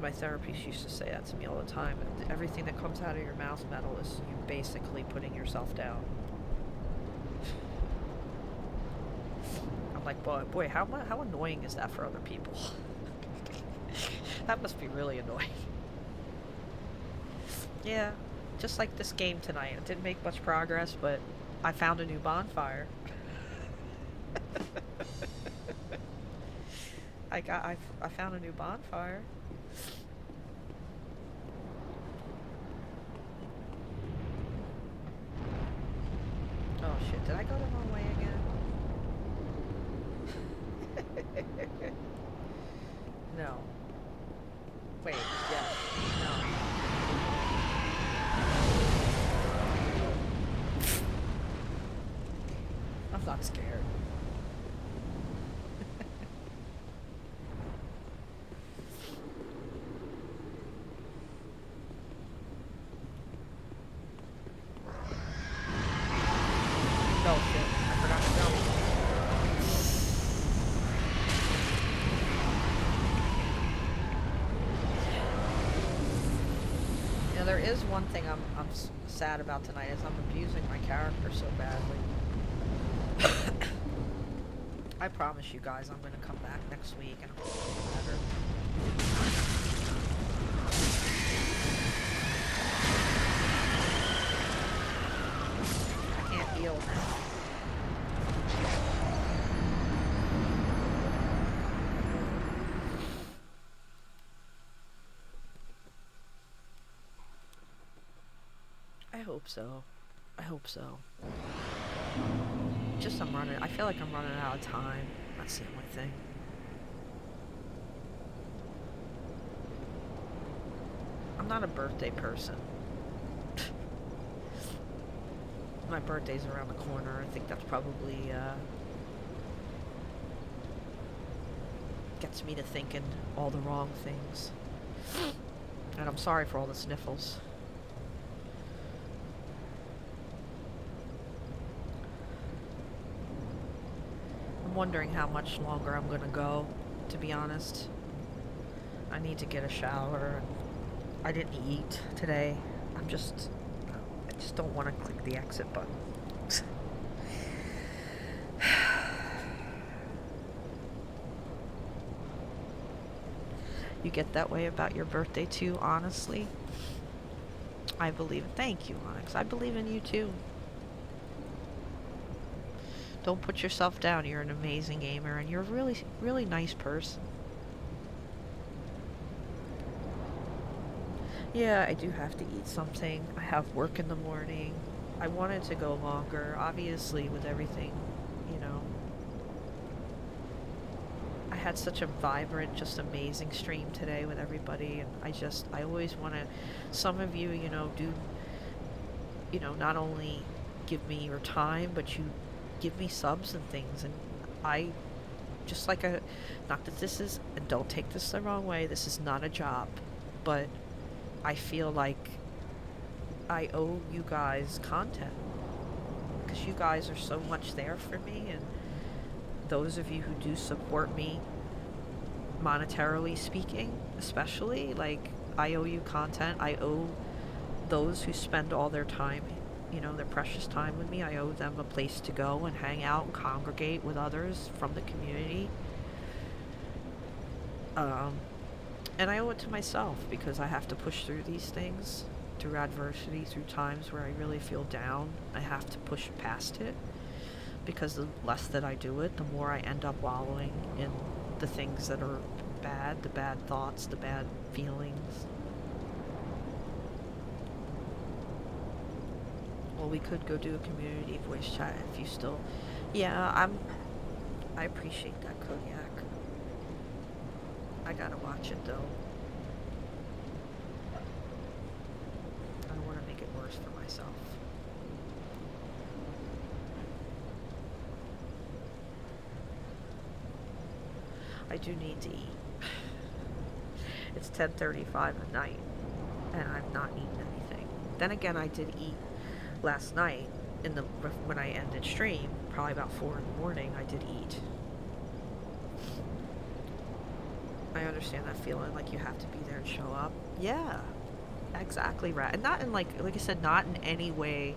My therapist used to say that to me all the time. Everything that comes out of your mouth, Metal, is you basically putting yourself down. I'm like, boy, how annoying is that for other people? That must be really annoying. Yeah, just like this game tonight. It didn't make much progress, but I found a new bonfire. I found a new bonfire. Oh shit, did I go the wrong way again? No. Wait, yes. No. I'm not scared. Oh shit, I forgot to jump. Yeah, there is one thing I'm sad about tonight, is I'm abusing my character so badly. I promise you guys I'm gonna come back next week and I'm gonna do better. I can't heal now. I hope so. I hope so. Just I feel like I'm running out of time. That's the only thing. I'm not a birthday person. My birthday's around the corner. I think that's probably, gets me to thinking all the wrong things. And I'm sorry for all the sniffles. I'm wondering how much longer I'm gonna go, to be honest. I need to get a shower. I didn't eat today. I just don't want to click the exit button. You get that way about your birthday too, honestly? I believe. Thank you, Onyx. I believe in you too. Don't put yourself down. You're an amazing gamer and you're a really, really nice person. Yeah, I do have to eat something. I have work in the morning. I wanted to go longer, obviously, with everything, you know. I had such a vibrant, just amazing stream today with everybody, and I always want to, some of you, you know, do, you know, not only give me your time, but you give me subs and things, and I, just like a, not that this is, and don't take this the wrong way, this is not a job, but I feel like I owe you guys content, because you guys are so much there for me, and those of you who do support me, monetarily speaking, especially, like, I owe you content. I owe those who spend all their time, you know, their precious time with me, I owe them a place to go and hang out and congregate with others from the community. And I owe it to myself, because I have to push through these things, through adversity, through times where I really feel down. I have to push past it, because the less that I do it, the more I end up wallowing in the things that are bad, the bad thoughts, the bad feelings. Well, we could go do a community voice chat if you still... Yeah, I appreciate that, Kodiak. I gotta watch it, though. I don't want to make it worse for myself. I do need to eat. It's 10:35 at night, and I've not eaten anything. Then again, I did eat last night when I ended stream, probably about 4 in the morning. I did eat. I understand that feeling, like you have to be there and show up. Yeah, exactly right. And not in like I said, not in any way,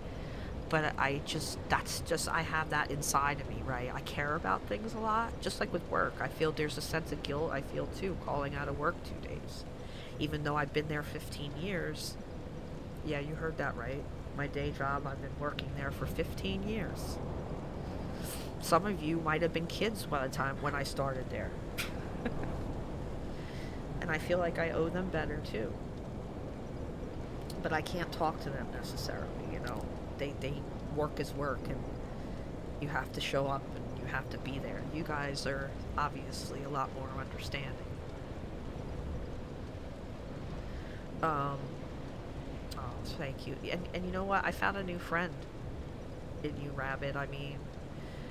but I have that inside of me, right? I care about things a lot, just like with work. I feel there's a sense of guilt I feel too, calling out of work 2 days. Even though I've been there 15 years. Yeah, you heard that right. My day job, I've been working there for 15 years. Some of you might have been kids by the time when I started there. And I feel like I owe them better too. But I can't talk to them necessarily, you know. They work is work, and you have to show up and you have to be there. You guys are obviously a lot more understanding. Oh, thank you. And you know what? I found a new friend in you, Rabbit. I mean,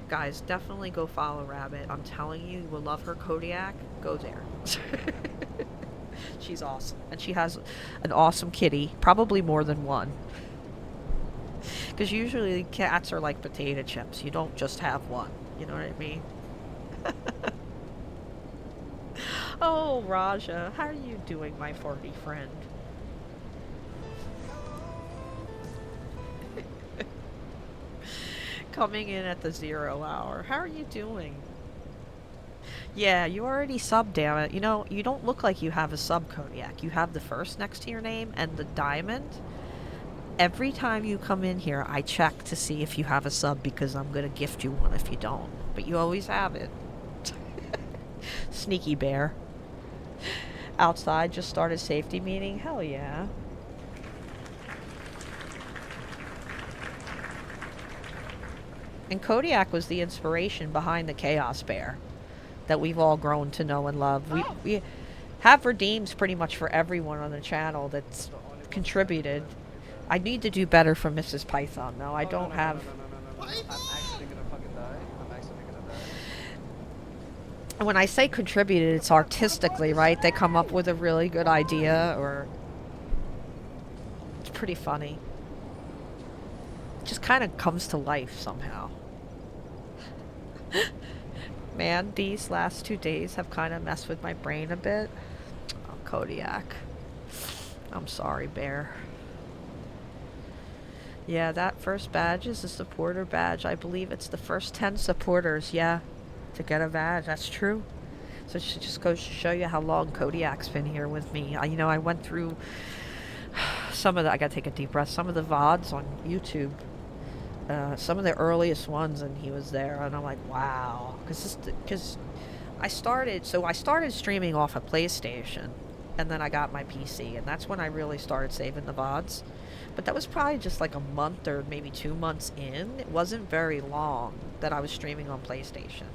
guys, definitely go follow Rabbit. I'm telling you, you will love her. Kodiak, go there. She's awesome. And she has an awesome kitty. Probably more than one. Because usually cats are like potato chips. You don't just have one. You know what I mean? Oh, Raja. How are you doing, my farty friend? Coming in at the 0 hour. How are you doing? Yeah, you already subbed, damn it. You know, you don't look like you have a sub, Kodiak. You have the first next to your name and the diamond. Every time you come in here, I check to see if you have a sub, because I'm going to gift you one if you don't. But you always have it. Sneaky bear. Outside, just started safety meeting. Hell yeah. And Kodiak was the inspiration behind the Chaos Bear that we've all grown to know and love. We have redeems pretty much for everyone on the channel that's contributed. I need to do better for Mrs. Python, though. I don't have... I'm actually gonna fucking die. I'm actually gonna die. And when I say contributed, it's artistically, right? They come up with a really good idea, or It's pretty funny. It just kind of comes to life somehow. Man, these last 2 days have kind of messed with my brain a bit. Oh, Kodiak. I'm sorry, Bear. Yeah, that first badge is a supporter badge. I believe it's the first 10 supporters, yeah, to get a badge. That's true. So it just goes to show you how long Kodiak's been here with me. You know, I went through some of the, I gotta take a deep breath, some of the VODs on YouTube. Some of the earliest ones, and he was there, and I'm like, wow. Because I started streaming off a PlayStation, and then I got my PC, and that's when I really started saving the VODs. But that was probably just like a month or maybe 2 months in. It wasn't very long that I was streaming on PlayStation.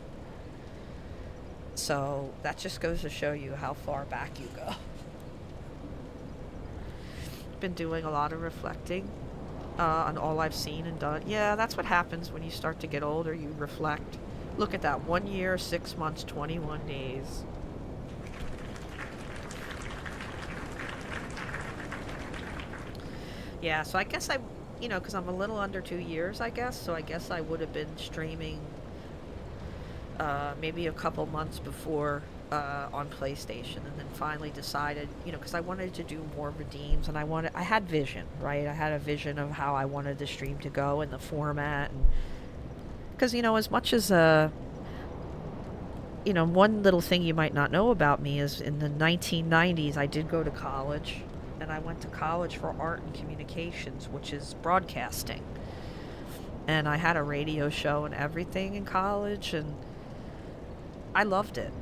So that just goes to show you how far back you go. Been doing a lot of reflecting on all I've seen and done. Yeah, that's what happens when you start to get older. You reflect. Look at that. 1 year, 6 months, 21 days. Yeah, so I guess you know, because I'm a little under 2 years, I guess. So I guess I would have been streaming maybe a couple months before on PlayStation, and then finally decided, you know, because I wanted to do more redeems, and I had vision, right? I had a vision of how I wanted the stream to go and the format, and because, you know, as much as you know, one little thing you might not know about me is in the 1990s I did go to college, and I went to college for art and communications, which is broadcasting, and I had a radio show and everything in college, and I loved it.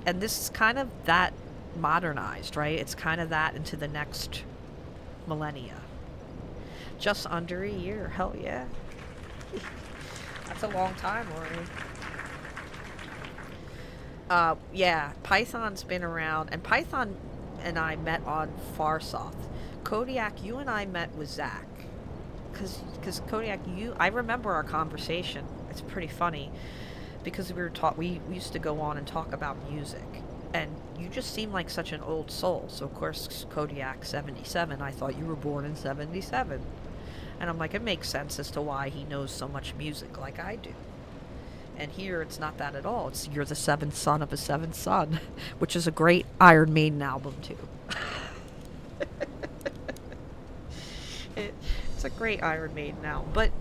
And this is kind of that modernized, right? It's kind of that into the next millennia. Just under a year. Hell yeah. That's a long time, Lori. Yeah, Python's been around. And Python and I met on Farsoft. Kodiak, you and I met with Zach. Because Kodiak, I remember our conversation. It's pretty funny. Because we used to go on and talk about music, and you just seem like such an old soul. So of course, Kodiak 77, I thought you were born in 77, and I'm like, it makes sense as to why he knows so much music like I do. And here it's not that at all. It's you're the seventh son of a seventh son, which is a great Iron Maiden album too. It's a great Iron Maiden album, but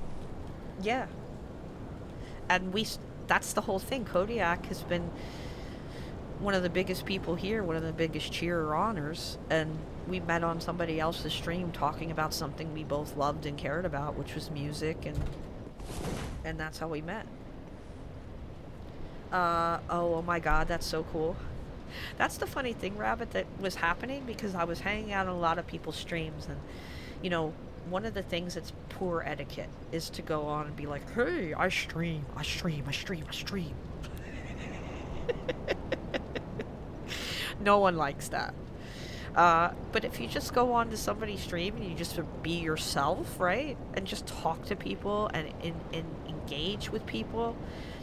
yeah, and that's the whole thing. Kodiak has been one of the biggest people here, one of the biggest cheer honors, and we met on somebody else's stream talking about something we both loved and cared about, which was music, and that's how we met. Oh my god, that's so cool. That's the funny thing, Rabbit, that was happening, because I was hanging out on a lot of people's streams, and, you know, one of the things that's poor etiquette is to go on and be like, hey, I stream. No one likes that. But if you just go on to somebody's stream and you just be yourself, right? And just talk to people and engage with people,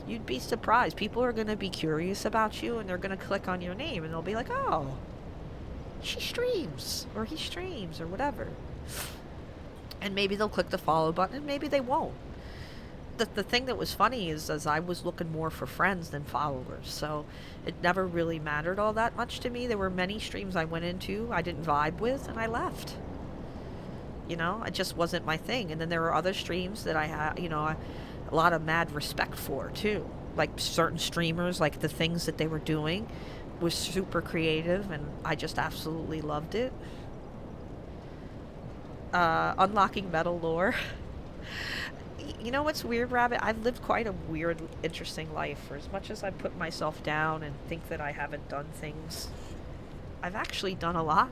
you'd be surprised. People are going to be curious about you, and they're going to click on your name, and they'll be like, oh, she streams, or he streams, or whatever. And maybe they'll click the follow button, and maybe they won't. The thing that was funny is I was looking more for friends than followers, so it never really mattered all that much to me. There were many streams I went into I didn't vibe with, and I left. You know, it just wasn't my thing. And then there were other streams that I had, you know, a lot of mad respect for, too. Like certain streamers, like the things that they were doing was super creative, and I just absolutely loved it. Unlocking metal lore. You know what's weird, Rabbit? I've lived quite a weird, interesting life. For as much as I put myself down and think that I haven't done things, I've actually done a lot.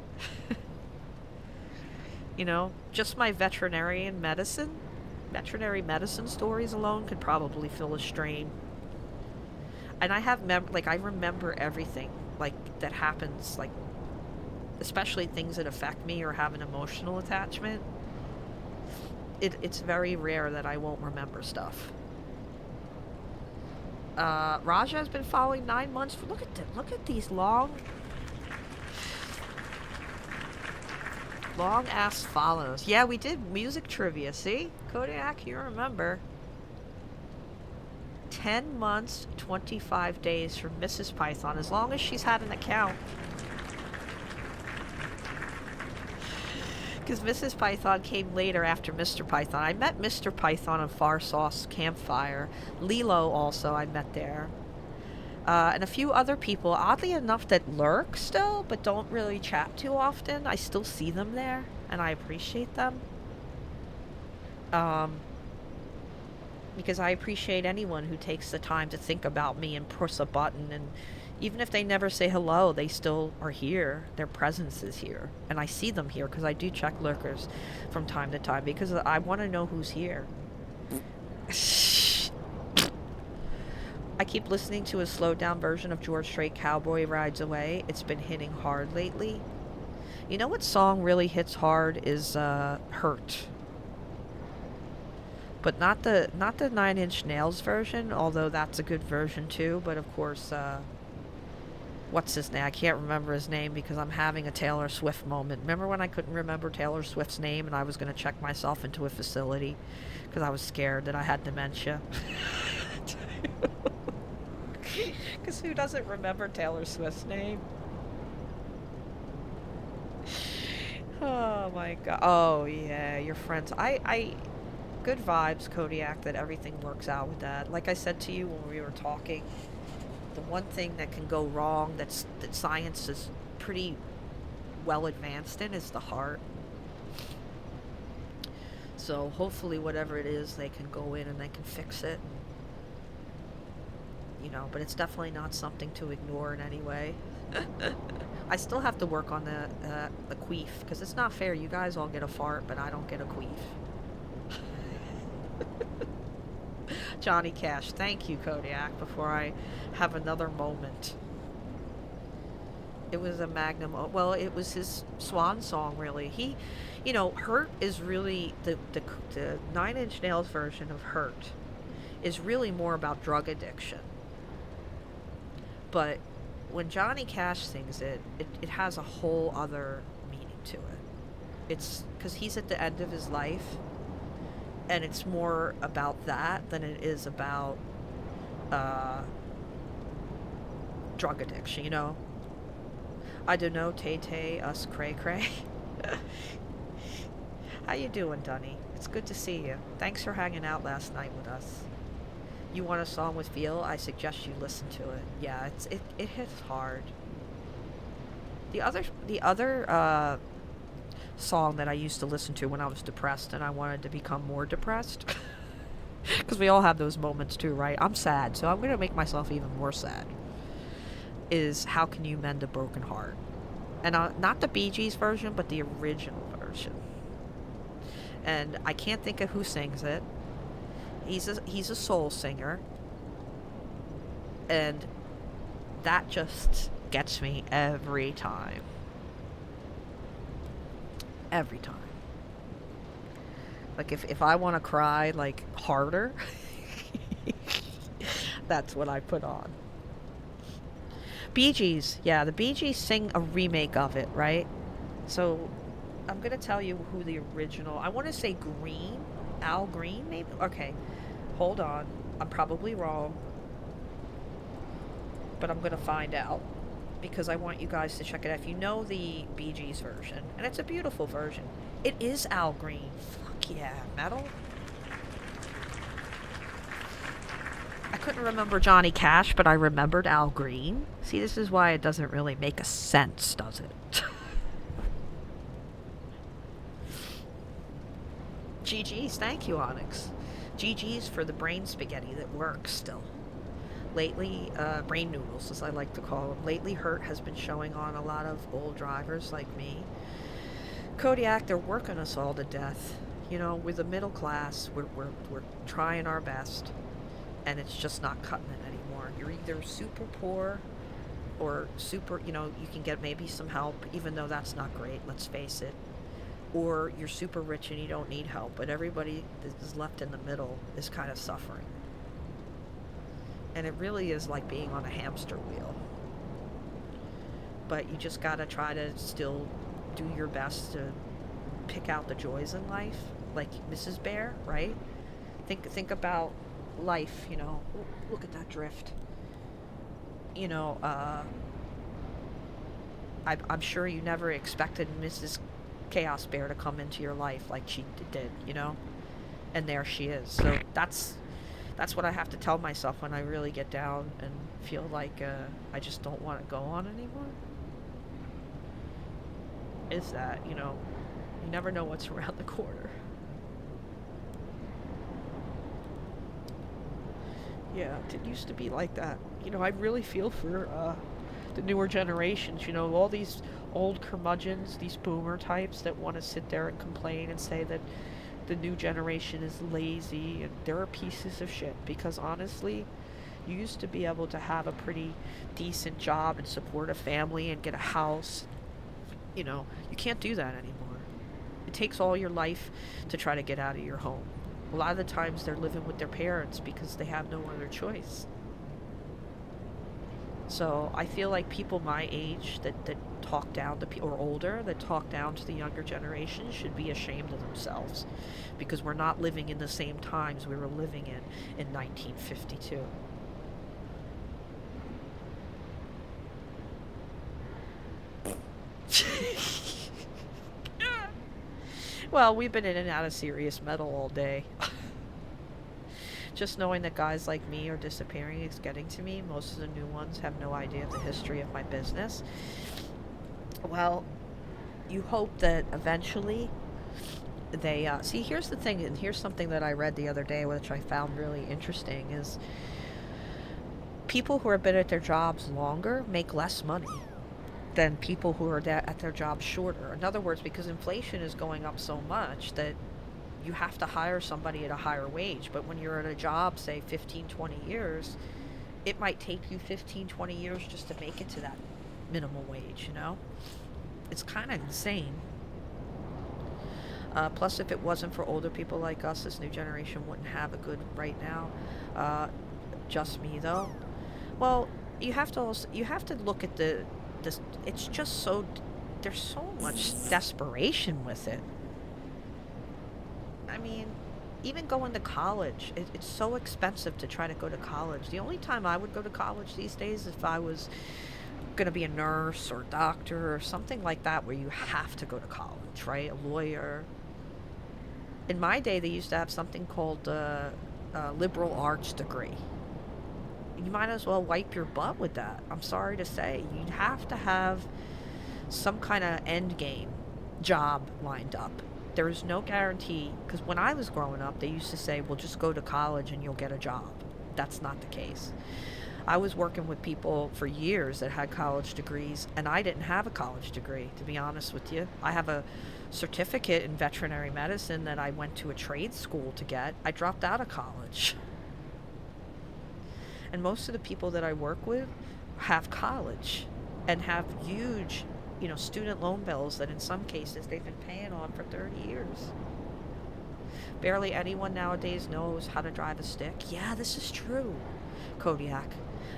You know, just my veterinary medicine stories alone could probably fill a stream. And I have I remember everything like that happens, like especially things that affect me or have an emotional attachment. It's very rare that I won't remember stuff. Raja has been following 9 months. Look at these long. Long ass follows. Yeah, we did music trivia, see? Kodiak, you remember. 10 months, 25 days from Mrs. Python, as long as she's had an account. Because Mrs. Python came later after Mr. Python. I met Mr. Python on Far Sauce Campfire. Lilo also I met there. And a few other people, oddly enough, that lurk still, but don't really chat too often. I still see them there, and I appreciate them. Because I appreciate anyone who takes the time to think about me and press a button, and even if they never say hello, they still are here. Their presence is here. And I see them here because I do check lurkers from time to time because I want to know who's here. I keep listening to a slowed down version of George Strait, Cowboy Rides Away. It's been hitting hard lately. You know what song really hits hard is Hurt. But not the 9 Inch Nails version, although that's a good version too. But of course, what's his name? I can't remember his name because I'm having a Taylor Swift moment. Remember when I couldn't remember Taylor Swift's name and I was going to check myself into a facility because I was scared that I had dementia? Because who doesn't remember Taylor Swift's name? Oh my god. Oh yeah, your friends. Good vibes, Kodiak, that everything works out with that. Like I said to you when we were talking, the one thing that can go wrong that science is pretty well advanced in is the heart. So hopefully whatever it is, they can go in and they can fix it. You know, but it's definitely not something to ignore in any way. I still have to work on the queef, because it's not fair. You guys all get a fart, but I don't get a queef. Johnny Cash, thank you, Kodiak, before I have another moment. It was a magnum, well, it was his swan song, really. He, you know, Hurt is really, the 9 Inch Nails version of Hurt is really more about drug addiction. But when Johnny Cash sings it has a whole other meaning to it. It's because he's at the end of his life, and it's more about that than it is about drug addiction, you know? I don't know, Tay-Tay, us cray-cray. How you doing, Dunny? It's good to see you. Thanks for hanging out last night with us. You want a song with feel? I suggest you listen to it. Yeah, it hits hard. The other song that I used to listen to when I was depressed and I wanted to become more depressed, because we all have those moments too, right? I'm sad, so I'm gonna make myself even more sad, is How Can You Mend a Broken Heart? And not the Bee Gees version, but the original version. And I can't think of who sings it. He's a soul singer, and that just gets me every time. Every time. Like if I want to cry like harder, that's what I put on. Bee Gees, yeah, the Bee Gees sing a remake of it, right? So I'm gonna tell you who the original. I want to say Green. Al Green, maybe? Okay, hold on. I'm probably wrong, but I'm gonna find out because I want you guys to check it out. If you know the Bee Gees version, and it's a beautiful version, it is Al Green. Fuck yeah, metal. I couldn't remember Johnny Cash, but I remembered Al Green. See, this is why it doesn't really make a sense, does it? GG's, thank you, Onyx. GG's for the brain spaghetti that works still. Lately, brain noodles, as I like to call them. Lately, Hurt has been showing on a lot of old drivers like me. Kodiak, they're working us all to death. You know, we're the middle class. We're trying our best, and it's just not cutting it anymore. You're either super poor or super, you know, you can get maybe some help, even though that's not great, let's face it. Or you're super rich and you don't need help, but everybody that is left in the middle is kind of suffering. And it really is like being on a hamster wheel. But you just gotta try to still do your best to pick out the joys in life, like Mrs. Bear, right? Think about life, you know. Look at that drift. You know, I'm sure you never expected Mrs. Chaos Bear to come into your life like she did, you know? And there she is. So that's what I have to tell myself when I really get down and feel like I just don't want to go on anymore. Is that, you know, you never know what's around the corner. Yeah, it used to be like that. You know, I really feel for the newer generations, you know, all these old curmudgeons, these boomer types that want to sit there and complain and say that the new generation is lazy and they're pieces of shit. Because honestly, you used to be able to have a pretty decent job and support a family and get a house. You know, you can't do that anymore. It takes all your life to try to get out of your home. A lot of the times they're living with their parents because they have no other choice. So I feel like people my age that talk down to or older that talk down to the younger generation should be ashamed of themselves, because we're not living in the same times we were living in 1952. Well, we've been in and out of serious metal all day. Just knowing that guys like me are disappearing is getting to me. Most of the new ones have no idea of the history of my business. Well, you hope that eventually they... see, here's the thing, and here's something that I read the other day, which I found really interesting, is people who have been at their jobs longer make less money than people who are at their jobs shorter. In other words, because inflation is going up so much that you have to hire somebody at a higher wage. But when you're at a job, say 15, 20 years, it might take you 15, 20 years just to make it to that minimum wage, you know? It's kind of insane. Plus, if it wasn't for older people like us, this new generation wouldn't have it good right now. Just me, though. Well, you have to look at this. It's just so, there's so much desperation with it. I mean, even going to college, it's so expensive to try to go to college. The only time I would go to college these days is if I was going to be a nurse or a doctor or something like that, where you have to go to college, right? A lawyer. In my day, they used to have something called a liberal arts degree. You might as well wipe your butt with that. I'm sorry to say. You'd have to have some kind of end game job lined up. There is no guarantee, because when I was growing up, they used to say, well, just go to college and you'll get a job. That's not the case. I was working with people for years that had college degrees, and I didn't have a college degree, to be honest with you. I have a certificate in veterinary medicine that I went to a trade school to get. I dropped out of college. And most of the people that I work with have college and have huge, you know, student loan bills that in some cases they've been paying on for 30 years. Barely anyone nowadays knows how to drive a stick. Yeah, this is true, Kodiak.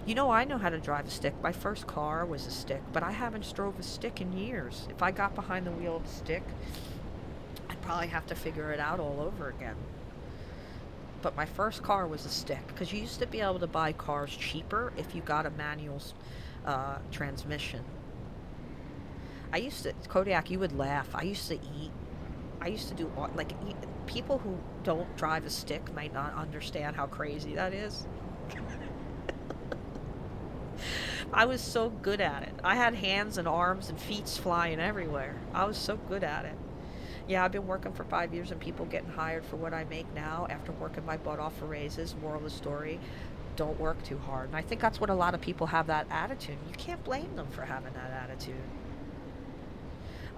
You know, I know how to drive a stick. My first car was a stick, but I haven't drove a stick in years. If I got behind the wheel of a stick, I'd probably have to figure it out all over again. But my first car was a stick, because you used to be able to buy cars cheaper if you got a manual transmission. Kodiak, you would laugh. I used to do, like, people who don't drive a stick might not understand how crazy that is. I was so good at it. I had hands and arms and feet flying everywhere. I was so good at it. Yeah, I've been working for 5 years and people getting hired for what I make now after working my butt off for raises. Moral of the story, don't work too hard. And I think that's what a lot of people have, that attitude. You can't blame them for having that attitude.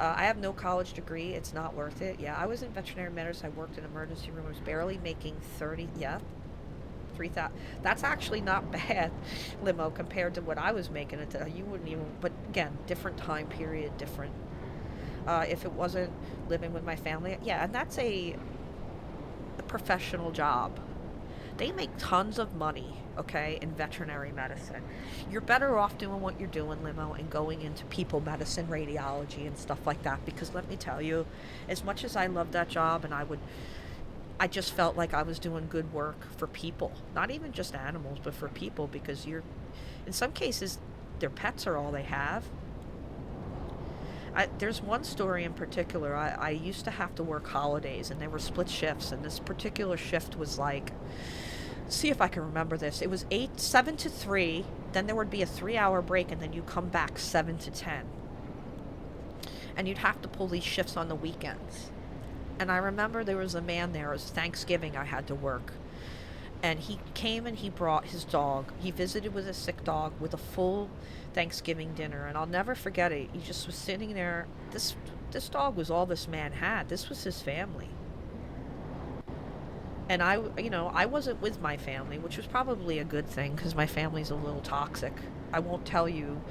I have no college degree. It's not worth it. Yeah, I was in veterinary medicine. I worked in emergency room. I was barely making 3,000. That's actually not bad, Limo, compared to what I was making. You wouldn't even, but again, different time period, different. If it wasn't living with my family, yeah, and that's a professional job. They make tons of money, okay, in veterinary medicine. You're better off doing what you're doing, Limo, and going into people medicine, radiology, and stuff like that. Because let me tell you, as much as I love that job, and I just felt like I was doing good work for people. Not even just animals, but for people, because in some cases, their pets are all they have. There's one story in particular. I used to have to work holidays, and they were split shifts, and this particular shift was like, see if I can remember this. It was 7 to 3, then there would be a 3-hour break, and then you come back 7 to 10. And you'd have to pull these shifts on the weekends. And I remember there was a man there, it was Thanksgiving I had to work. And he came and he brought his dog. He visited with a sick dog with a full Thanksgiving dinner. And I'll never forget it. He just was sitting there. This dog was all this man had. This was his family. And I wasn't with my family, which was probably a good thing because my family's a little toxic. I won't tell you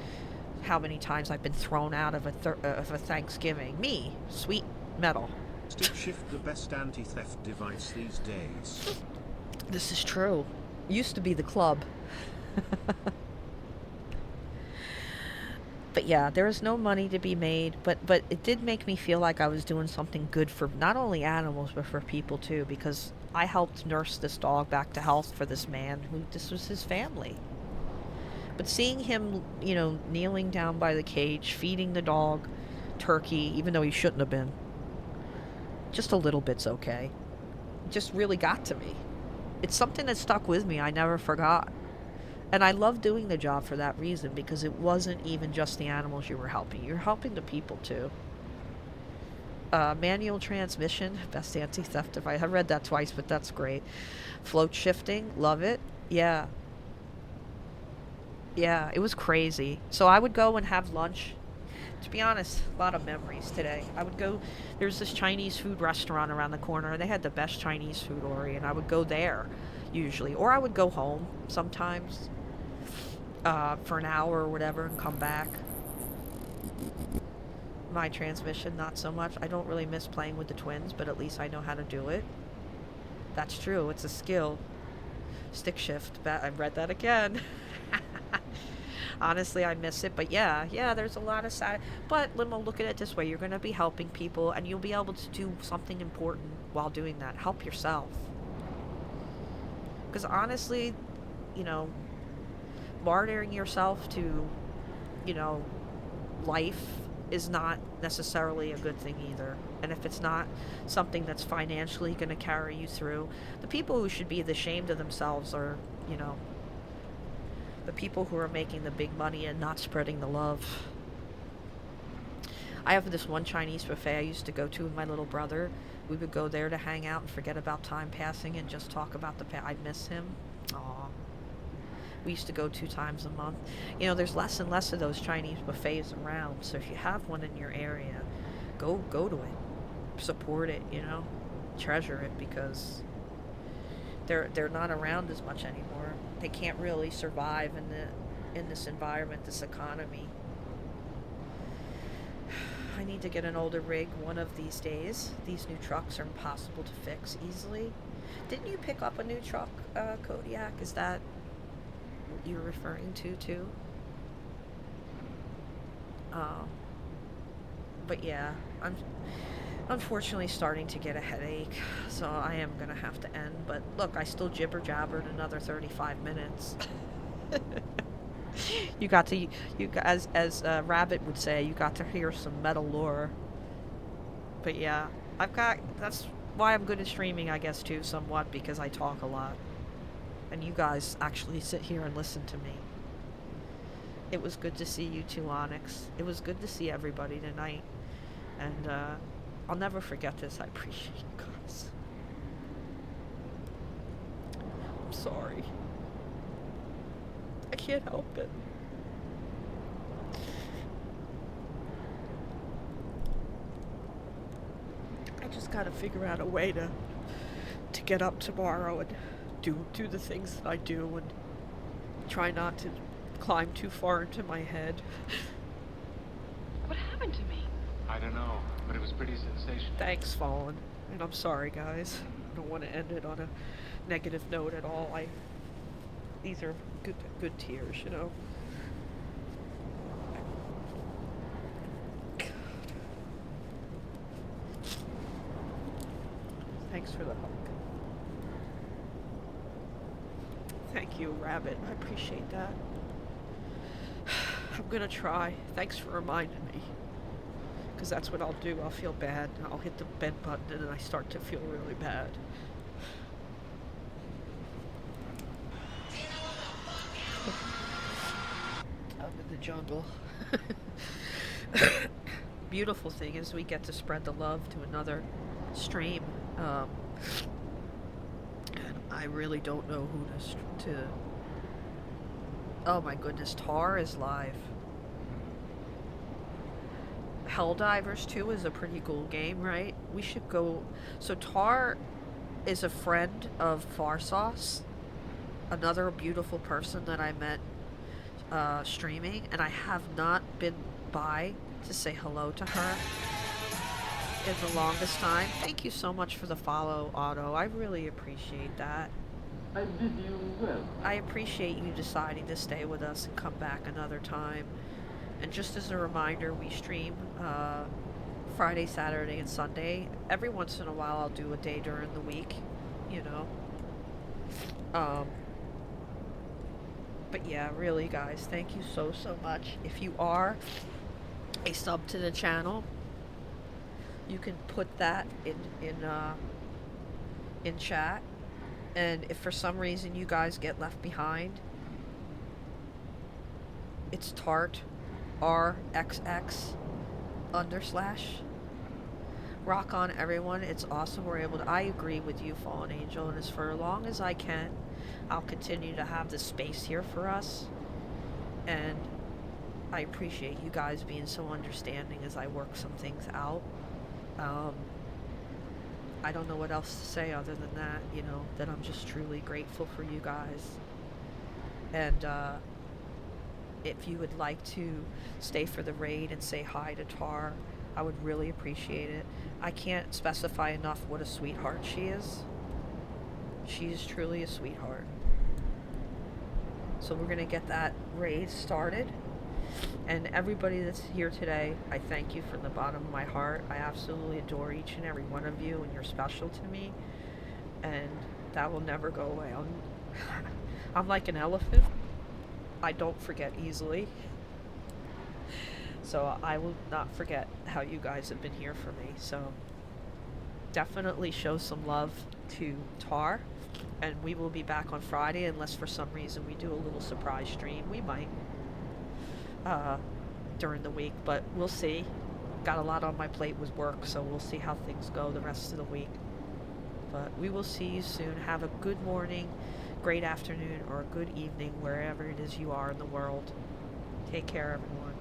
how many times I've been thrown out of a Thanksgiving. Me, sweet metal. Stick shift, the best anti-theft device these days. This is true. Used to be the club. But yeah, there is no money to be made, but it did make me feel like I was doing something good for not only animals, but for people too, because I helped nurse this dog back to health for this man who, this was his family. But seeing him, kneeling down by the cage, feeding the dog turkey, even though he shouldn't have been, just a little bit's okay. It just really got to me. It's something that stuck with me. I never forgot. And I love doing the job for that reason, because it wasn't even just the animals you were helping. You're helping the people, too. Manual transmission, best anti-theft device. I read that twice, but that's great. Float shifting, love it. Yeah. Yeah, it was crazy. So I would go and have lunch. To be honest, a lot of memories today. I would go, there's this Chinese food restaurant around the corner, and they had the best Chinese food, Ori, and I would go there, usually. Or I would go home, sometimes, for an hour or whatever, and come back. My transmission, not so much. I don't really miss playing with the twins, but at least I know how to do it. That's true, it's a skill. Stick shift, I read that again. Honestly, I miss it, but yeah, there's a lot of sad. But Limo, look at it this way: you're going to be helping people, and you'll be able to do something important while doing that. Help yourself. Because honestly, martyring yourself to, life is not necessarily a good thing either. And if it's not something that's financially going to carry you through, the people who should be ashamed of themselves are, the people who are making the big money and not spreading the love. I have this one Chinese buffet I used to go to with my little brother. We would go there to hang out and forget about time passing and just talk about I miss him. Aw. We used to go 2 times a month. There's less and less of those Chinese buffets around, so if you have one in your area, go to it. Support it, treasure it, because they're not around as much anymore. They can't really survive in this environment, this economy. I need to get an older rig one of these days. These new trucks are impossible to fix easily. Didn't you pick up a new truck, Kodiak? Is that what you're referring to, too? But yeah, I'm unfortunately starting to get a headache, so I am gonna have to end. But look, I still jibber jabbered another 35 minutes. You got to, as Rabbit would say, you got to hear some metal lore. But yeah, that's why I'm good at streaming, I guess, too, somewhat, because I talk a lot. And you guys actually sit here and listen to me. It was good to see you too, Onyx. It was good to see everybody tonight. And, I'll never forget this. I appreciate you guys. I'm sorry. I can't help it. I just gotta figure out a way to get up tomorrow and do the things that I do and try not to climb too far into my head. What happened to me? I don't know, but it was pretty sensational. Thanks, Fallen. And I'm sorry, guys. don't want to end it on a negative note at all. These are good tears, you know. God. Thanks for the hug. Thank you, Rabbit. I appreciate that. I'm gonna try. Thanks for reminding me. Because that's what I'll do. I'll feel bad. I'll hit the bed button and then I start to feel really bad. I'm in the jungle. Beautiful thing is we get to spread the love to another stream. And I really don't know who to... Oh my goodness, Tar is live. Helldivers 2 is a pretty cool game, right? We should go... So Tar is a friend of Farsauce, another beautiful person that I met streaming, and I have not been by to say hello to her in the longest time. Thank you so much for the follow, Otto. I really appreciate that. I did you well. I appreciate you deciding to stay with us and come back another time. And just as a reminder, we stream Friday, Saturday, and Sunday. Every once in a while I'll do a day during the week, you know. But yeah, really guys, thank you so much. If you are a sub to the channel, you can put that in chat. And if for some reason you guys get left behind, it's Tart RXX _. Rock on, everyone. It's awesome we're able to... I agree with you, Fallen Angel, and as for long as I can, I'll continue to have this space here for us. And I appreciate you guys being so understanding as I work some things out. I don't know what else to say other than that, you know, that I'm just truly grateful for you guys. And if you would like to stay for the raid and say hi to Tar, I would really appreciate it. I can't specify enough what a sweetheart she is. She is truly a sweetheart. So we're going to get that raid started. And everybody that's here today, I thank you from the bottom of my heart. I absolutely adore each and every one of you, and you're special to me. And that will never go away. I'm like an elephant. I don't forget easily. So I will not forget how you guys have been here for me. So definitely show some love to Tar. And we will be back on Friday unless for some reason we do a little surprise stream. We might. During the week, but we'll see. Got a lot on my plate with work, so we'll see how things go the rest of the week. But we will see you soon. Have a good morning, great afternoon, or a good evening wherever it is you are in the world. Take care, everyone.